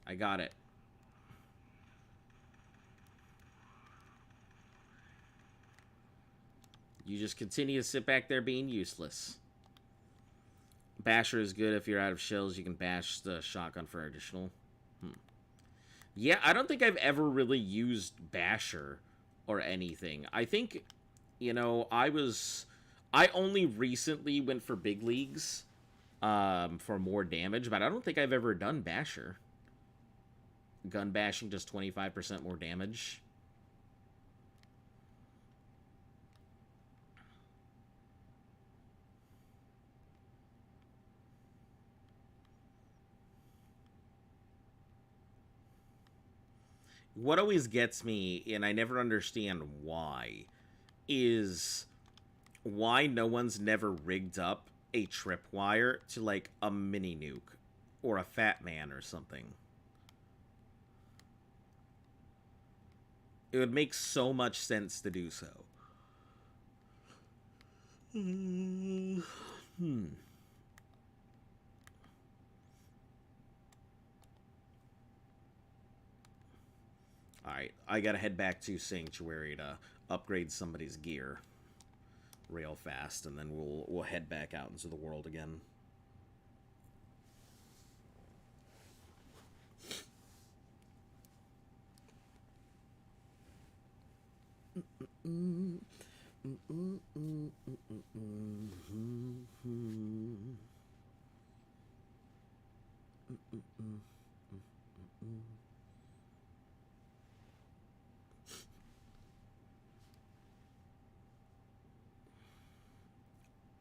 I got it. You just continue to sit back there being useless. Basher is good if you're out of shells. You can bash the shotgun for additional. Yeah, I don't think I've ever really used Basher or anything. I think, you know, I only recently went for big leagues for more damage, but I don't think I've ever done Basher. Gun bashing, just 25% more damage. What always gets me, and I never understand why, is why no one's never rigged up a tripwire to, like, a mini nuke or a Fat Man or something. It would make so much sense to do so. Alright, I gotta head back to Sanctuary to upgrade somebody's gear real fast, and then we'll head back out into the world again.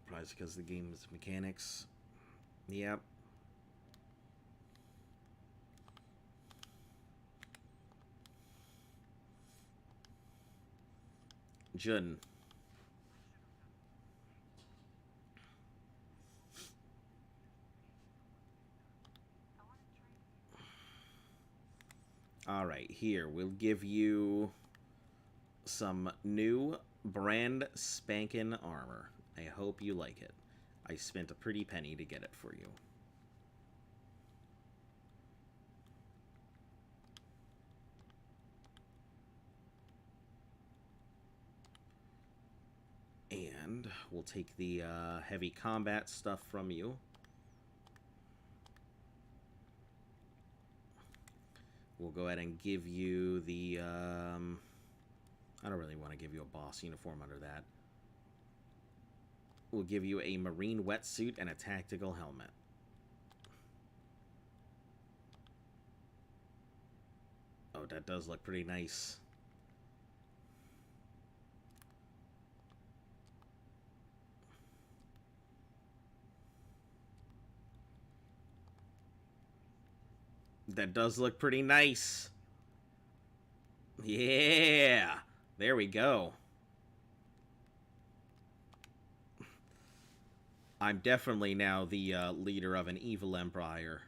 Probably because the game's mechanics. Yep. Jun. Alright, here, we'll give you some new Brand spankin' armor. I hope you like it. I spent a pretty penny to get it for you. And we'll take the heavy combat stuff from you. We'll go ahead and give you the... I don't really want to give you a boss uniform under that. We'll give you a marine wetsuit and a tactical helmet. Oh, that does look pretty nice. That does look pretty nice. Yeah! There we go. I'm definitely now the leader of an evil empire.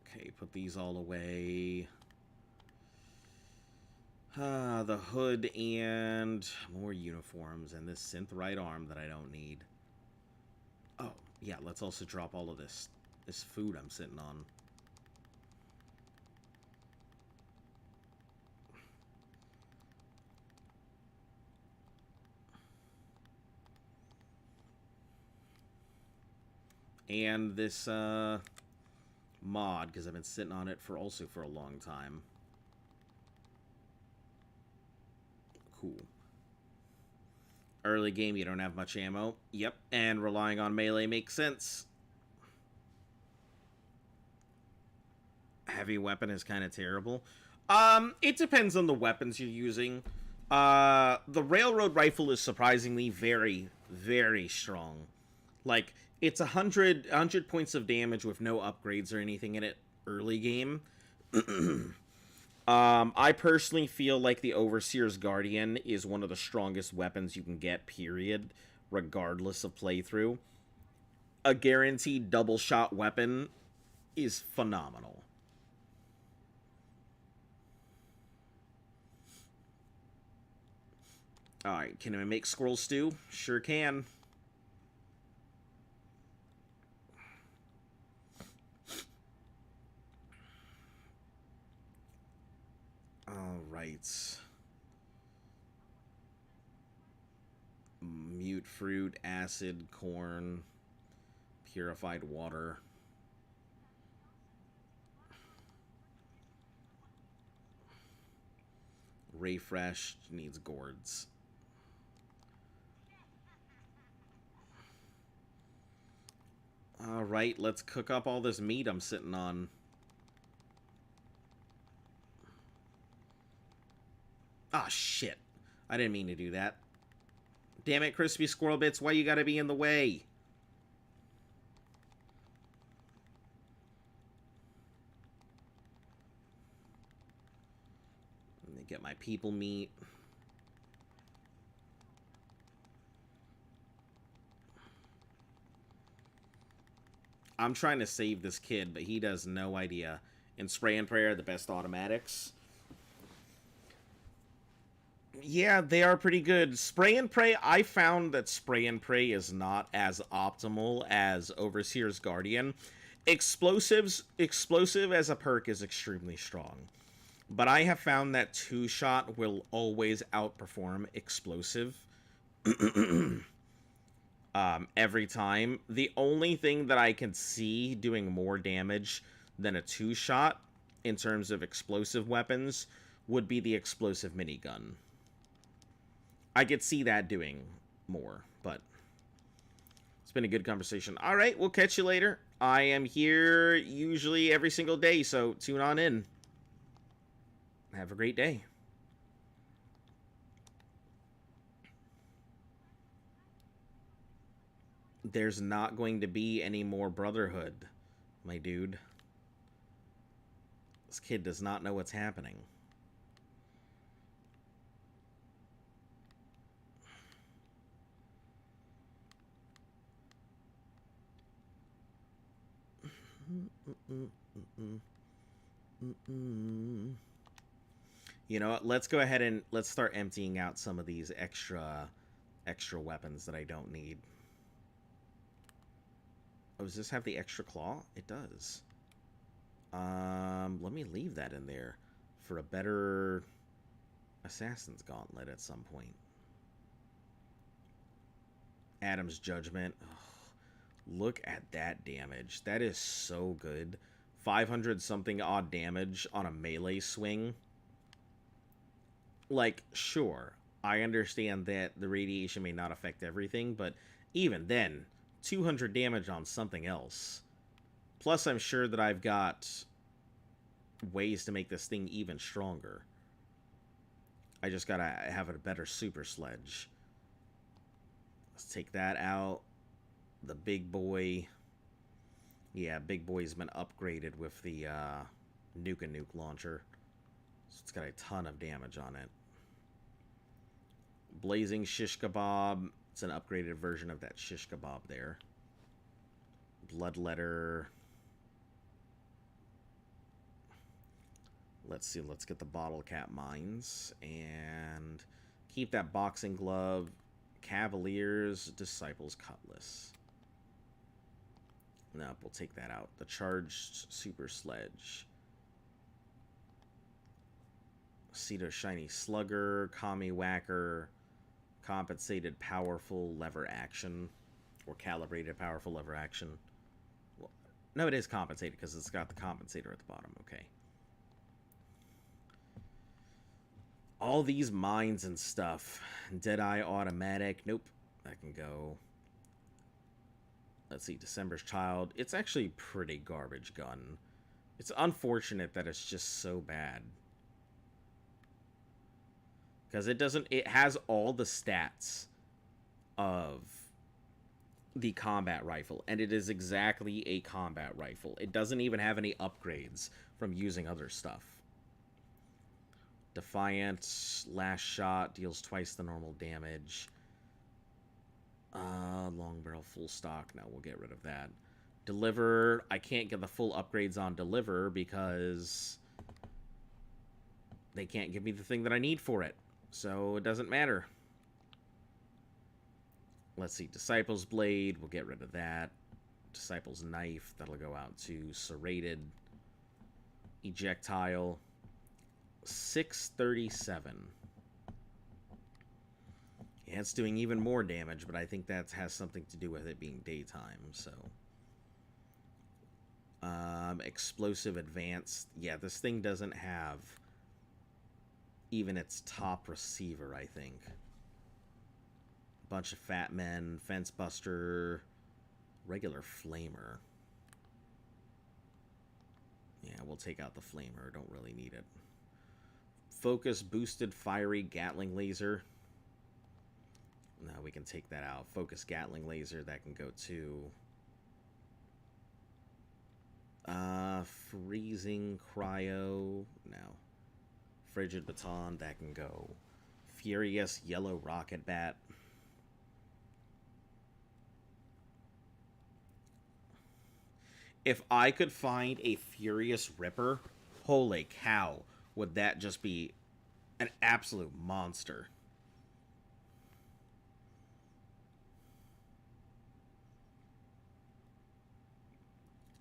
Okay, put these all away. The hood and more uniforms and this synth right arm that I don't need. Oh, yeah, let's also drop all of this food I'm sitting on. And this mod, because I've been sitting on it for a long time. Cool. Early game, you don't have much ammo. Yep, and relying on melee makes sense. Heavy weapon is kind of terrible. It depends on the weapons you're using. The railroad rifle is surprisingly very, very strong. Like, it's 100 points of damage with no upgrades or anything in it early game. I personally feel like the Overseer's Guardian is one of the strongest weapons you can get, period, regardless of playthrough. A guaranteed double shot weapon is phenomenal. Alright, can I make squirrel stew? Sure can. Alright. Mute fruit, acid, corn, purified water. Refresh needs gourds. Alright, let's cook up all this meat I'm sitting on. Ah, shit. I didn't mean to do that. Damn it, Crispy Squirrel Bits, why you gotta be in the way? Let me get my people meat. I'm trying to save this kid, but he does no idea. And Spray and Pray are the best automatics. Yeah, they are pretty good. Spray and Pray, I found that Spray and Pray is not as optimal as Overseer's Guardian. Explosive as a perk is extremely strong. But I have found that 2-shot will always outperform Explosive. Every time. The only thing that I can see doing more damage than a 2-shot in terms of explosive weapons would be the explosive minigun. I could see that doing more, but it's been a good conversation. All right, we'll catch you later. I am here usually every single day, so tune on in. Have a great day. There's not going to be any more Brotherhood, my dude. This kid does not know what's happening. You know what? Let's go ahead and let's start emptying out some of these extra weapons that I don't need. Oh, does this have the extra claw? It does. Let me leave that in there for a better Assassin's Gauntlet at some point. Adam's Judgment. Ugh, look at that damage. That is so good. 500 something odd damage on a melee swing. Like, sure, I understand that the radiation may not affect everything, but even then, 200 damage on something else. Plus, I'm sure that I've got ways to make this thing even stronger. I just gotta have a better super sledge. Let's take that out. The big boy. Yeah, big boy's been upgraded with the Nuke launcher. So it's got a ton of damage on it. Blazing Shish Kebab. It's an upgraded version of that Shish Kebab there. Bloodletter. Let's see, let's get the bottle cap mines. And keep that boxing glove. Cavaliers, Disciples Cutlass. Nope, we'll take that out. The charged super sledge. Cedo Shiny Slugger, Kami Whacker, compensated powerful lever action, or calibrated powerful lever action. Well, no, it is compensated because it's got the compensator at the bottom. Okay. All these mines and stuff. Deadeye Automatic. Nope. That can go. Let's see. December's Child. It's actually pretty garbage gun. It's unfortunate that it's just so bad. Because it has all the stats of the combat rifle. And it is exactly a combat rifle. It doesn't even have any upgrades from using other stuff. Defiant, last shot, deals twice the normal damage. Long barrel, full stock. No, we'll get rid of that. Deliver, I can't get the full upgrades on Deliver because they can't give me the thing that I need for it. So it doesn't matter. Let's see, Disciples Blade, we'll get rid of that. Disciples Knife, that'll go out to Serrated. Ejectile. 637. Yeah, it's doing even more damage, but I think that has something to do with it being daytime, so. Explosive Advanced. Yeah, this thing doesn't have even its top receiver, I think. Bunch of Fat Men, Fence Buster, regular Flamer. Yeah, we'll take out the Flamer. Don't really need it. Focus Boosted Fiery Gatling Laser. No, we can take that out. Focus Gatling Laser, that can go to Freezing Cryo. No. Frigid Baton, that can go. Furious Yellow Rocket Bat. If I could find a Furious Ripper, holy cow, would that just be an absolute monster.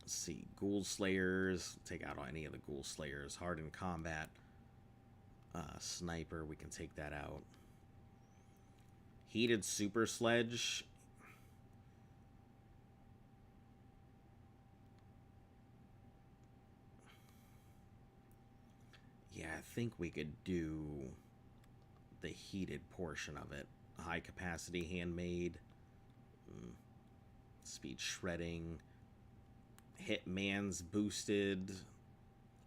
Let's see, Ghoul Slayers. Take out any of the Ghoul Slayers. Hardened Combat. Sniper, we can take that out. Heated Super Sledge. Yeah, I think we could do the heated portion of it. High capacity handmade. Speed shredding. Hitman's boosted.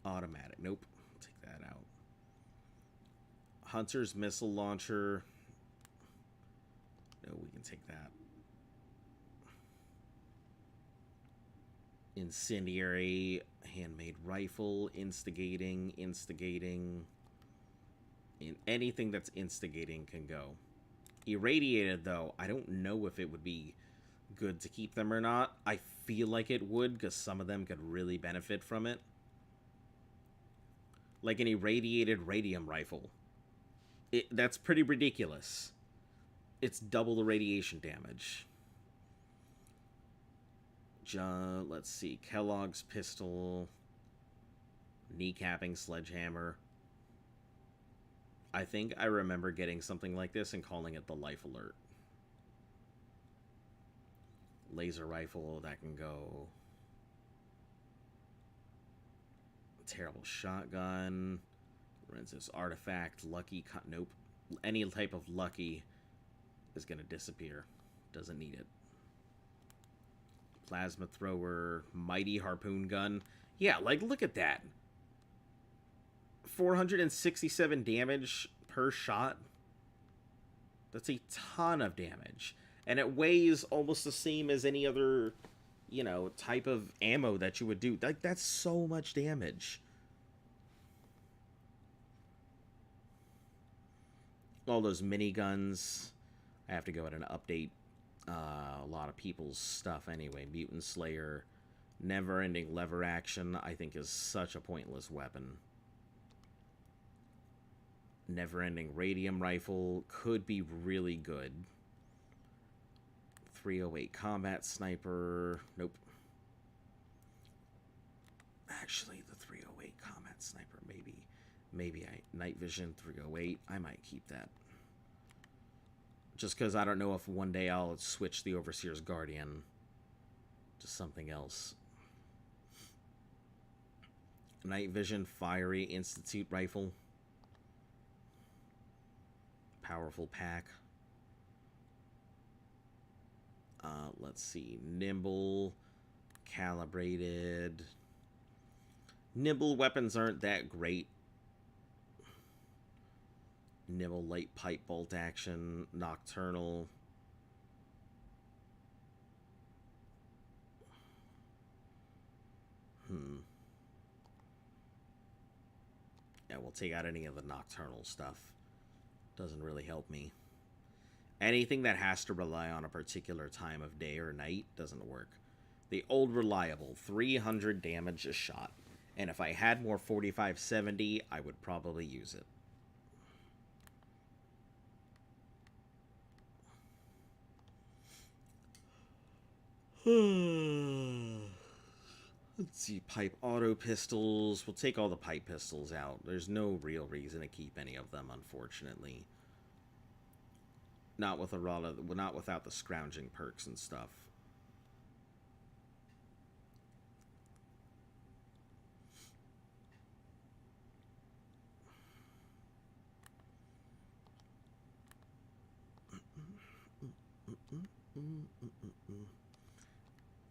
Automatic. Nope. Take that out. Hunter's missile launcher. No, we can take that. Incendiary, handmade rifle, instigating. Anything that's instigating can go. Irradiated, though, I don't know if it would be good to keep them or not. I feel like it would, because some of them could really benefit from it. like an irradiated radium rifle. That's pretty ridiculous. It's double the radiation damage. Let's see. Kellogg's pistol. Kneecapping sledgehammer. I think I remember getting something like this and calling it the Life Alert. Laser rifle, that can go. Terrible shotgun. Rensis artifact. Lucky. Nope. Any type of lucky is going to disappear. Doesn't need it. Plasma thrower. Mighty harpoon gun. Yeah, like, look at that. 467 damage per shot. That's a ton of damage. And it weighs almost the same as any other, you know, type of ammo that you would do. Like, that's so much damage. All those miniguns. I have to go ahead and update a lot of people's stuff anyway. Mutant Slayer. Never-ending lever action, I think, is such a pointless weapon. Never-ending radium rifle could be really good. 308 combat sniper. Nope. Actually, the 308 combat sniper, maybe night vision 308. I might keep that. Just because I don't know if one day I'll switch the Overseer's Guardian to something else. Night vision fiery Institute rifle. Powerful pack. Let's see. Nimble. Calibrated. Nimble weapons aren't that great. Nimble light pipe bolt action. Nocturnal. Yeah, we'll take out any of the nocturnal stuff. Doesn't really help me. Anything that has to rely on a particular time of day or night doesn't work. The old reliable, 300 damage a shot. And if I had more 4570, I would probably use it. Let's see, pipe auto pistols. We'll take all the pipe pistols out. There's no real reason to keep any of them, unfortunately. Not without the scrounging perks and stuff.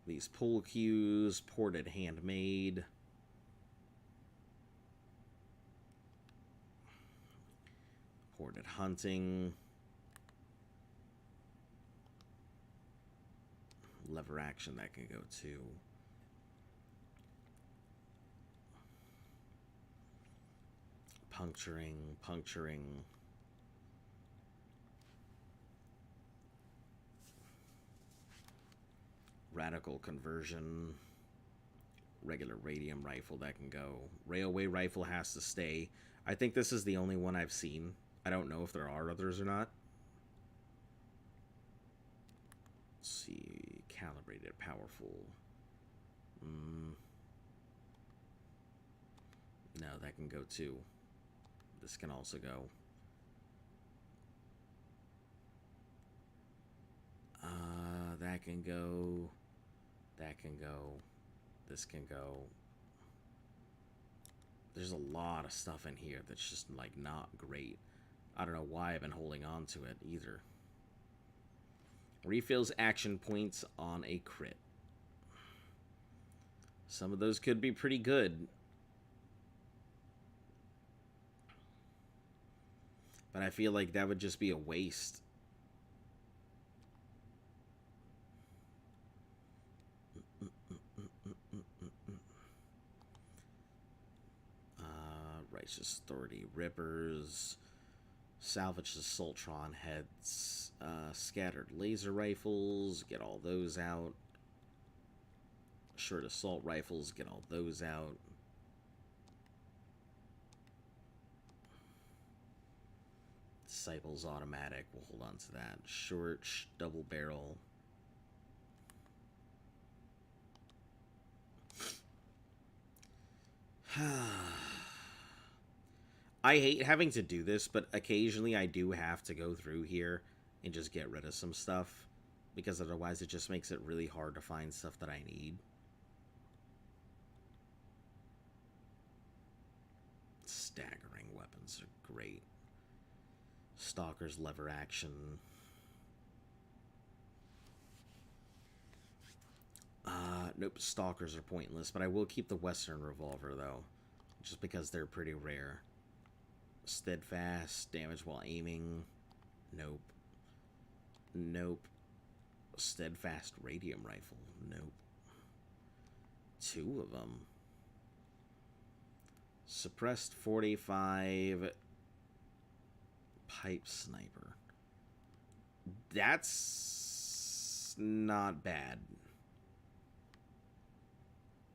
These pull cues, ported handmade. Ported hunting. Lever action, that can go too. Puncturing. Radical conversion. Regular radium rifle, that can go. Railway rifle has to stay. I think this is the only one I've seen. I don't know if there are others or not. Let's see. Calibrated, powerful. No, that can go too. This can also go. That can go. That can go. This can go. There's a lot of stuff in here that's just, like, not great. I don't know why I've been holding on to it either. Refills action points on a crit. Some of those could be pretty good. But I feel like that would just be a waste. Righteous Authority Rippers. Salvage the Soltron heads. Scattered laser rifles. Get all those out. Short assault rifles. Get all those out. Disciples automatic. We'll hold on to that. Short, double barrel. I hate having to do this, but occasionally I do have to go through here and just get rid of some stuff, because otherwise it just makes it really hard to find stuff that I need. Staggering weapons are great. Stalker's lever action. Nope, Stalkers are pointless, but I will keep the Western Revolver, though, just because they're pretty rare. Steadfast, damage while aiming. Nope. Nope. Steadfast Radium Rifle. Nope. 2 of them. Suppressed 45 Pipe Sniper. That's not bad.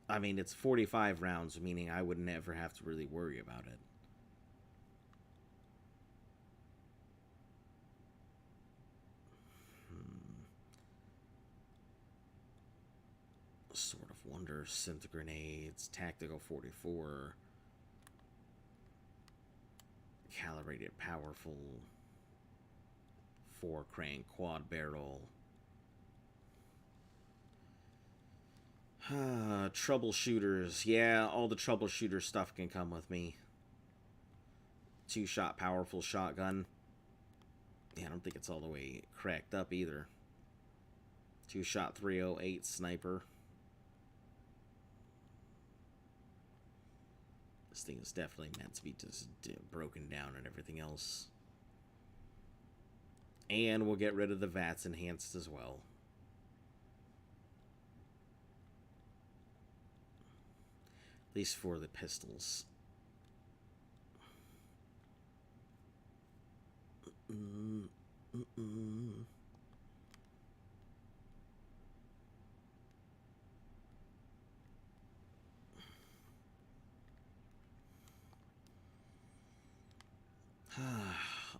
I mean, it's 45 rounds, meaning I would never have to really worry about it. Sword of Wonder, Synth Grenades, Tactical 44, Calibrated Powerful, 4 Crank Quad Barrel, Troubleshooters. Yeah, all the troubleshooter stuff can come with me. 2-shot powerful shotgun. Yeah, I don't think it's all the way cracked up either. 2-shot 308 sniper. This thing is definitely meant to be just broken down and everything else. And we'll get rid of the VATS enhanced as well. At least for the pistols.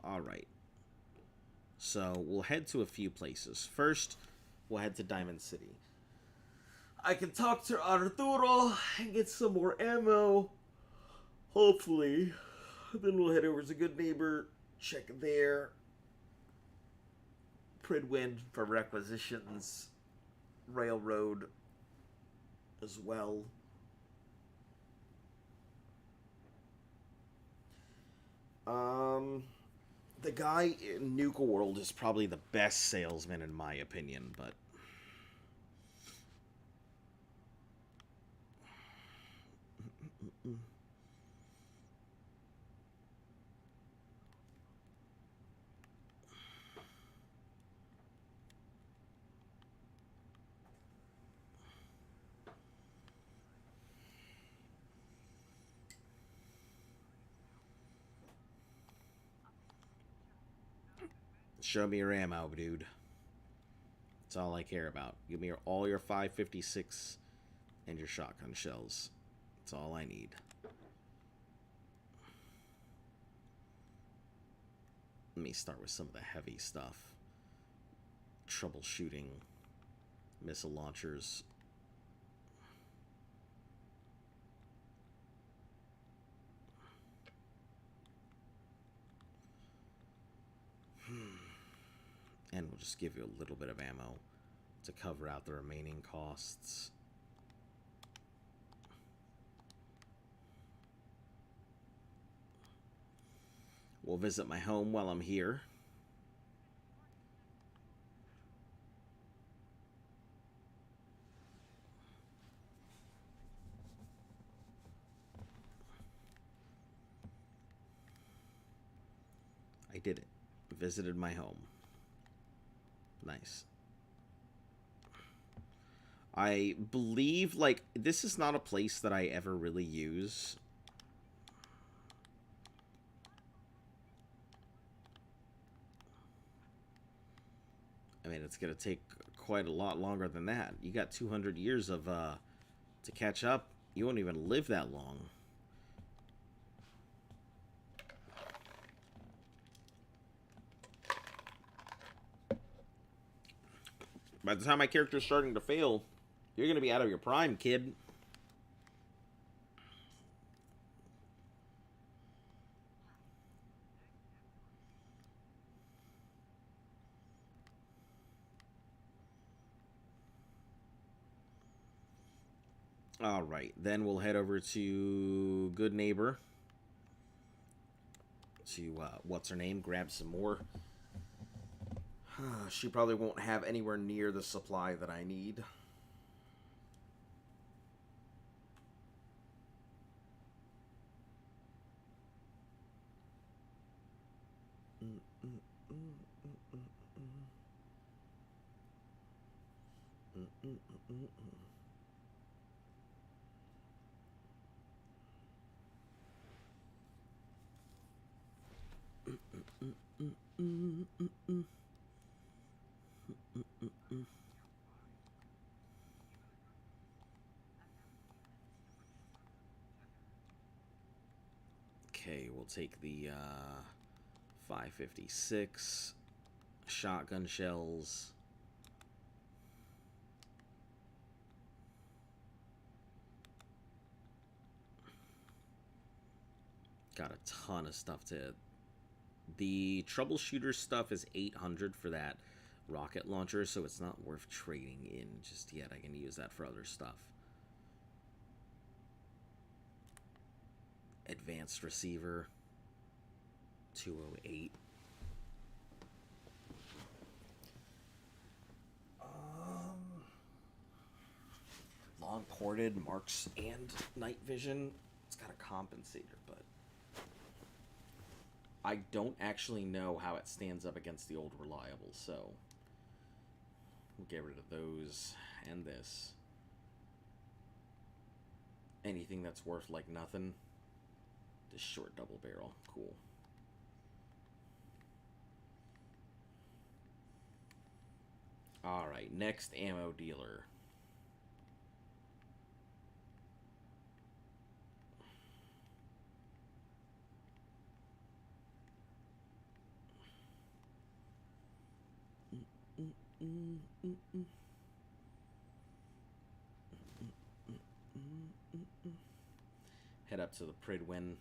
Alright. So, we'll head to a few places. First, we'll head to Diamond City. I can talk to Arturo and get some more ammo. Hopefully. Then we'll head over to Good Neighbor, check there. Pridwin for requisitions. Railroad as well. The guy in Nuka World is probably the best salesman in my opinion, but show me your ammo, dude. That's all I care about. Give me all your 5.56 and your shotgun shells. That's all I need. Let me start with some of the heavy stuff. Troubleshooting. Missile launchers. And we'll just give you a little bit of ammo to cover out the remaining costs. We'll visit my home while I'm here. I did it. Visited my home. Nice. I believe, like, this is not a place that I ever really use. I mean, it's gonna take quite a lot longer than that. You got 200 years of, to catch up. You won't even live that long. By the time my character's starting to fail, you're gonna be out of your prime, kid. Alright, then we'll head over to Good Neighbor. To, what's her name? Grab some more. She probably won't have anywhere near the supply that I need. Okay, we'll take the 5.56 shotgun shells. Got a ton of stuff to... The troubleshooter stuff is 800 for that rocket launcher, so it's not worth trading in just yet. I can use that for other stuff. Advanced receiver, 208. Long ported marks and night vision. It's got a compensator, but I don't actually know how it stands up against the old reliable, so we'll get rid of those and this. Anything that's worth like nothing. This short double barrel. Cool. Alright, next ammo dealer. Head up to the Pridwin.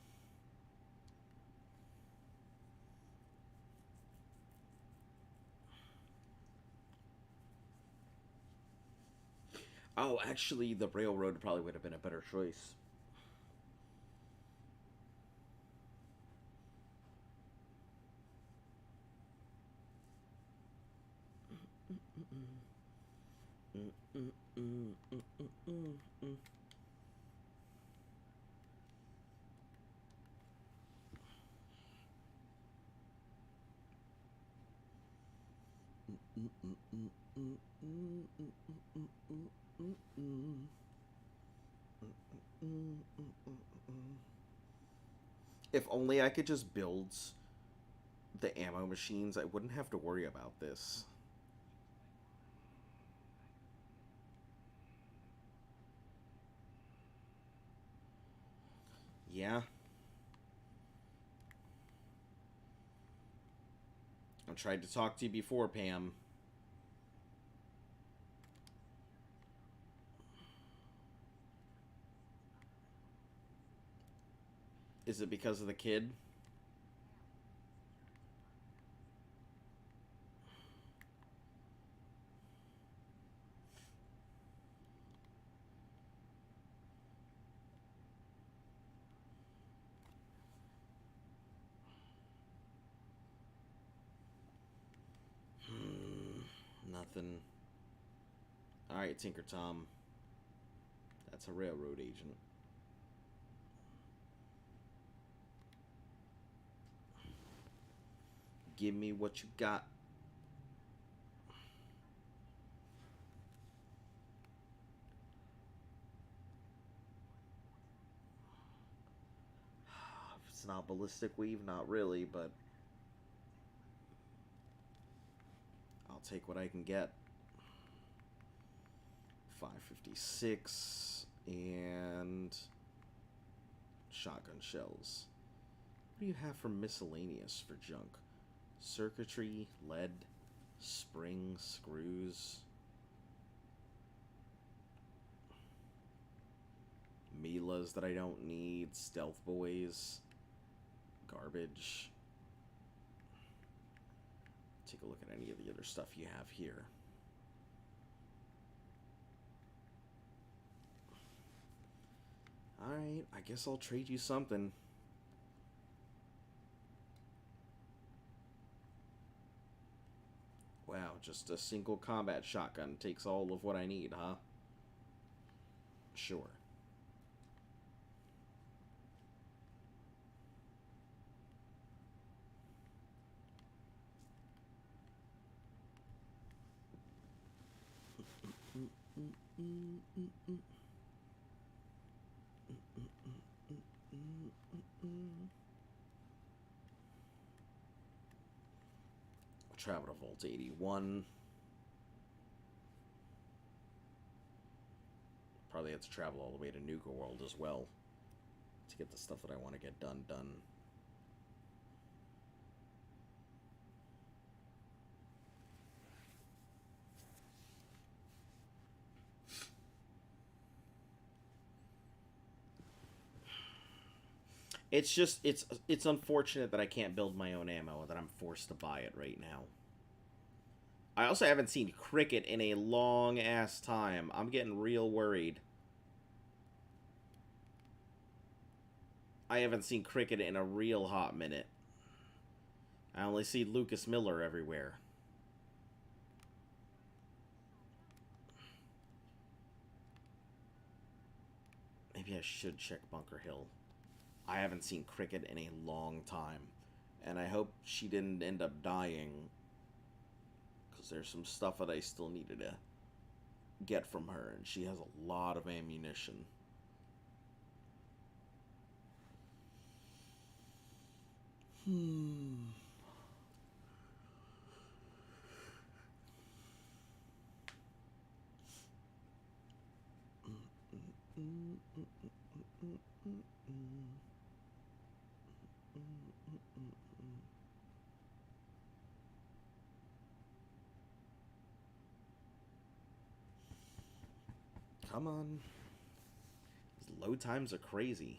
Oh, actually, the railroad probably would have been a better choice. If only I could just build the ammo machines, I wouldn't have to worry about this. Yeah. I tried to talk to you before, Pam. Is it because of the kid? Nothing. Alright, Tinker Tom. That's a railroad agent. Give me what you got. If it's not ballistic weave, not really, but I'll take what I can get. 5.56 and shotgun shells. What do you have for miscellaneous for junk? Circuitry, lead, spring, screws. Milas that I don't need. Stealth boys. Garbage. Take a look at any of the other stuff you have here. Alright, I guess I'll trade you something. Wow, just a single combat shotgun takes all of what I need, huh? Sure. Travel to Vault 81. Probably have to travel all the way to Nuka World as well to get the stuff that I want to get done. It's just, it's unfortunate that I can't build my own ammo, that I'm forced to buy it right now. I also haven't seen Cricket in a long-ass time. I'm getting real worried. I haven't seen Cricket in a real hot minute. I only see Lucas Miller everywhere. Maybe I should check Bunker Hill. I haven't seen Cricket in a long time. And I hope she didn't end up dying. Because there's some stuff that I still needed to get from her. And she has a lot of ammunition. Come on. These load times are crazy.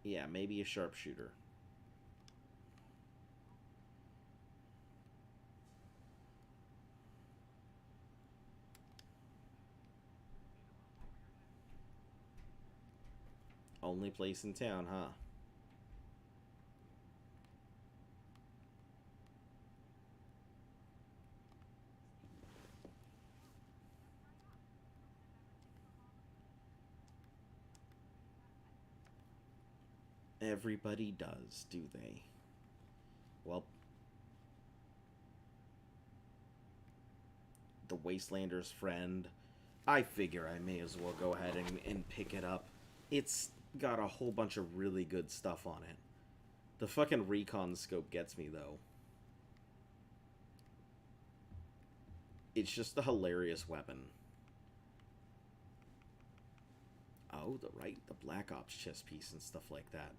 Yeah, maybe a sharpshooter. Only place in town, huh? Everybody does, do they? Well, the Wastelander's Friend. I figure I may as well go ahead and pick it up. It's got a whole bunch of really good stuff on it. The fucking recon scope gets me, though. It's just a hilarious weapon. Oh, the Black Ops chest piece and stuff like that.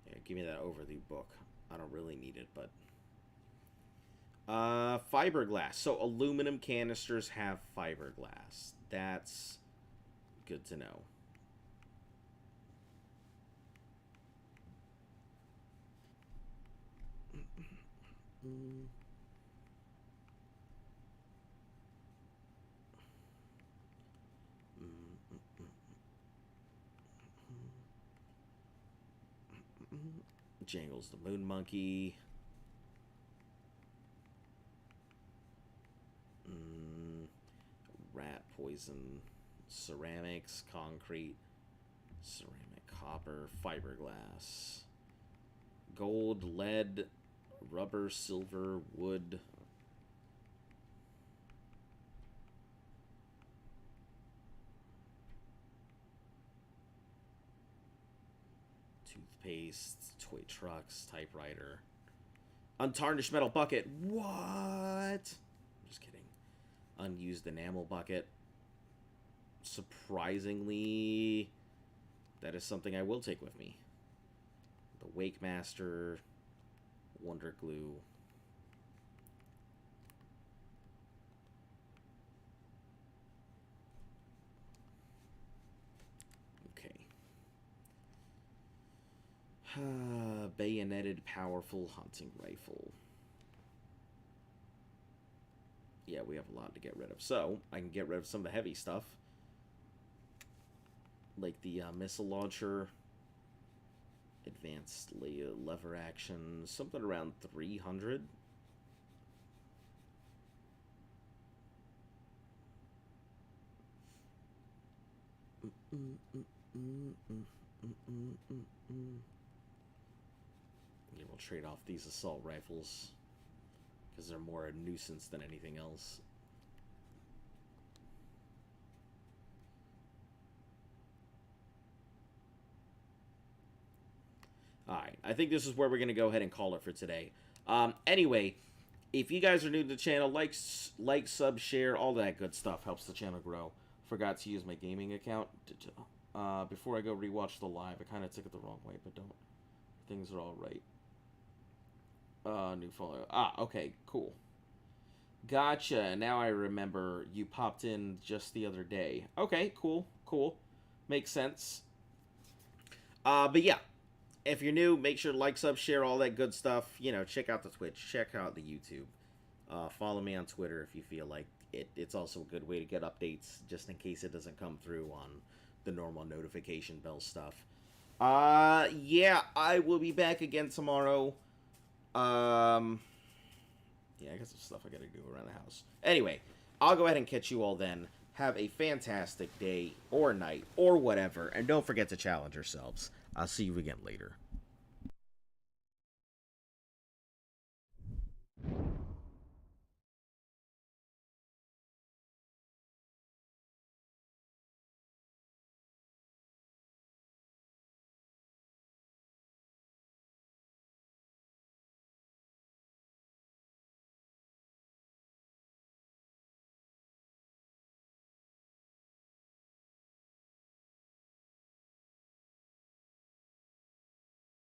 Yeah, give me that overview book. I don't really need it, but... fiberglass. So aluminum canisters have fiberglass. That's good to know. Jangles the Moon Monkey. Rat poison. Ceramics, concrete, ceramic, copper, fiberglass, gold, lead, rubber, silver, wood. Toothpaste, toy trucks, typewriter. Untarnished metal bucket. What? unused enamel bucket. Surprisingly, that is something I will take with me. The Wake Master, Wonder Glue. Okay. Bayoneted powerful hunting rifle. Yeah, we have a lot to get rid of. So, I can get rid of some of the heavy stuff. Like the missile launcher. Advanced lever action. Something around 300. Yeah, we'll trade off these assault rifles. Because they're more a nuisance than anything else. Alright, I think this is where we're going to go ahead and call it for today. Anyway, if you guys are new to the channel, like, sub, share, all that good stuff helps the channel grow. Forgot to use my gaming account. Before I go rewatch the live, I kind of took it the wrong way, but don't. Things are all right. New follower. Okay, cool. Gotcha. Now I remember you popped in just the other day. Okay, cool, cool. Makes sense. But yeah. If you're new, make sure to like, sub, share, all that good stuff. You know, check out the Twitch. Check out the YouTube. Follow me on Twitter if you feel like it. It's also a good way to get updates, just in case it doesn't come through on the normal notification bell stuff. Yeah, I will be back again tomorrow. Yeah, I got some stuff I gotta do around the house. Anyway, I'll go ahead and catch you all then. Have a fantastic day, or night, or whatever. And don't forget to challenge yourselves. I'll see you again later.